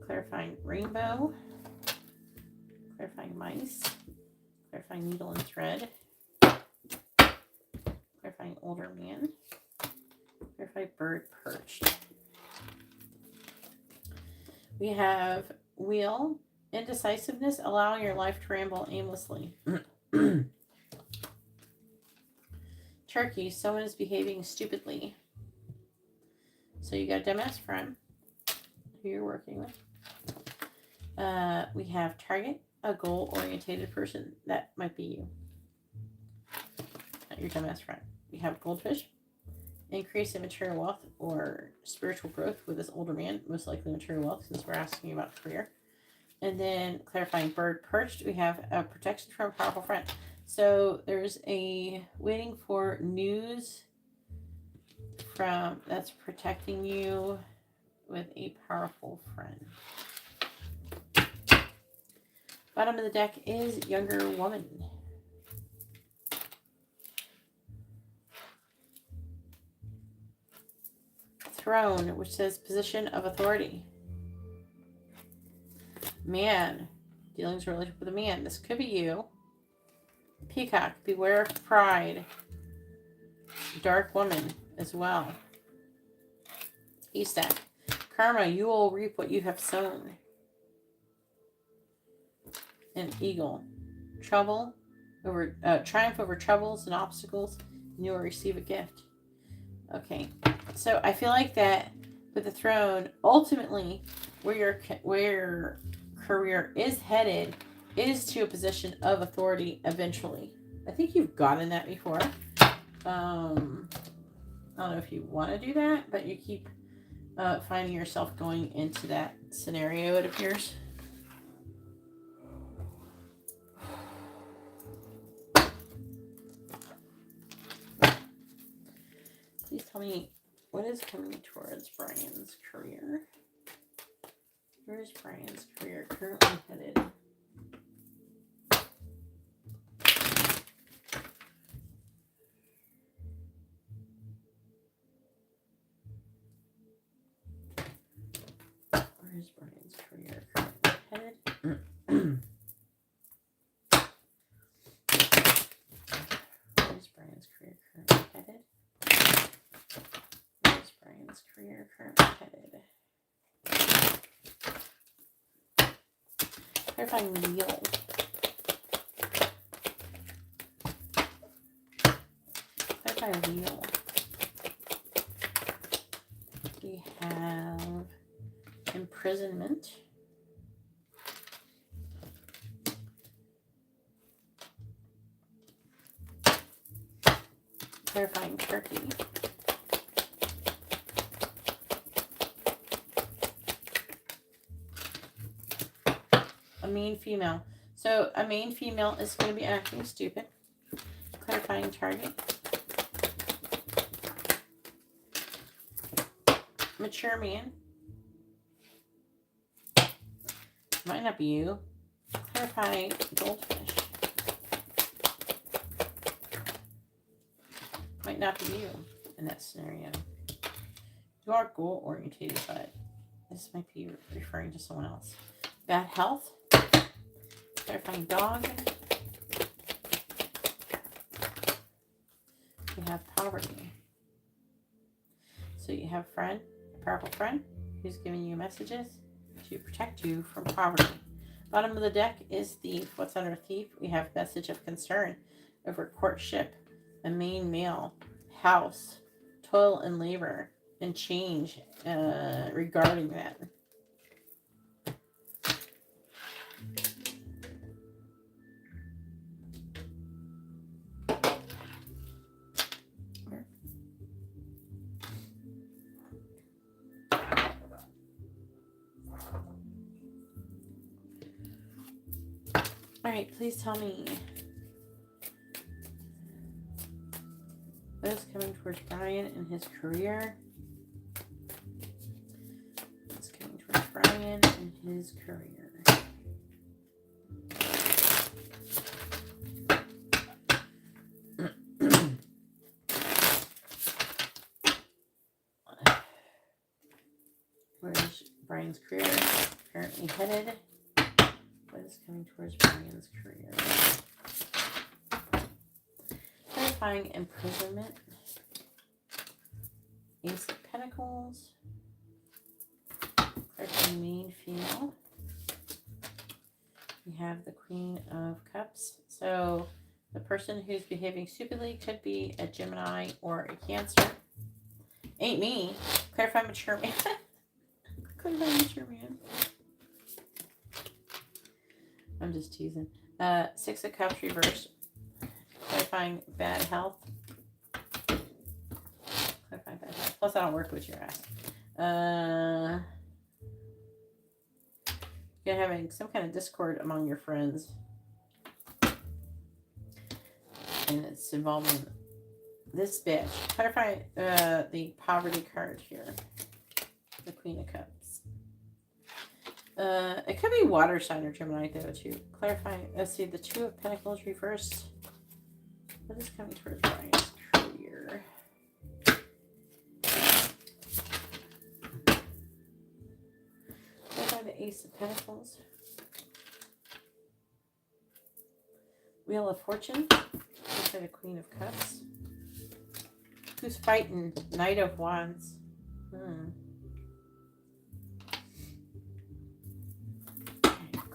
Clarifying rainbow. Clarifying mice. Clarifying needle and thread. Clarifying older man. Clarify bird perched. We have wheel. Indecisiveness, allowing your life to ramble aimlessly. Turkey, someone is behaving stupidly. So you got a dumbass friend who you're working with. We have target, a goal-orientated person. That might be you. Not your dumbass friend. We have goldfish. Increase in material wealth or spiritual growth with this older man. Most likely material wealth since we're asking about career. And then clarifying bird perched. We have a protection from a powerful friend. So there's a waiting for news from that's protecting you with a powerful friend. Bottom of the deck is younger woman. Throne, which says position of authority. Man, dealings related with a man. This could be you. Peacock, beware of pride. Dark woman as well. E-stack, karma, you will reap what you have sown. And eagle, trouble over triumph over troubles and obstacles, and you will receive a gift. Okay, so I feel like that with the throne, ultimately, where your career is headed is to a position of authority eventually. I think you've gotten that before. I don't know if you want to do that, but you keep finding yourself going into that scenario, it appears. Please tell me what is coming towards Brian's career. Where is Brian's career currently headed? Where is Brian's career currently headed? Where is Brian's career currently headed? Where is Brian's career currently headed? Clarifying wheel. Clarify wheel. We have imprisonment. Clarifying turkey. A mean female. So a mean female is going to be acting stupid. Clarifying target. Mature man. Might not be you. Clarify goldfish. Might not be you in that scenario. You are goal oriented, but this might be referring to someone else. Bad health. Clarifying dog. We have poverty. So you have a friend, a powerful friend, who's giving you messages to protect you from poverty. Bottom of the deck is thief. What's under thief? We have message of concern over courtship, a main male, house, toil and labor, and change regarding that. All right, please tell me what is coming towards Brian and his career. What's coming towards Brian and his career. Brian's career currently headed? What is coming towards Brian's career? Clarifying imprisonment. Ace of Pentacles. Clarifying main female. We have the Queen of Cups. So the person who's behaving stupidly could be a Gemini or a Cancer. Ain't me. Clarify mature man. Clarify mature man. I'm just teasing. Six of Cups reversed. Clarifying bad health. Clarifying bad health. Plus, I don't work with your ass. You're having some kind of discord among your friends. And it's involving this bitch. Clarify the poverty card here. The Queen of Cups. It could be water sign or Gemini though too. Clarifying, let's see, the Two of Pentacles reversed. What is coming towards Brian's career? Clarify the Ace of Pentacles. Wheel of Fortune. Clarify the Queen of Cups. Who's fighting? Knight of Wands.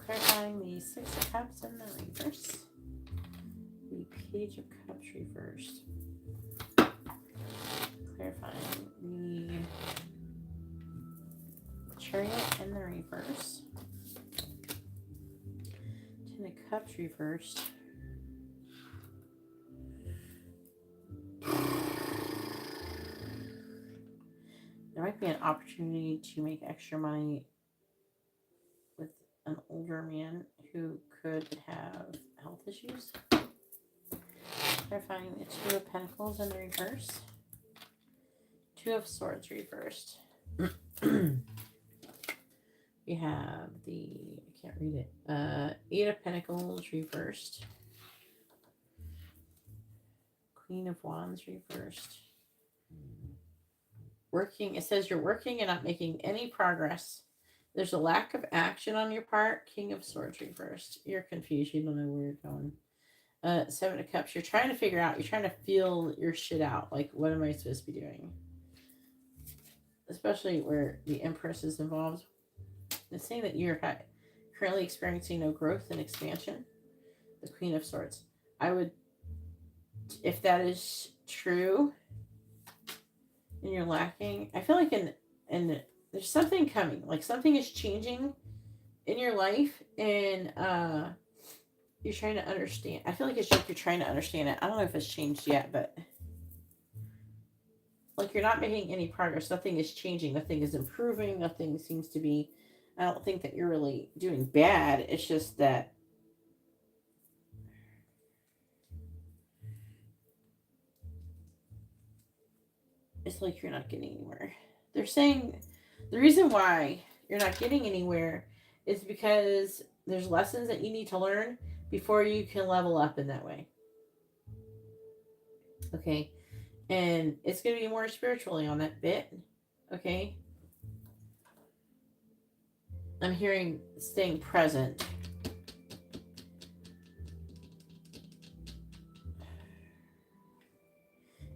Clarifying the Six of Cups in the reverse. The Page of Cups reversed. Clarifying the Chariot in the reverse. Ten of Cups reversed. There might be an opportunity to make extra money with an older man who could have health issues. Clarifying the Two of Pentacles in the reverse. Two of Swords reversed. We have the, I can't read it, Eight of Pentacles reversed. Queen of Wands reversed. Working, it says you're working and not making any progress. There's a lack of action on your part. King of Swords reversed. You're confused. You don't know where you're going. Seven of Cups. You're trying to figure out. You're trying to feel your shit out. Like, what am I supposed to be doing? Especially where the Empress is involved. It's saying that you're currently experiencing no growth and expansion. The Queen of Swords. I would, if that is true, and you're lacking, I feel like in there's something coming, like something is changing in your life, and you're trying to understand. I feel like it's like you're trying to understand it. I don't know if it's changed yet, but like you're not making any progress. Nothing is changing. Nothing is improving. Nothing seems to be, I don't think that you're really doing bad. It's just that it's like you're not getting anywhere. They're saying the reason why you're not getting anywhere is because there's lessons that you need to learn before you can level up in that way. Okay. And it's going to be more spiritually on that bit. Okay. I'm hearing staying present.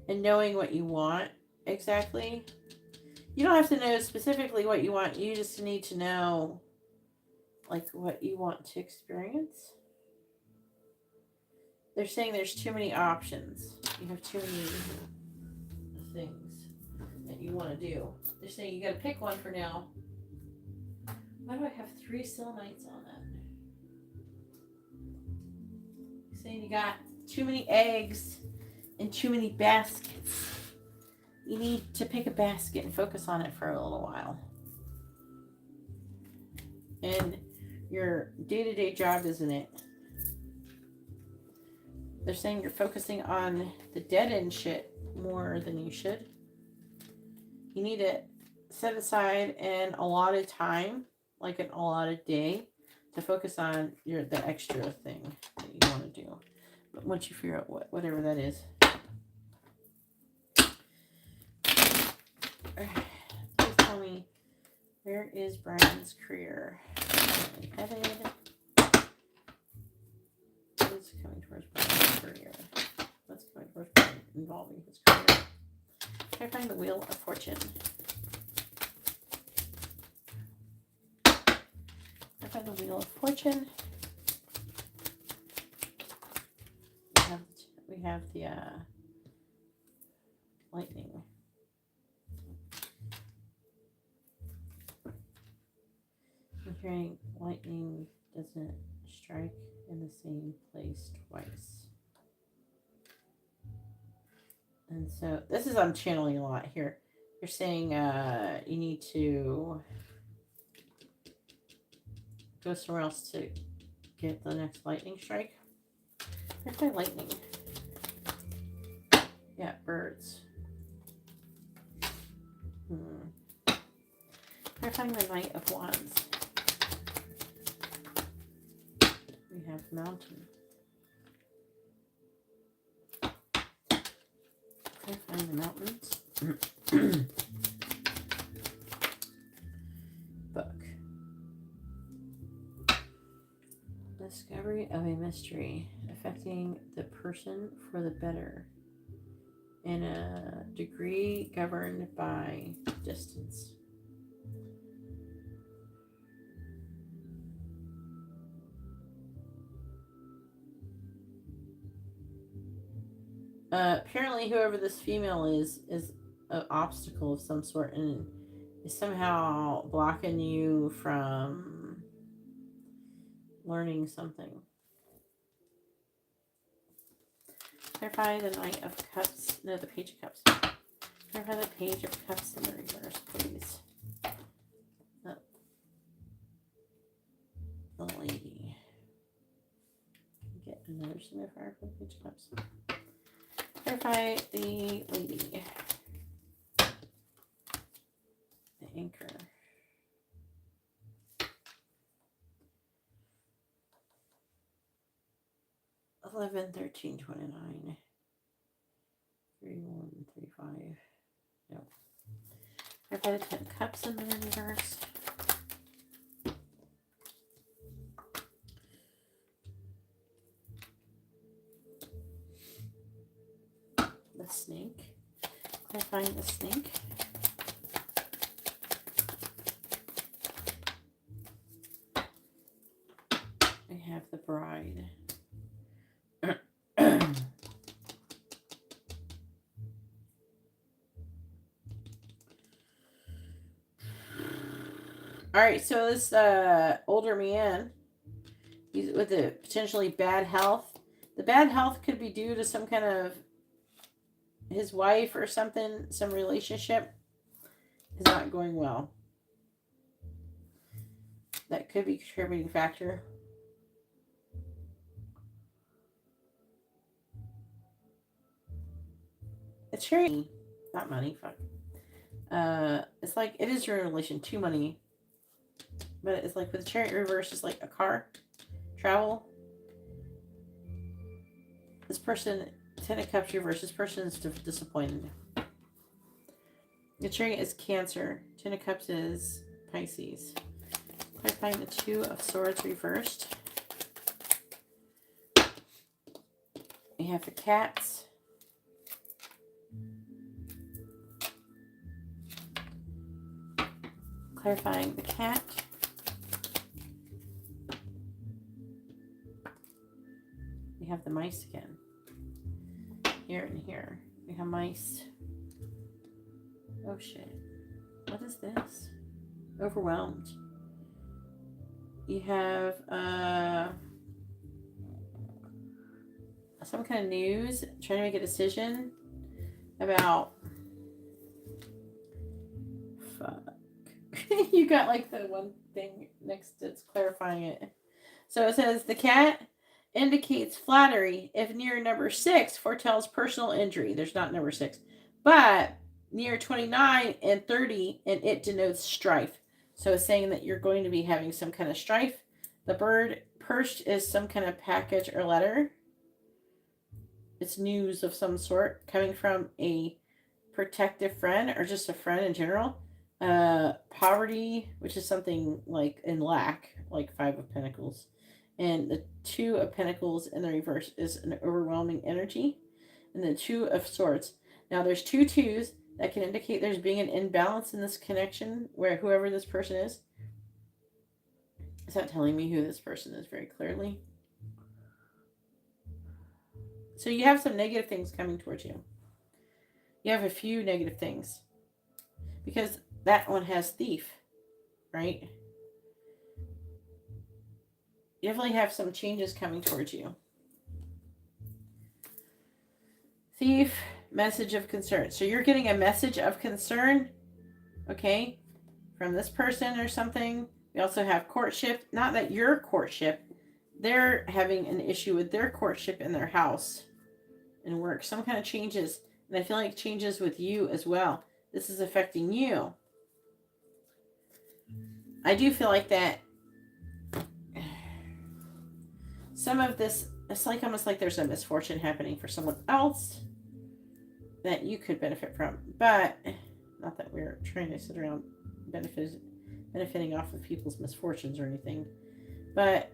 And knowing what you want exactly. You don't have to know specifically what you want. You just need to know like what you want to experience. They're saying there's too many options. You have too many things that you want to do. They're saying you got to pick one for now. Why do I have 3 Selenites on that? They're saying you got too many eggs and too many baskets. You need to pick a basket and focus on it for a little while. And your day-to-day job isn't it. They're saying you're focusing on the dead-end shit more than you should. You need to set aside an allotted time, like an allotted day, to focus on the extra thing that you want to do. But once you figure out whatever that is. Please tell me Where is Brian's career? Headed. What is coming towards Brian's career? What's coming towards Brian involving his career? Can I find the Wheel of Fortune? I find the Wheel of Fortune. We have the lightning. I'm hearing lightning doesn't strike in the same place twice. And so this is, I'm channeling a lot here. You're saying you need to go somewhere else to get the next lightning strike. Where's my lightning? Yeah, birds. I find the Knight of Wands. We have mountain. I find the mountains. Book. Discovery of a mystery affecting the person for the better in a degree governed by distance. Apparently whoever this female is an obstacle of some sort and is somehow blocking you from learning something. Clarify the Knight of Cups. No, the Page of Cups. Clarify the Page of Cups in the reverse, please. Oh. The lady. Get another signifier for the Page of Cups. Clarify the lady. The anchor. $11, $13, $29, $31, $35. No. Clarify the 10 cups in the reverse. The snake. Clarifying the snake. We have the bride. All right, so this older man, he's with a potentially bad health. The bad health could be due to some kind of his wife or something, some relationship is not going well. That could be a contributing factor. It's sharing, not money, fuck. It's like, it is your relation to money. But it's like with the Chariot reverse, it's like a car, travel. This person, 10 of Cups reverse, this person is disappointed. The Chariot is Cancer. 10 of Cups is Pisces. Clarifying the 2 of Swords reversed. We have the cats. Clarifying the cat. We have the mice again. Here and here. We have mice. Oh shit. What is this? Overwhelmed. You have some kind of news, trying to make a decision about fuck. You got like the one thing next that's clarifying it. So it says the cat indicates flattery if near number 6 foretells personal injury. There's not number 6. But near 29 and 30 and it denotes strife. So it's saying that you're going to be having some kind of strife. The bird perched is some kind of package or letter. It's news of some sort coming from a protective friend or just a friend in general. Poverty, which is something like in lack, like Five of Pentacles. And the Two of Pentacles in the reverse is an overwhelming energy. And the Two of Swords. Now there's two twos that can indicate there's being an imbalance in this connection where whoever this person is. It's not telling me who this person is very clearly. So you have some negative things coming towards you. You have a few negative things. Because that one has thief, right? You definitely have some changes coming towards you. Thief, message of concern. So you're getting a message of concern, okay, from this person or something. We also have courtship. Not that your courtship. They're having an issue with their courtship in their house and work. Some kind of changes. And I feel like changes with you as well. This is affecting you. I do feel like that some of this, it's like almost like there's a misfortune happening for someone else that you could benefit from. But not that we're trying to sit around benefiting off of people's misfortunes or anything. But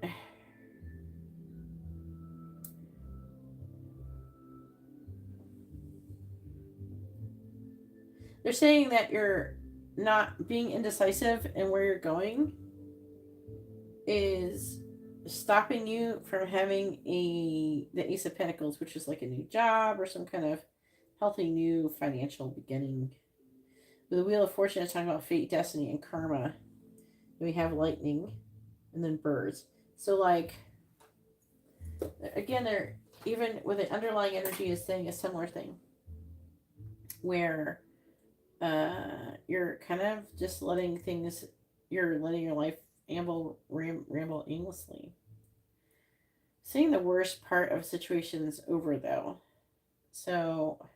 they're saying that you're not being indecisive and where you're going is stopping you from having the Ace of Pentacles, which is like a new job or some kind of healthy new financial beginning. With the Wheel of Fortune, it's talking about fate, destiny, and karma. We have lightning and then birds. So like, again, they're even with the underlying energy is saying a similar thing where you're kind of just letting things, you're letting your life ramble aimlessly. Seeing the worst part of situations over though. So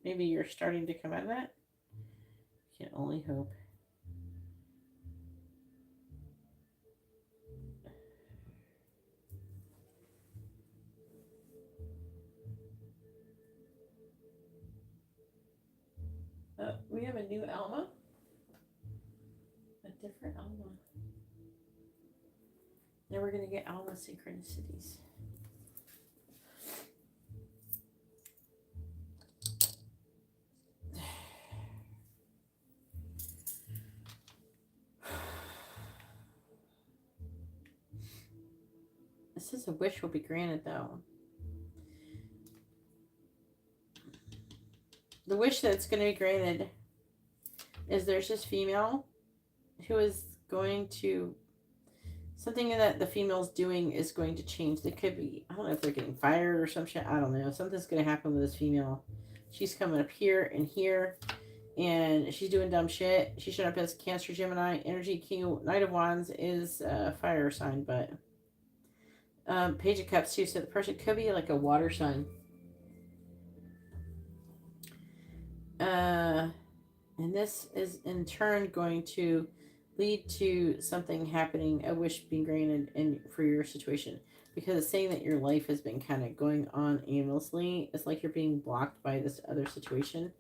maybe you're starting to come out of that. Can only hope. We have a new Alma. A different Alma. Now we're going to get Alma synchronicities. This is a wish will be granted though. The wish that's going to be granted is there's this female who is going to, something that the female's doing is going to change. They could be, I don't know if they're getting fired or some shit. I don't know. Something's going to happen with this female. She's coming up here and here, and she's doing dumb shit. She showed up as Cancer, Gemini, Energy, King, Knight of Wands is a fire sign, but Page of Cups too. So the person could be like a water sign. And this is in turn going to lead to something happening, a wish being granted in for your situation. Because it's saying that your life has been kind of going on aimlessly. It's like you're being blocked by this other situation.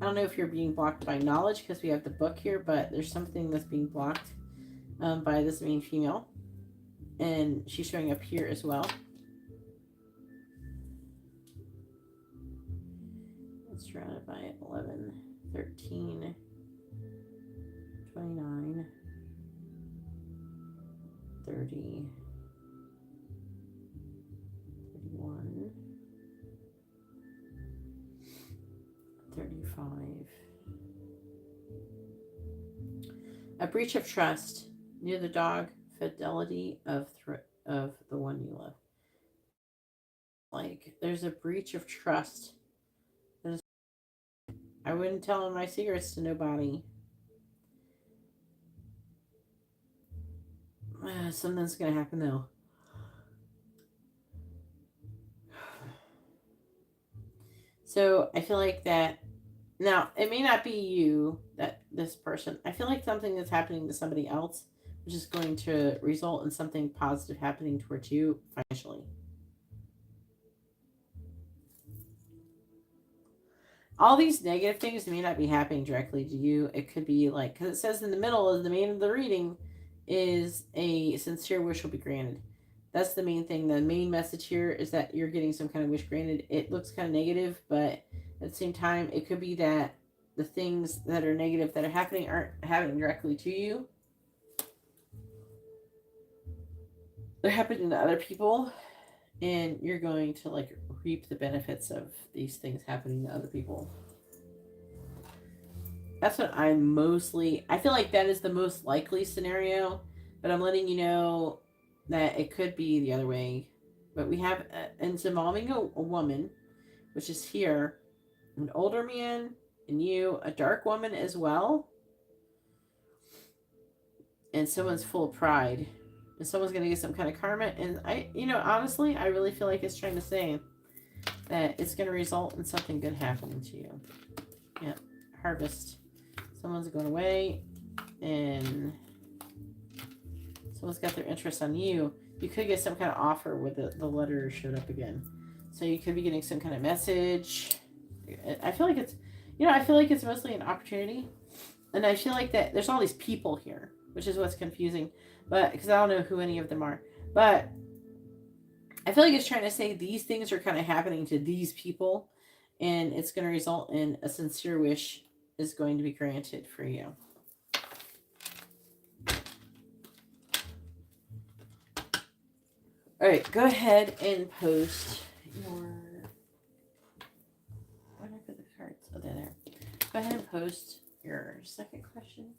I don't know if you're being blocked by knowledge because we have the book here, but there's something that's being blocked by this main female. And she's showing up here as well. It's surrounded by 11, 13, 29, 30, 31, 35. A breach of trust near the dog, fidelity of the one you love. Like there's a breach of trust. I wouldn't tell my secrets to nobody. Something's gonna happen though. So I feel like that now it may not be you, that this person. I feel like something that's happening to somebody else, which is going to result in something positive happening towards you financially. all these negative things may not be happening directly to you. It could be like, because it says in the middle of the main of the reading is a sincere wish will be granted. That's the main thing. The main message here is that you're getting some kind of wish granted. It looks kind of negative, but at the same time, it could be that the things that are negative that are happening aren't happening directly to you. They're happening to other people, and you're going to like reap the benefits of these things happening to other people. That's what I feel like that is the most likely scenario, but I'm letting you know that it could be the other way. But we have, and it's involving a woman, which is here, an older man, and you, a dark woman as well, and someone's full of pride, and someone's going to get some kind of karma. And honestly, I really feel like it's trying to say that it's going to result in something good happening to you. Yeah, harvest. Someone's going away, and someone's got their interest on you. You could get some kind of offer where the letter showed up again. So you could be getting some kind of message. I feel like it's mostly an opportunity. And I feel like that there's all these people here, which is what's confusing. But because I don't know who any of them are. But I feel like it's trying to say these things are kind of happening to these people. And it's going to result in a sincere wish is going to be granted for you. All right, go ahead and post your... Where did I put the cards? Oh, they're there. Go ahead and post your second question.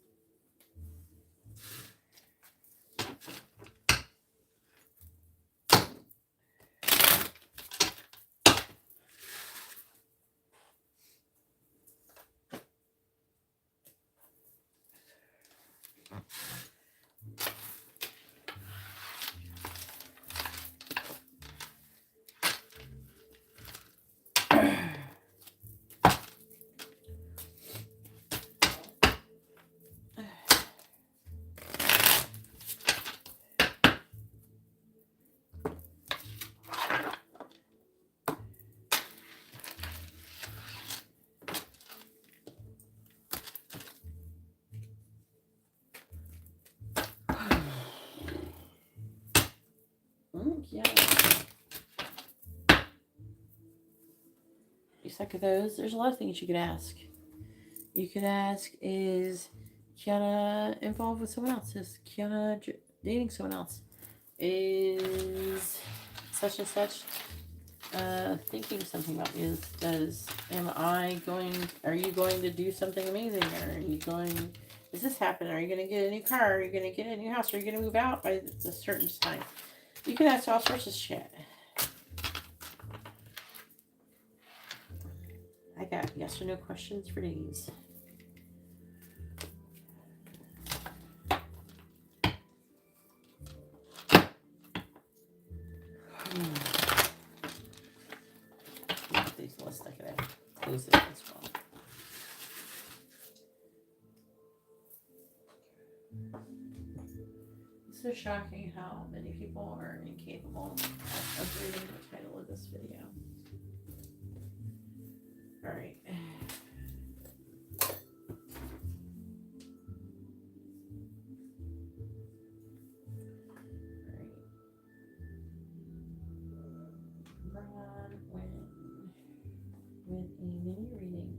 Yeah. You suck at those. There's a lot of things you could ask. You could ask, is Kiana involved with someone else? Is Kiana dating someone else? Is such and such thinking something about me? Are you going to do something amazing? Does this happen? Are you going to get a new car? Are you going to get a new house? Are you going to move out by a certain time? You can ask all sorts of shit. I got yes or no questions for days. Let's stick it out. Close this as well. It's so shocking how many people are incapable of reading the title of this video. All right. Bronwin with a mini reading.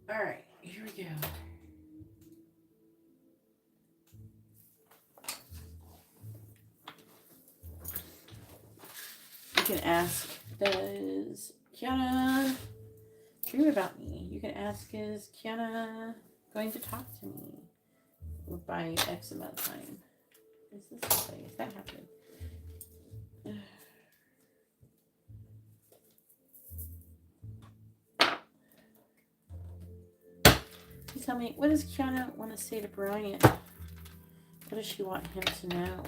All right, here we go. You can ask Does Kiana dream about me? You can ask, is Kiana going to talk to me by X amount of time? Is this happening? Is that happening? Please tell me, what does Kiana want to say to Brian? What does she want him to know?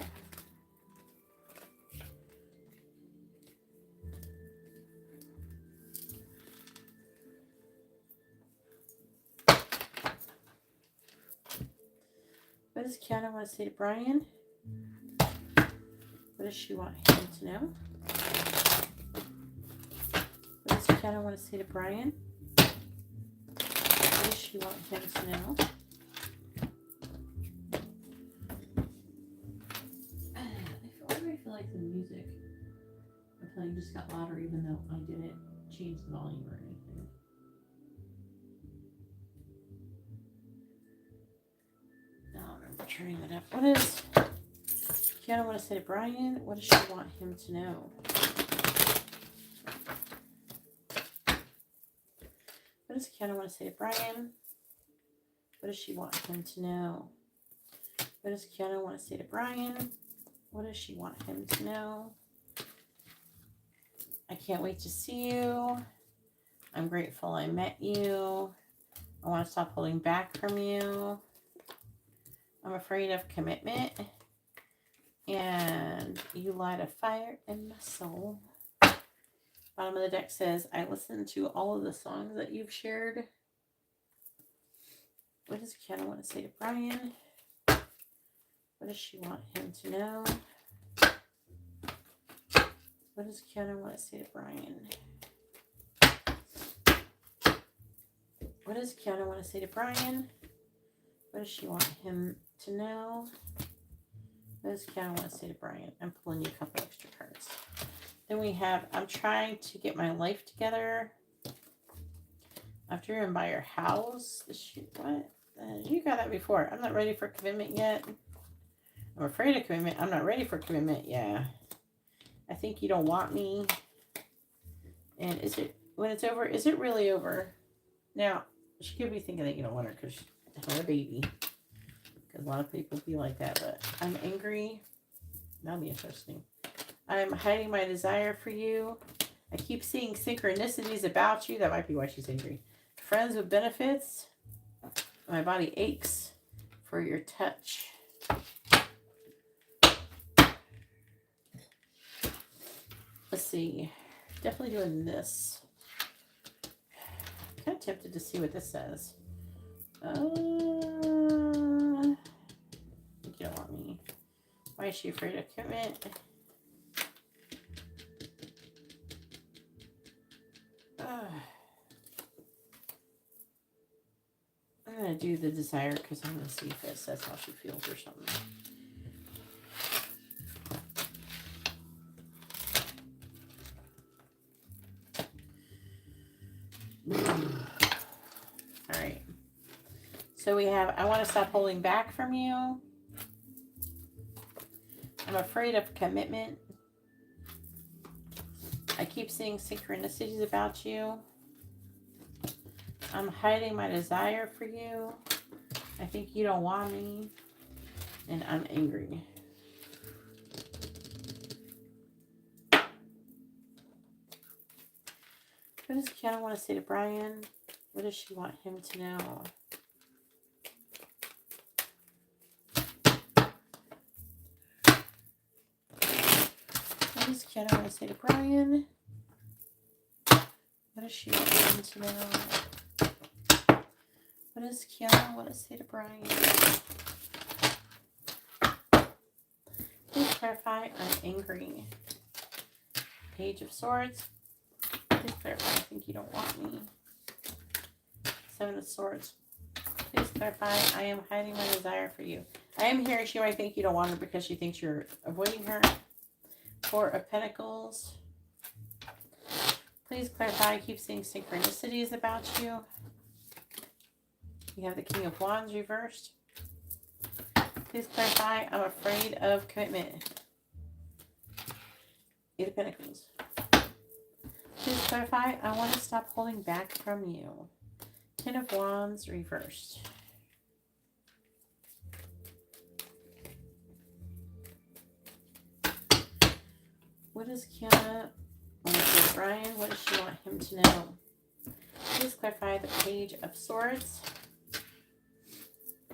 What does Kiana want to say to Brian? What does she want him to know? What does Kiana want to say to Brian? What does she want him to know? Why do I feel like the music I'm playing just got louder even though I didn't change the volume or anything? I don't remember turning that up. What does Kiana want to say to Brian? What does she want him to know? What does Kiana want to say to Brian? What does she want him to know? What does Kiana want to say to Brian? What does she want him to know? I can't wait to see you. I'm grateful I met you. I want to stop holding back from you. I'm afraid of commitment. And you light a fire in my soul. Bottom of the deck says, I listened to all of the songs that you've shared. What does Kiana want to say to Brian? What does she want him to know? What does Kiana want to say to Brian? What does Kiana want to say to Brian? What does she want him to know? What does Kiana want to say to Brian? I'm pulling you a couple extra cards. Then we have, I'm trying to get my life together. I've driven by your house. What? You got that before. I'm not ready for commitment yet. I'm afraid of commitment. I'm not ready for commitment. Yeah. I think you don't want me. And is it, when it's over, is it really over? Now, she could be thinking that you don't want her because she's had a baby. Because a lot of people be like that. But I'm angry. That'll be interesting. I'm hiding my desire for you. I keep seeing synchronicities about you. That might be why she's angry. Friends with benefits. My body aches for your touch. Let's see. Definitely doing this. I'm kind of tempted to see what this says. I think you don't want me. Why is she afraid of commitment? I'm going to do the desire because I'm going to see if it says how she feels or something. All right. So we have, I want to stop holding back from you. I'm afraid of commitment. I keep seeing synchronicities about you. I'm hiding my desire for you. I think you don't want me. And I'm angry. What does Kiana want to say to Brian? What does she want him to know? What does Kiana want to say to Brian? What does she want him to know? What does Kiana want to say to Brian? Please clarify, I'm angry. Page of Swords. Please clarify, I think you don't want me. Seven of Swords. Please clarify, I am hiding my desire for you. I am here. She might think you don't want her because she thinks you're avoiding her. Four of Pentacles. Please clarify, I keep seeing synchronicities about you. You have the King of Wands reversed. Please clarify, I'm afraid of commitment. Eight of Pentacles. Please clarify. I want to stop holding back from you. Ten of Wands reversed. What does Kiana want to say to Brian? What does she want him to know? Please clarify the Page of Swords.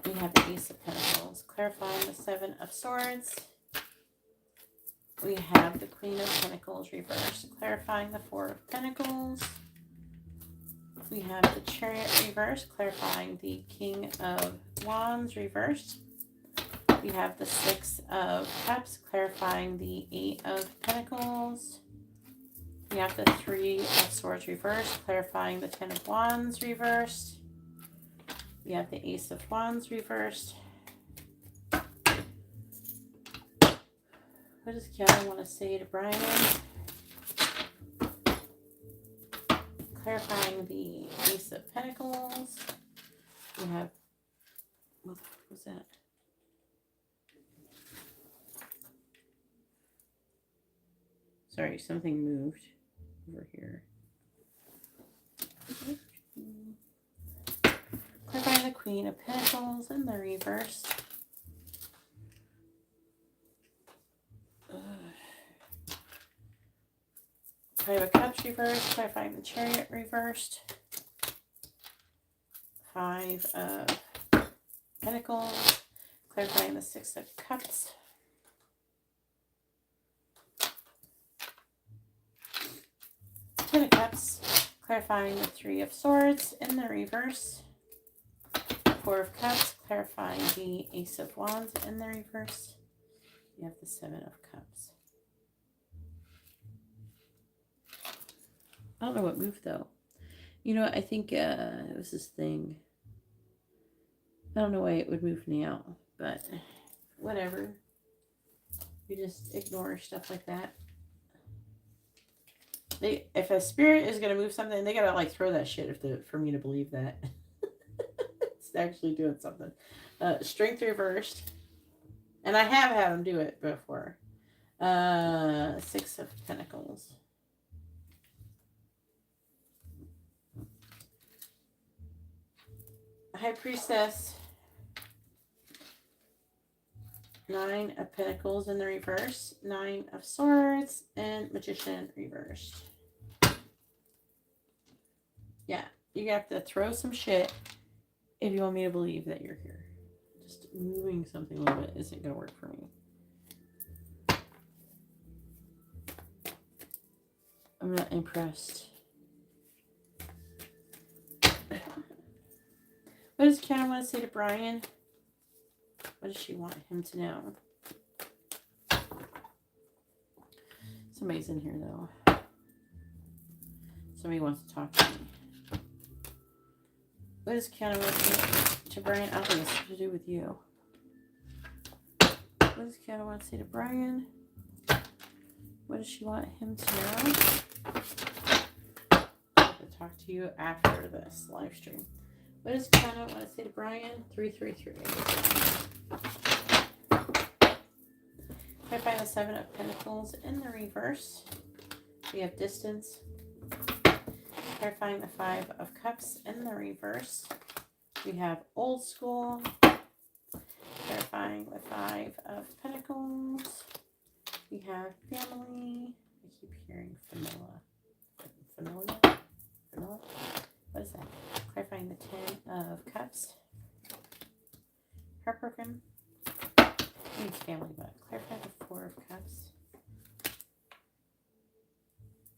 We have the Ace of Pentacles. Clarifying the Seven of Swords. We have the Queen of Pentacles reversed. Clarifying the Four of Pentacles. We have the Chariot reversed. Clarifying the King of Wands reversed. We have the Six of Cups. Clarifying the Eight of Pentacles. We have the Three of Swords reversed. Clarifying the Ten of Wands reversed. We have the Ace of Wands reversed. What does Kiana want to say to Brian? Clarifying the Ace of Pentacles. We have, what was that? Sorry, something moved over here. Clarifying the Queen of Pentacles in the reverse. Five of Cups reversed. Clarifying the Chariot reversed. Five of Pentacles. Clarifying the Six of Cups. Ten of Cups. Clarifying the Three of Swords in the reverse. Four of Cups, clarifying the Ace of Wands in the reverse. You have the Seven of Cups. I don't know what moved though. You know, I think it was this thing. I don't know why it would move me out, but whatever. You just ignore stuff like that. If a spirit is gonna move something, they gotta like throw that shit for me to believe that. Actually doing something. Strength reversed, and I have had them do it before. Six of Pentacles. High Priestess. Nine of Pentacles in the reverse. Nine of Swords and Magician reversed. Yeah, you have to throw some shit if you want me to believe that you're here. Just moving something a little bit isn't going to work for me. I'm not impressed. What does Kiana want to say to Brian? What does she want him to know? Somebody's in here, though. Somebody wants to talk to me. What does Kiana want to say to Brian? I don't think it's to do with you. What does Kiana want to say to Brian? What does she want him to know? I'll have to talk to you after this live stream. What does Kiana want to say to Brian? 333. Clarifying the Seven of Pentacles in the reverse. We have distance. Clarifying the Five of Cups in the reverse. We have old school. Clarifying the Five of Pentacles. We have family. I keep hearing vanilla. Vanilla? Vanilla? What is that? Clarifying the Ten of Cups. Heartbroken. Means family, but clarify the Four of Cups.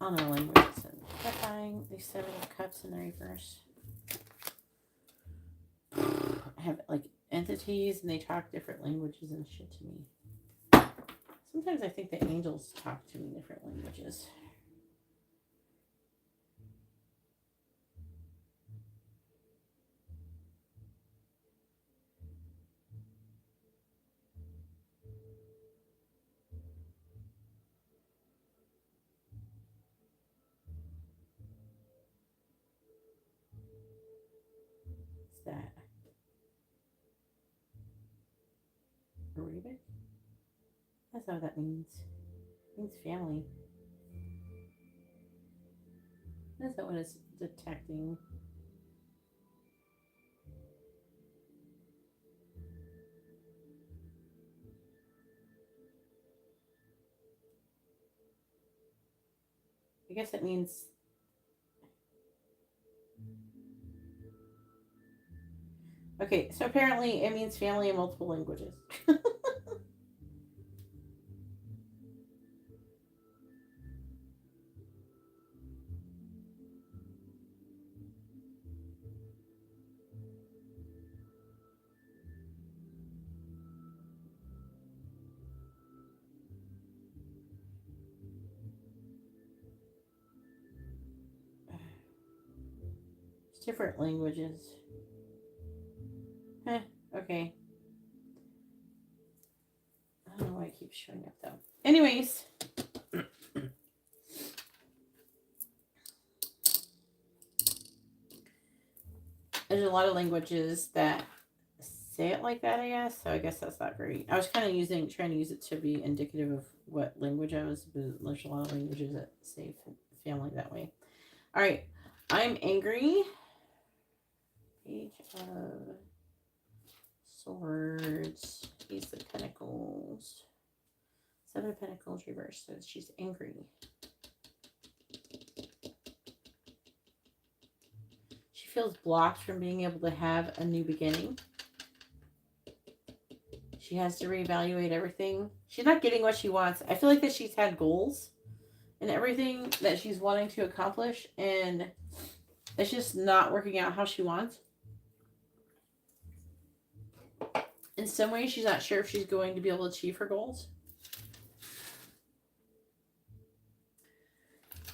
I don't know languages. Clarifying the Seven of Cups in the reverse. I have like entities and they talk different languages and shit to me. Sometimes I think the angels talk to me in different languages. That Arabic? That's not what that means. It means family. What is that one is detecting? I guess it means... Okay, so apparently it means family in multiple languages. It's different languages. Okay. I don't know why it keeps showing up though. Anyways. There's a lot of languages that say it like that, I guess. So I guess that's not great. I was kind of trying to use it to be indicative of what language I was, but there's a lot of languages that say family that way. All right. I'm angry. Page of Swords. Ace of Pentacles. Seven of Pentacles reversed. So she's angry. She feels blocked from being able to have a new beginning. She has to reevaluate everything. She's not getting what she wants. I feel like that she's had goals and everything that she's wanting to accomplish, and it's just not working out how she wants. In some ways, she's not sure if she's going to be able to achieve her goals.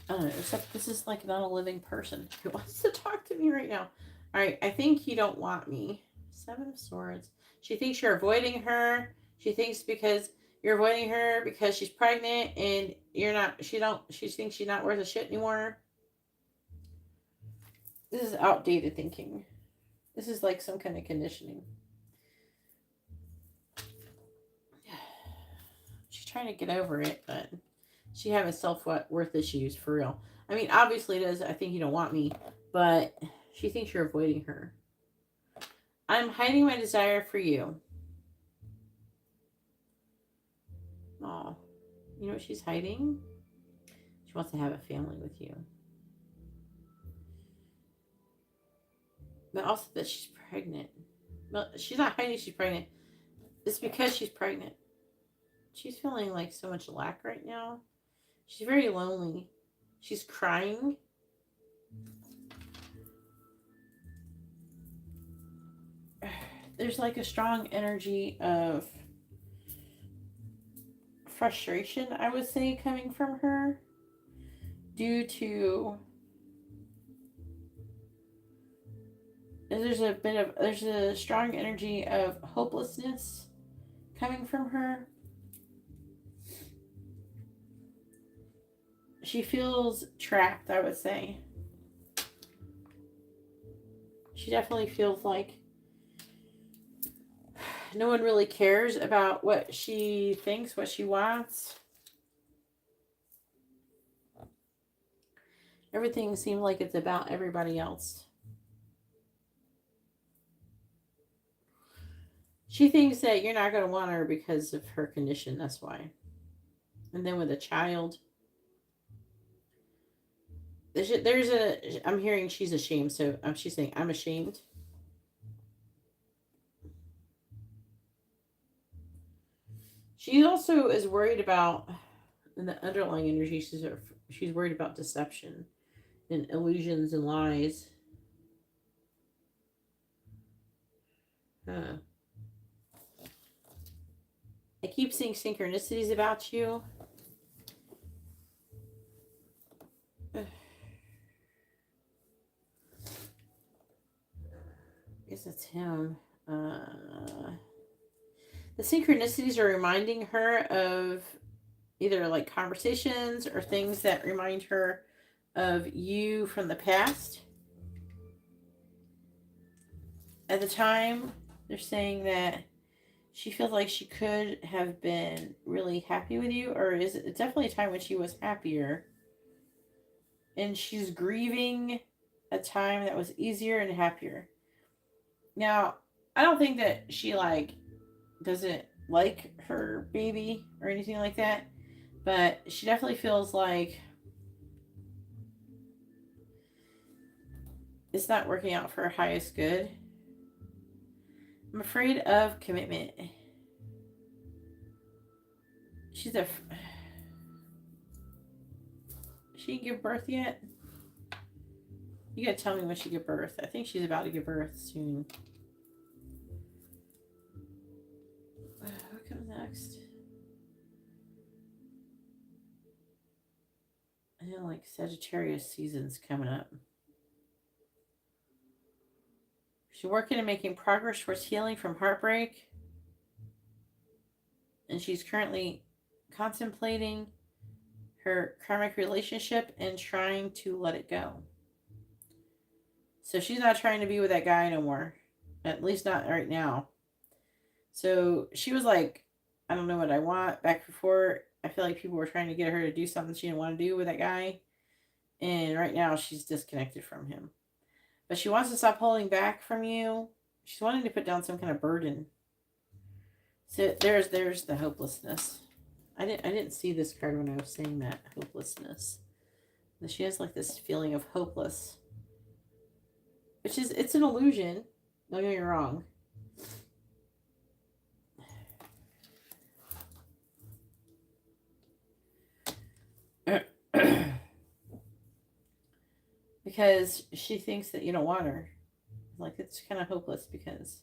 I don't know, except this is like not a living person who wants to talk to me right now. All right, I think you don't want me. Seven of Swords. She thinks you're avoiding her. She thinks because you're avoiding her because she's pregnant and you're not, she thinks she's not worth a shit anymore. This is outdated thinking. This is like some kind of conditioning. She's trying to get over it, but she having self-worth issues for real. I mean, obviously it is. I think you don't want me, but she thinks you're avoiding her. I'm hiding my desire for you. Oh, you know what she's hiding? She wants to have a family with you. But also that she's pregnant. Well, she's not hiding she's pregnant. It's because she's pregnant. She's feeling like so much lack right now. She's very lonely. She's crying. There's like a strong energy of frustration, I would say, coming from her due to there's a strong energy of hopelessness coming from her. She feels trapped, I would say. She definitely feels like no one really cares about what she thinks, what she wants. Everything seems like it's about everybody else. She thinks that you're not going to want her because of her condition. That's why. And then with a child, I'm hearing she's ashamed. So she's saying, I'm ashamed. She also is worried about, in the underlying energy, she's worried about deception and illusions and lies. Huh. I keep seeing synchronicities about you. I guess it's him. The synchronicities are reminding her of either like conversations or things that remind her of you from the past. At the time, they're saying that she feels like she could have been really happy with you, or is it definitely a time when she was happier? and she's grieving a time that was easier and happier. Now, I don't think that she like doesn't like her baby or anything like that, but she definitely feels like it's not working out for her highest good. I'm afraid of commitment. She's a. She give birth yet? You gotta tell me when she give birth. I think she's about to give birth soon. What comes next? I know, like Sagittarius season's coming up. She's working and making progress towards healing from heartbreak. And she's currently contemplating her karmic relationship and trying to let it go. So she's not trying to be with that guy no more. At least not right now. So she was like, I don't know what I want. Back before, I feel like people were trying to get her to do something she didn't want to do with that guy. And right now, she's disconnected from him. But she wants to stop holding back from you. She's wanting to put down some kind of burden. So there's the hopelessness. I didn't see this card when I was saying that, hopelessness. And she has like this feeling of hopeless. Which is, it's an illusion. Don't get me wrong. Because she thinks that you don't want her. Like, it's kind of hopeless because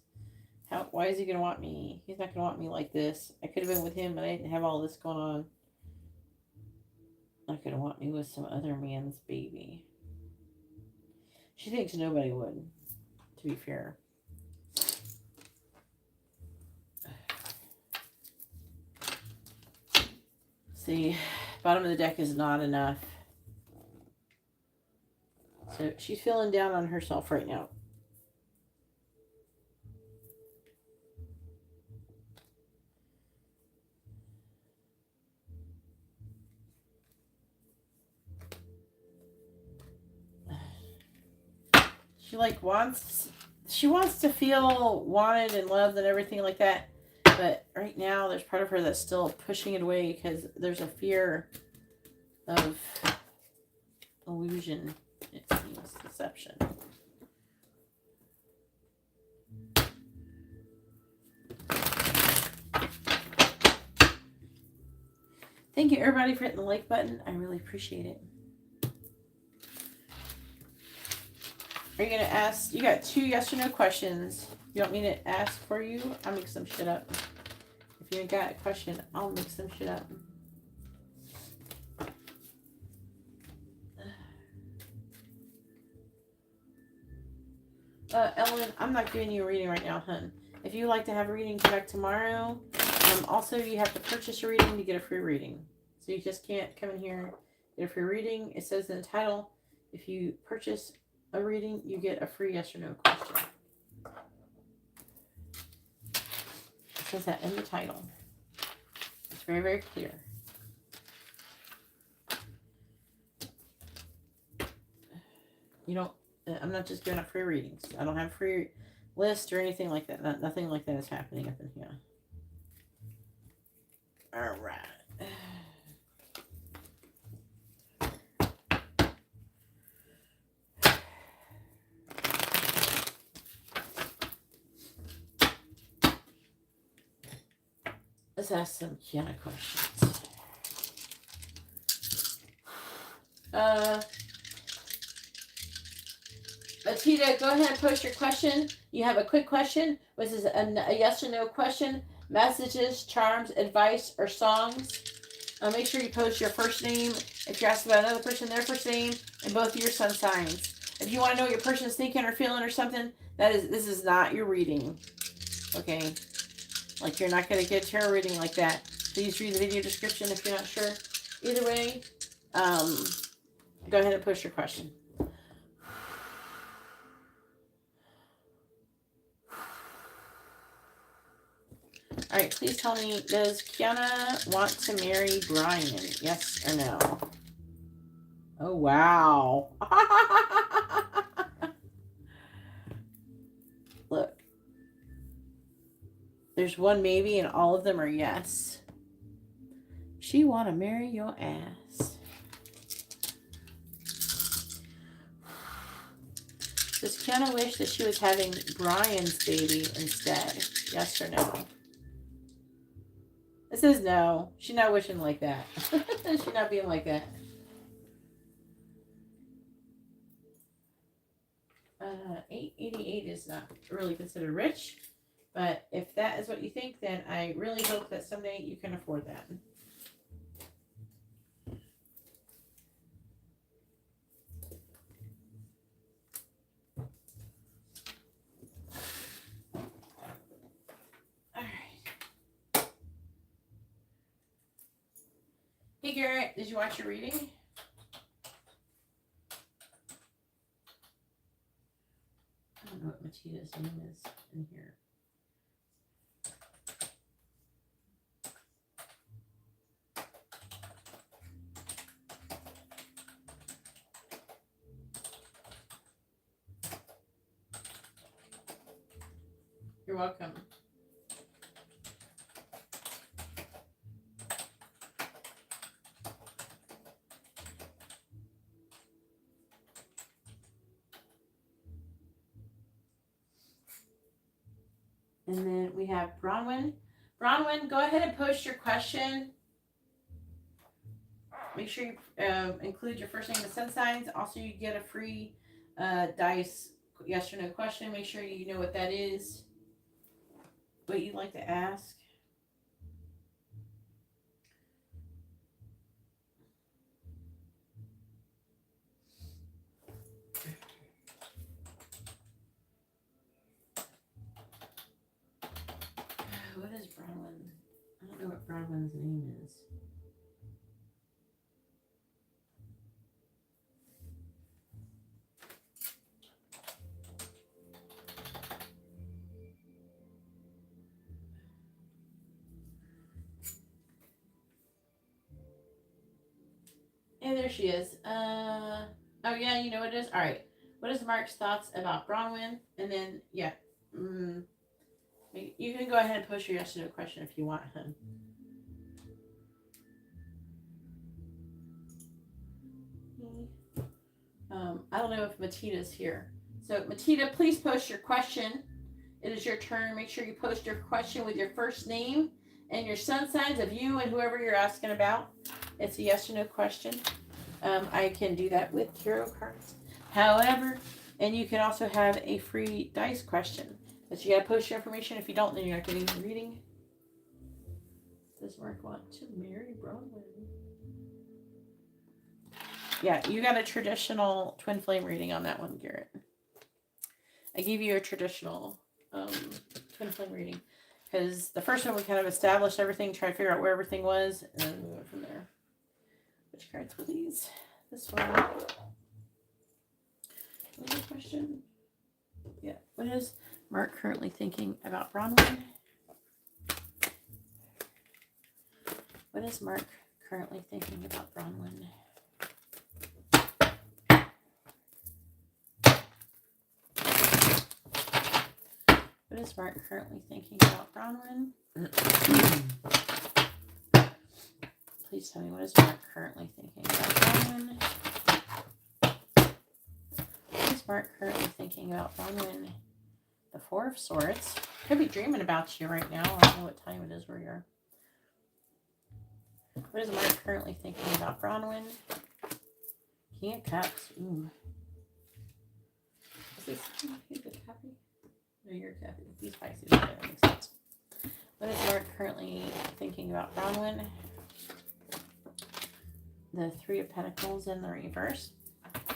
why is he going to want me? He's not going to want me like this. I could have been with him, but I didn't have all this going on. Not going to want me with some other man's baby. She thinks nobody would, to be fair. See, bottom of the deck is not enough. So she's feeling down on herself right now. She wants to feel wanted and loved and everything like that. But right now, there's part of her that's still pushing it away because there's a fear of illusion. It seems deception. Thank you, everybody, for hitting the like button. I really appreciate it. Are you going to ask? You got 2 yes or no questions. You want me to ask for you? I'll make some shit up. If you ain't got a question, I'll make some shit up. Ellen, I'm not giving you a reading right now, hun. If you would like to have a reading, come back tomorrow. Also, you have to purchase a reading to get a free reading. So you just can't come in here and get a free reading. It says in the title, if you purchase a reading, you get a free yes or no question. It says that in the title. It's very, very clear. You don't, I'm not just giving out free readings. I don't have free list or anything like that. Nothing like that is happening up in here. All right. Let's ask some Kiana questions. Atita, go ahead and post your question. You have a quick question, which is a yes or no question, messages, charms, advice, or songs. Make sure you post your first name. If you're asking about another person, their first name, and both your sun signs. If you want to know what your person's thinking or feeling or something, this is not your reading. Okay? Like, you're not going to get a tarot reading like that. Please read the video description if you're not sure. Either way, go ahead and post your question. All right, please tell me, does Kiana want to marry Brian? Yes or no? Oh, wow. Look. There's one maybe and all of them are yes. She want to marry your ass. Does Kiana wish that she was having Brian's baby instead? Yes or no? It says no. She's not wishing like that. She's not being like that. 888 is not really considered rich. But if that is what you think, then I really hope that someday you can afford that. Hey Garrett, did you watch your reading? I don't know what Matita's name is in here. You're welcome. And then we have Bronwin. Bronwin, go ahead and post your question. Make sure you include your first name and sun signs. Also, you get a free dice yes or no question. Make sure you know what that is, what you'd like to ask. What is Bronwin? I don't know what Bronwin's name is. Hey, there she is. Oh yeah, you know what it is? Alright. What is Mark's thoughts about Bronwin? And then, yeah. You can go ahead and post your yes or no question if you want, hun. I don't know if Matita's here. So, Matita, please post your question. It is your turn. Make sure you post your question with your first name and your sun signs of you and whoever you're asking about. It's a yes or no question. I can do that with tarot cards. However, and you can also have a free dice question. But you gotta post your information. If you don't, then you're not getting the reading. Does Mark want to marry Bronwin? Yeah, you got a traditional twin flame reading on that one, Garrett. I gave you a traditional twin flame reading. Because the first one we kind of established everything, tried to figure out where everything was, and then we went from there. Which cards were these? This one. Another question? Yeah. What is Mark currently thinking about Bronwin? What is Mark currently thinking about Bronwin? What is Mark currently thinking about Bronwin? Please tell me, what is Mark currently thinking about Bronwin? What is Mark currently thinking about Bronwin? The Four of Swords. Could be dreaming about you right now. I don't know what time it is where you're. What is Mark currently thinking about Bronwin? King of Cups. Ooh. Is this the copy? No, you're a copy. These Pisces. That makes sense. What is Mark currently thinking about Bronwin? The Three of Pentacles in the reverse.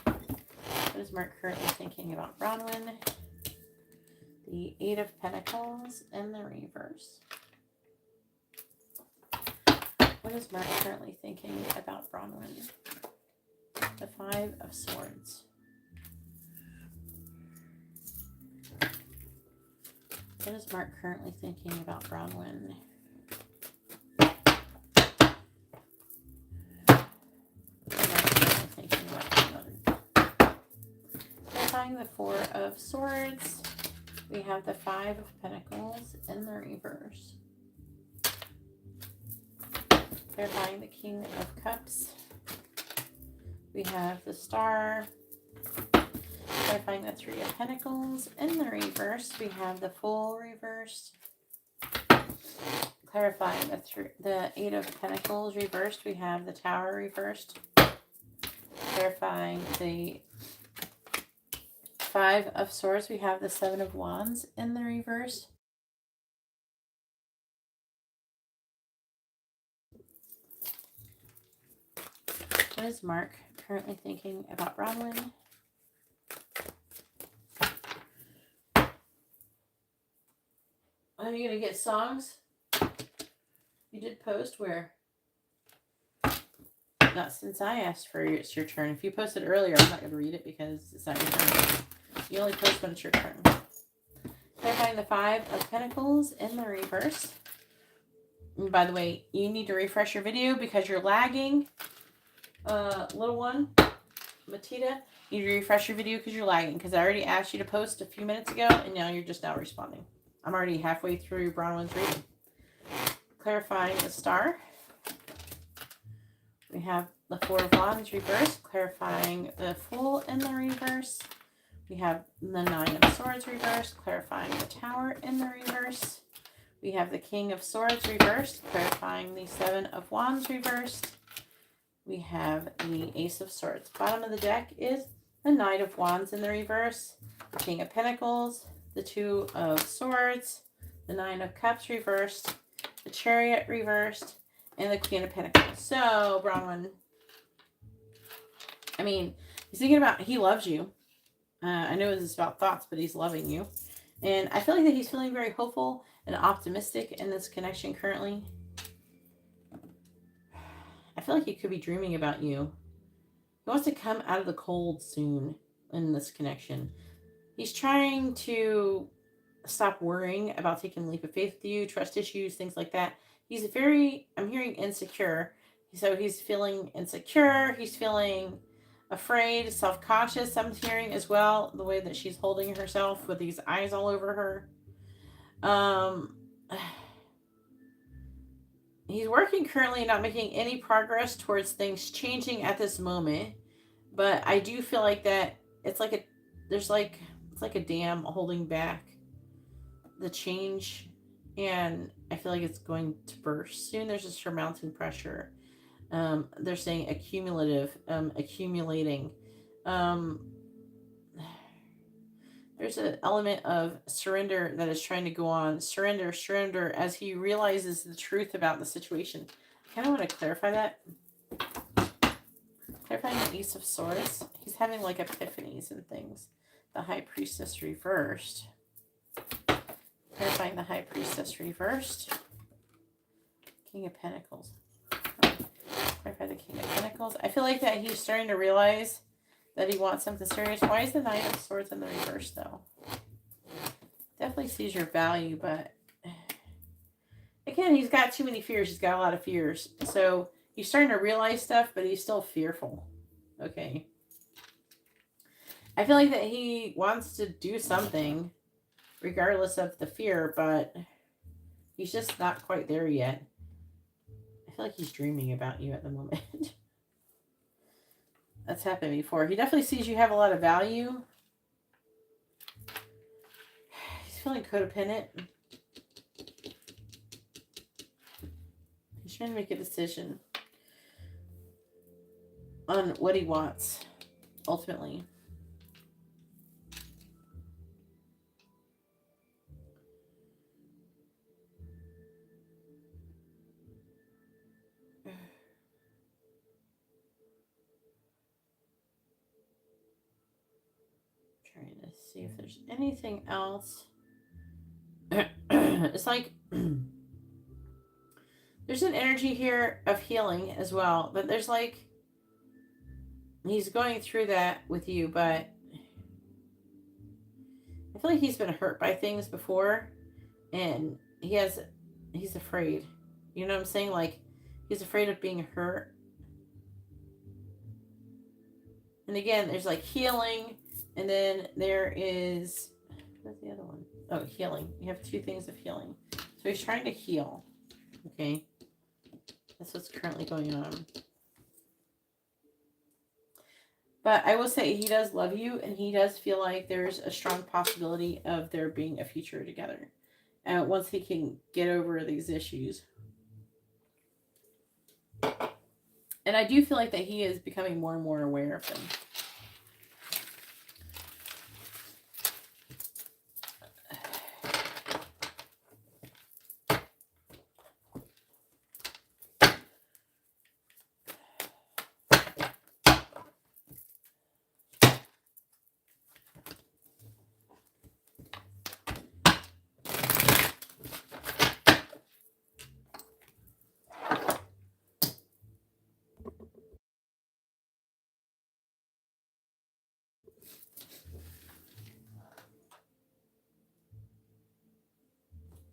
What is Mark currently thinking about Bronwin? The Eight of Pentacles in the reverse. What is Mark currently thinking about Bronwin? The Five of Swords. What is Mark currently thinking about Bronwin? What the Four of Swords. We have the Five of Pentacles in the reverse. Clarifying the King of Cups. We have the Star. Clarifying the Three of Pentacles in the reverse. We have the Fool reversed. Clarifying the Eight of Pentacles reversed. We have the Tower reversed. Clarifying the Five of Swords. We have the Seven of Wands in the reverse. What is Mark currently thinking about Bronwin? Are you going to get songs? You did post where? Not since I asked for you. It's your turn. If you posted earlier, I'm not going to read it because it's not your turn. You only post when it's your turn. Clarifying the Five of Pentacles in the reverse. And by the way, you need to refresh your video because you're lagging. Little one, Matita, you need to refresh your video because you're lagging. Because I already asked you to post a few minutes ago, and now you're just now responding. I'm already halfway through Bronwin's reading. Clarifying the Star. We have the Four of Wands reversed. Clarifying the Fool in the reverse. We have the Nine of Swords reversed. Clarifying the Tower in the reverse. We have the King of Swords reversed. Clarifying the Seven of Wands reversed. We have the Ace of Swords. Bottom of the deck is the Knight of Wands in the reverse, the King of Pentacles, the Two of Swords, the Nine of Cups reversed, the Chariot reversed, and the Queen of Pentacles. So, Bronwin, I mean, he's thinking about, he loves you. I know this is about thoughts, but he's loving you. And I feel like that he's feeling very hopeful and optimistic in this connection currently. I feel like he could be dreaming about you. He wants to come out of the cold soon in this connection. He's trying to stop worrying about taking a leap of faith with you, trust issues, things like that. He's very, I'm hearing insecure. So he's feeling insecure. He's feeling afraid, self-conscious. I'm hearing as well the way that she's holding herself with these eyes all over her. He's working currently, not making any progress towards things changing at this moment. But I do feel like that it's like it's like a dam holding back the change. And I feel like it's going to burst soon. There's a surmounting pressure. They're saying accumulating. There's an element of surrender that is trying to go on. Surrender, as he realizes the truth about the situation. I kind of want to clarify that. Clarifying the Ace of Swords. He's having like epiphanies and things. The High Priestess reversed. Clarifying the High Priestess reversed. King of Pentacles. Clarify the King of Pentacles. I feel like that he's starting to realize that he wants something serious. Why is the Knight of Swords in the reverse, though? Definitely sees your value, but again, he's got too many fears. He's got a lot of fears. So he's starting to realize stuff, but he's still fearful. Okay. I feel like that he wants to do something regardless of the fear, but he's just not quite there yet. I feel like he's dreaming about you at the moment. That's happened before. He definitely sees you have a lot of value. He's feeling codependent. He's trying to make a decision on what he wants, ultimately. Trying to see if there's anything else. It's like there's an energy here of healing as well, but there's like he's going through that with you, but I feel like he's been hurt by things before, and he's afraid. You know what I'm saying? Like he's afraid of being hurt. And again, there's like healing. And then there is, what's the other one? Oh, healing. You have 2 things of healing. So he's trying to heal. Okay. That's what's currently going on. But I will say he does love you, and he does feel like there's a strong possibility of there being a future together. Once he can get over these issues. And I do feel like that he is becoming more and more aware of them.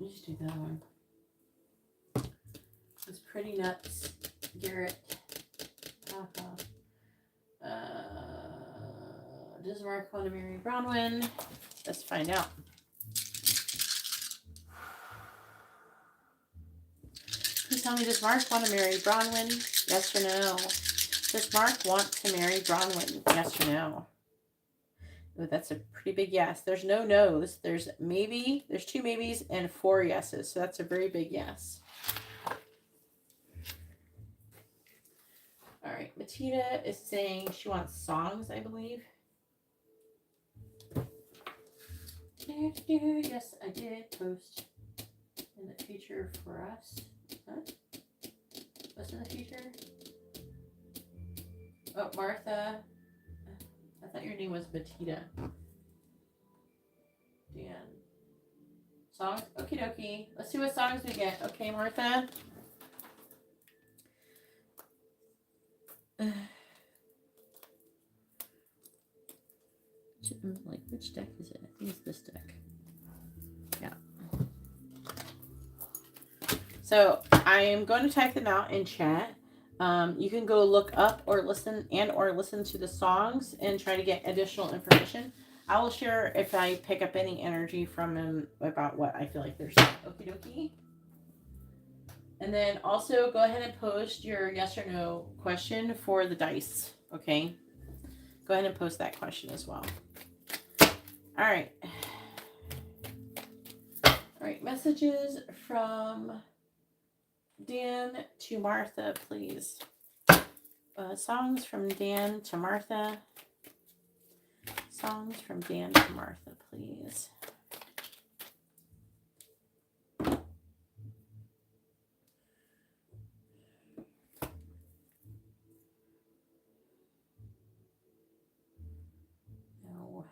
Let's just do that one. It's pretty nuts, Garrett. Does Mark want to marry Bronwin? Let's find out. Please tell me, does Mark want to marry Bronwin? Yes or no? Does Mark want to marry Bronwin? Yes or no? Oh, that's a pretty big yes. There's no no's. There's maybe. There's 2 maybes and 4 yeses. So that's a very big yes. All right. Matita is saying she wants songs, I believe. Yes, I did post in the future for us. Huh? What's in the future? Oh, Martha. I thought your name was Matita. Dan. Songs? Okie dokie. Let's see what songs we get. Okay, Martha. Like, which deck is it? I think it's this deck. Yeah. So I am going to type them out in chat. You can go look up or listen to the songs and try to get additional information. I will share if I pick up any energy from them about what I feel like they're saying. Okie dokie. And then also go ahead and post your yes or no question for the dice. Okay. Go ahead and post that question as well. All right. All right. Messages from Dan to Martha, please. Songs from Dan to Martha. Songs from Dan to Martha, please. No,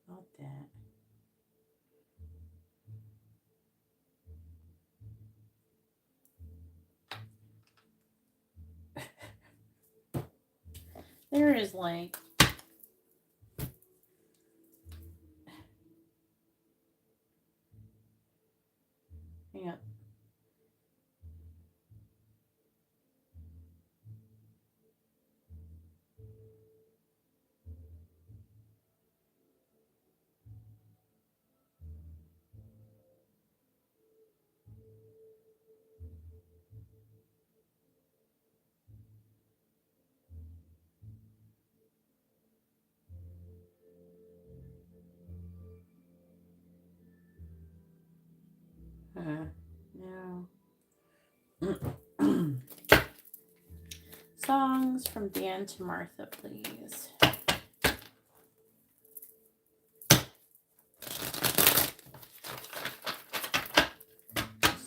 not that. There is like hang up. No. Songs from Dan to Martha, please.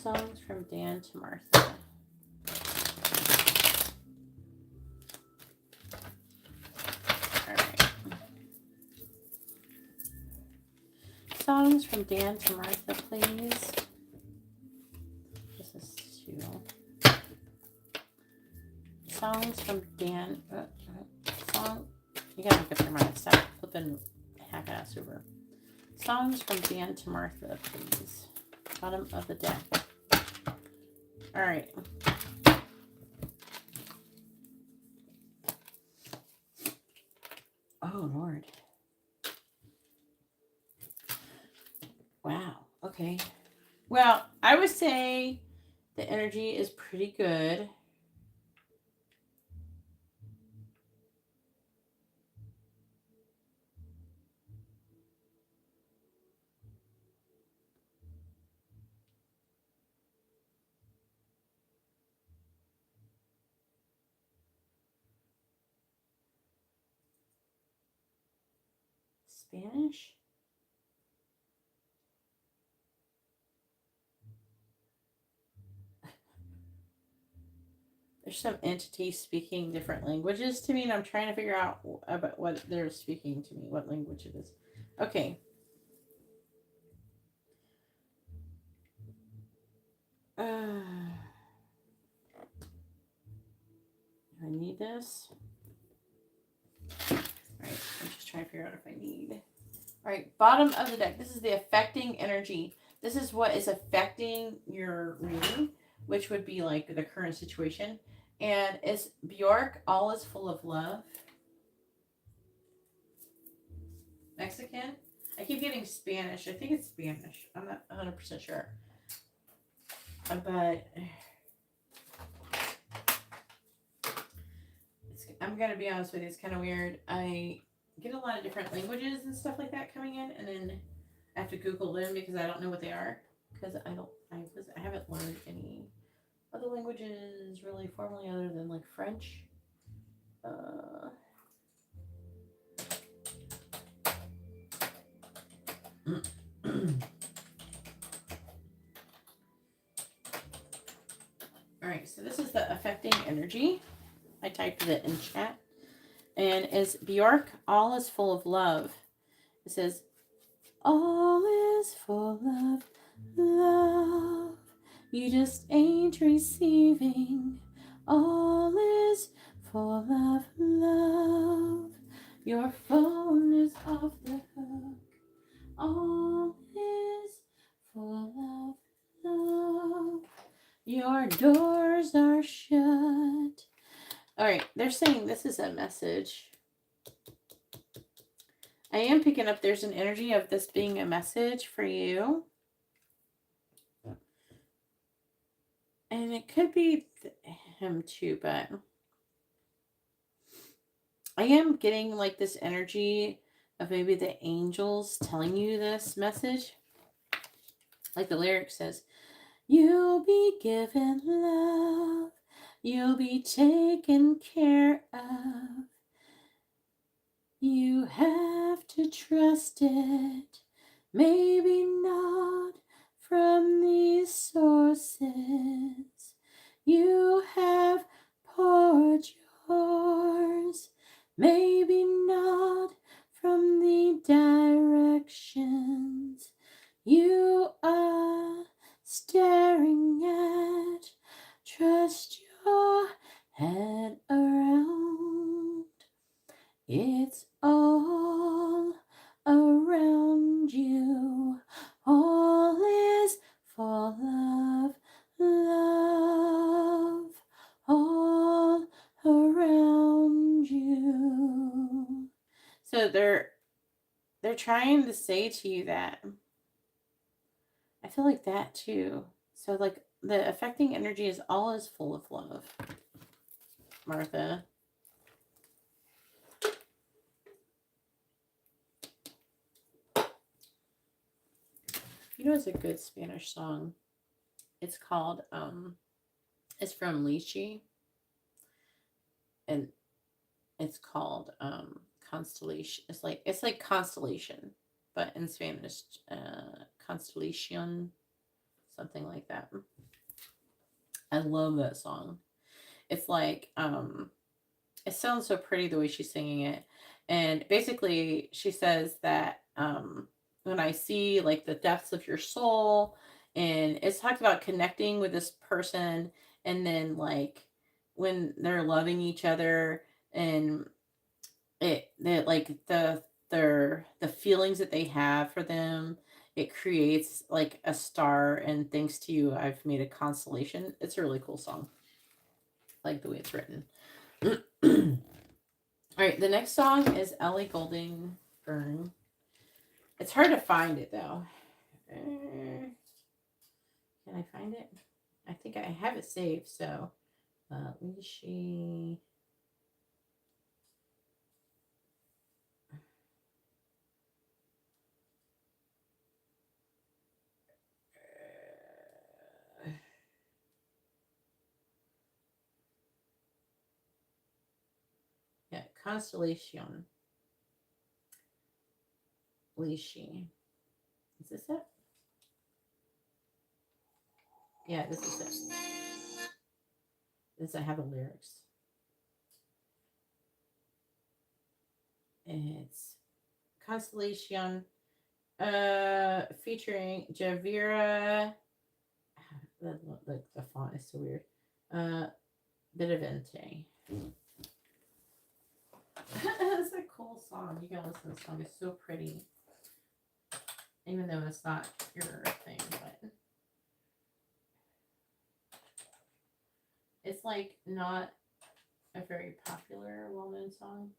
Songs from Dan to Martha. All right. Songs from Dan to Martha, please. This is 2. Songs from Dan. You gotta make up your mind. Stop flipping half-ass over. Songs from Dan to Martha, please. Bottom of the deck. All right. Oh, Lord. Okay. Well, I would say the energy is pretty good. Spanish? There's some entities speaking different languages to me, and I'm trying to figure out about what they're speaking to me, what language it is. Okay. Do I need this? Alright, I'm just trying to figure out if I need. Alright, bottom of the deck. This is the affecting energy. This is what is affecting your reading, which would be like the current situation. And it's Bjork, all is full of love. Mexican? I keep getting Spanish. I think it's Spanish. I'm not 100% sure. But I'm going to be honest with you. It's kind of weird. I get a lot of different languages and stuff like that coming in. And then I have to Google them because I don't know what they are. Because I haven't learned any other languages really formally other than like French. Alright, so this is the affecting energy. I typed it in chat. And it's Bjork, all is full of love. It says, all is full of love. You just ain't receiving. All is full of love. Your phone is off the hook. All is full of love. Your doors are shut. All right, they're saying this is a message. I am picking up there's an energy of this being a message for you. And it could be him too, but I am getting like this energy of maybe the angels telling you this message. Like the lyric says, you'll be given love. You'll be taken care of. You have to trust it. Maybe not from these sources. You have poured yours. Maybe not from the directions you are staring at. Trust your head around. It's all around you. All is full of love. All around you. So they're trying to say to you that. I feel like that too. So like the affecting energy is all is full of love. Martha. You know, it's a good Spanish song. It's called, it's from Lychee. And it's called Constellation. It's like Constellation, but in Spanish, Constellation, something like that. I love that song. It's like, it sounds so pretty the way she's singing it. And basically, she says that when I see like the depths of your soul, and it's talked about connecting with this person, and then like when they're loving each other, and like the feelings that they have for them, it creates like a star, and thanks to you, I've made a constellation. It's a really cool song. I like the way it's written. All right, the next song is Ellie Goulding, Burn. It's hard to find it though. Can I find it? I think I have it saved, so Lishi. Yeah, Constellation. Lishi. Is this it? Yeah, this is it. This I have the lyrics. It's Constellation featuring Javira. The font is so weird. Benavente. It's a cool song. You gotta listen to the song. It's so pretty. Even though it's not your thing, but it's like not a very popular, well-known song.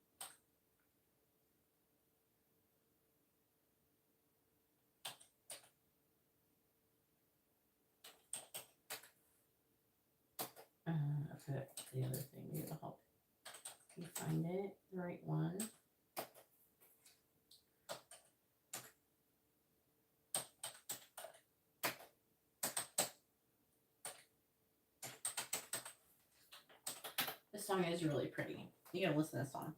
I put the other thing. Maybe it'll help you find it, the right one. This song is really pretty. You gotta listen to this song.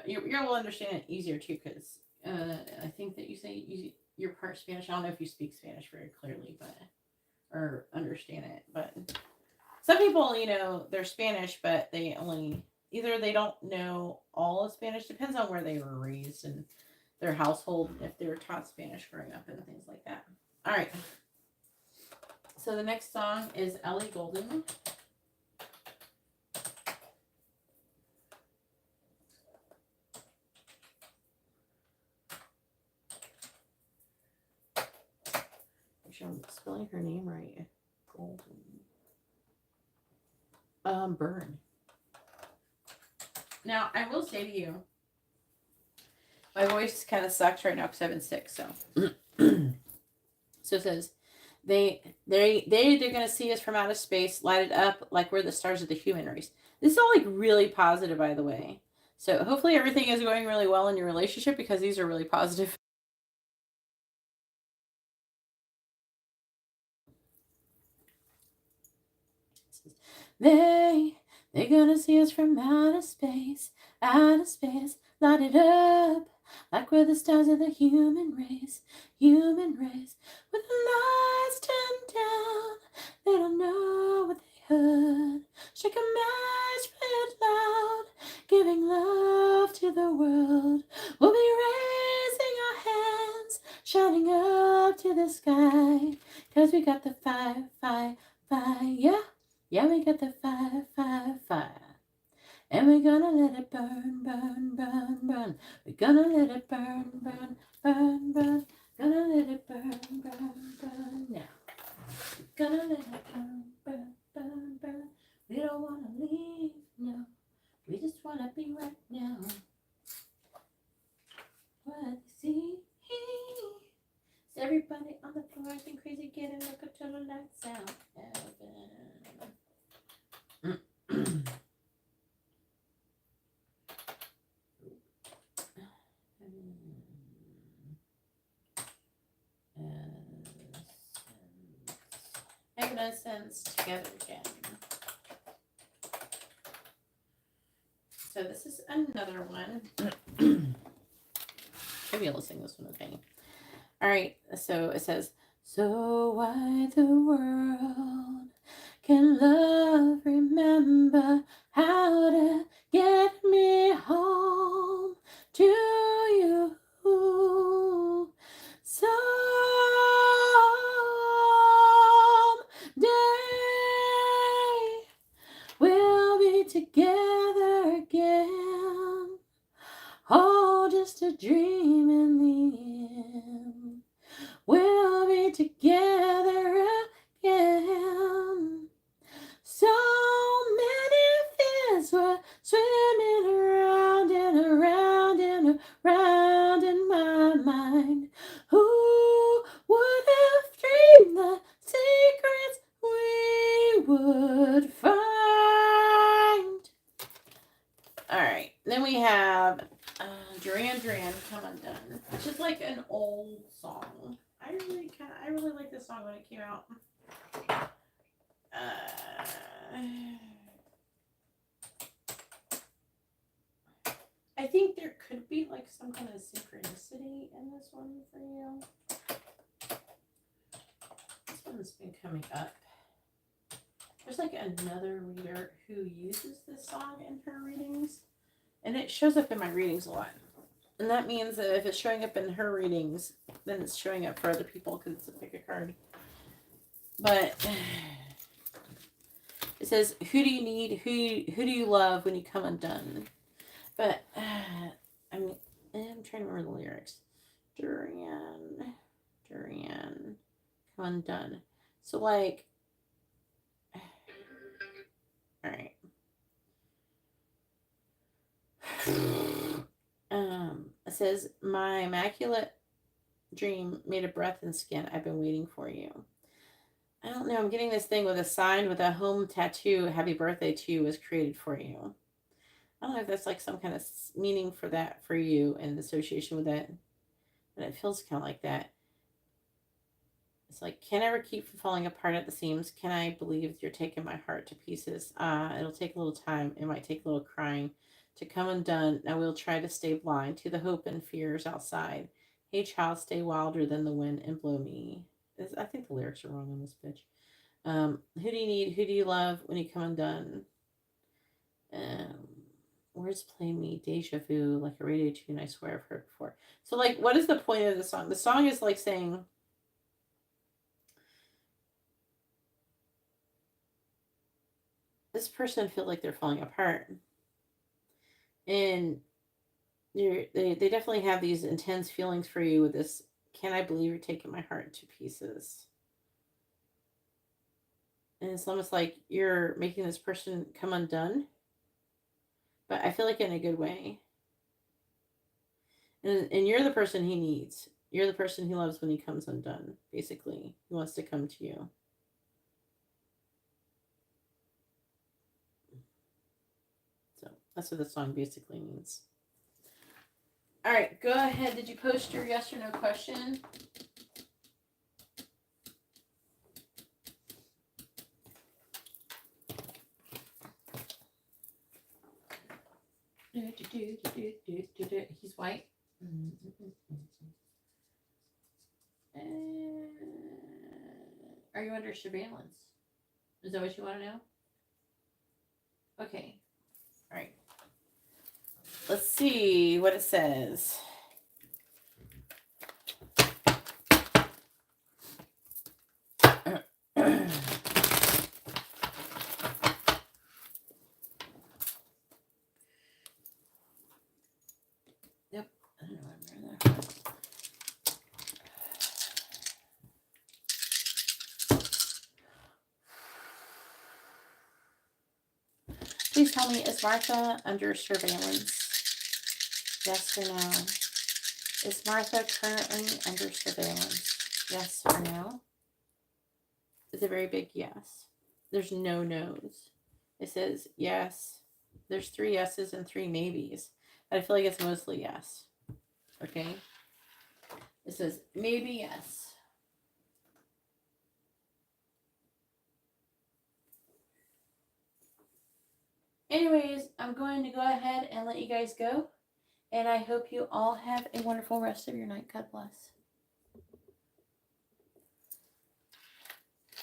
You're gonna understand it easier too, because I think that you say you're part Spanish. I don't know if you speak Spanish very clearly, but or understand it. But some people, they're Spanish, but they only either they don't know all of Spanish. Depends on where they were raised and their household, if they were taught Spanish growing up and things like that. All right. So the next song is Ellie Goulding. Make sure I'm spelling her name right. Golden. Burn. Now, I will say to you, my voice kind of sucks right now because I've been sick. So, so it says, they're gonna see us from outer space, light it up like we're the stars of the human race. This is all like really positive, by the way. So hopefully everything is going really well in your relationship because these are really positive. They're gonna see us from outer space, light it up like we're the stars of the human race, with the lights turned down. They don't know what they heard. Shake a match, play it loud, giving love to the world. We'll be raising our hands, shining up to the sky, 'cause we got the fire, yeah. Yeah, we got the fire. And we're gonna let it burn. We're gonna let it burn. Gonna let it burn now. We're gonna let it burn. We don't wanna leave, no. We just wanna be right now. What you see? Is everybody on the floor acting crazy, getting look up to the lights out? Evanescence together again. So this is another one. Maybe I'll sing this one with me. All right. So it says, so why the world can love remember how to get me home to you. Someday we'll be together again. Oh, just a dream in the end. We'll be together again. So many fears were swimming around and around and around in my mind. Who would have dreamed the right. Then we have Duran Duran, Come Undone, which is like an old song. I really liked this song when it came out. I think there could be like some kind of synchronicity in this one for you. This one's been coming up. There's like another reader who uses this song in her readings, and it shows up in my readings a lot. And that means that if it's showing up in her readings, then it's showing up for other people because it's a pick a card. But it says, who do you need? Who do you love when you come undone? But I'm trying to remember the lyrics. Duran, come undone. So like, all right. It says, my immaculate dream made of breath and skin. I've been waiting for you. I don't know. I'm getting this thing with a sign with a home tattoo. Happy birthday to you was created for you. I don't know if that's like some kind of meaning for that for you in association with that. But it feels kind of like that. It's like, can I ever keep from falling apart at the seams? Can I believe you're taking my heart to pieces? It'll take a little time. It might take a little crying to come undone. Now we'll try to stay blind to the hope and fears outside. Hey, child, stay wilder than the wind and blow me. I think the lyrics are wrong on this bitch. Who do you need? Who do you love when you come undone? Words play me deja vu like a radio tune I swear I've heard before. So, like, what is the point of the song? The song is like saying, this person feels like they're falling apart. And they definitely have these intense feelings for you with this, can I believe you're taking my heart to pieces? And it's almost like you're making this person come undone. But I feel like in a good way. And you're the person he needs. You're the person he loves when he comes undone, basically. He wants to come to you. So that's what the song basically means. All right, go ahead. Did you post your yes or no question? He's white. Are you under surveillance? Is that what you want to know? Okay. All right. Let's see what it says. Yep. I don't know what I'm wearing there. Please tell me, is Martha under surveillance? Yes or no? Is Martha currently under surveillance? Yes or no? It's a very big yes. There's no no's. It says yes. There's 3 yeses and 3 maybes. But I feel like it's mostly yes. Okay? It says maybe yes. Anyways, I'm going to go ahead and let you guys go. And I hope you all have a wonderful rest of your night. God bless.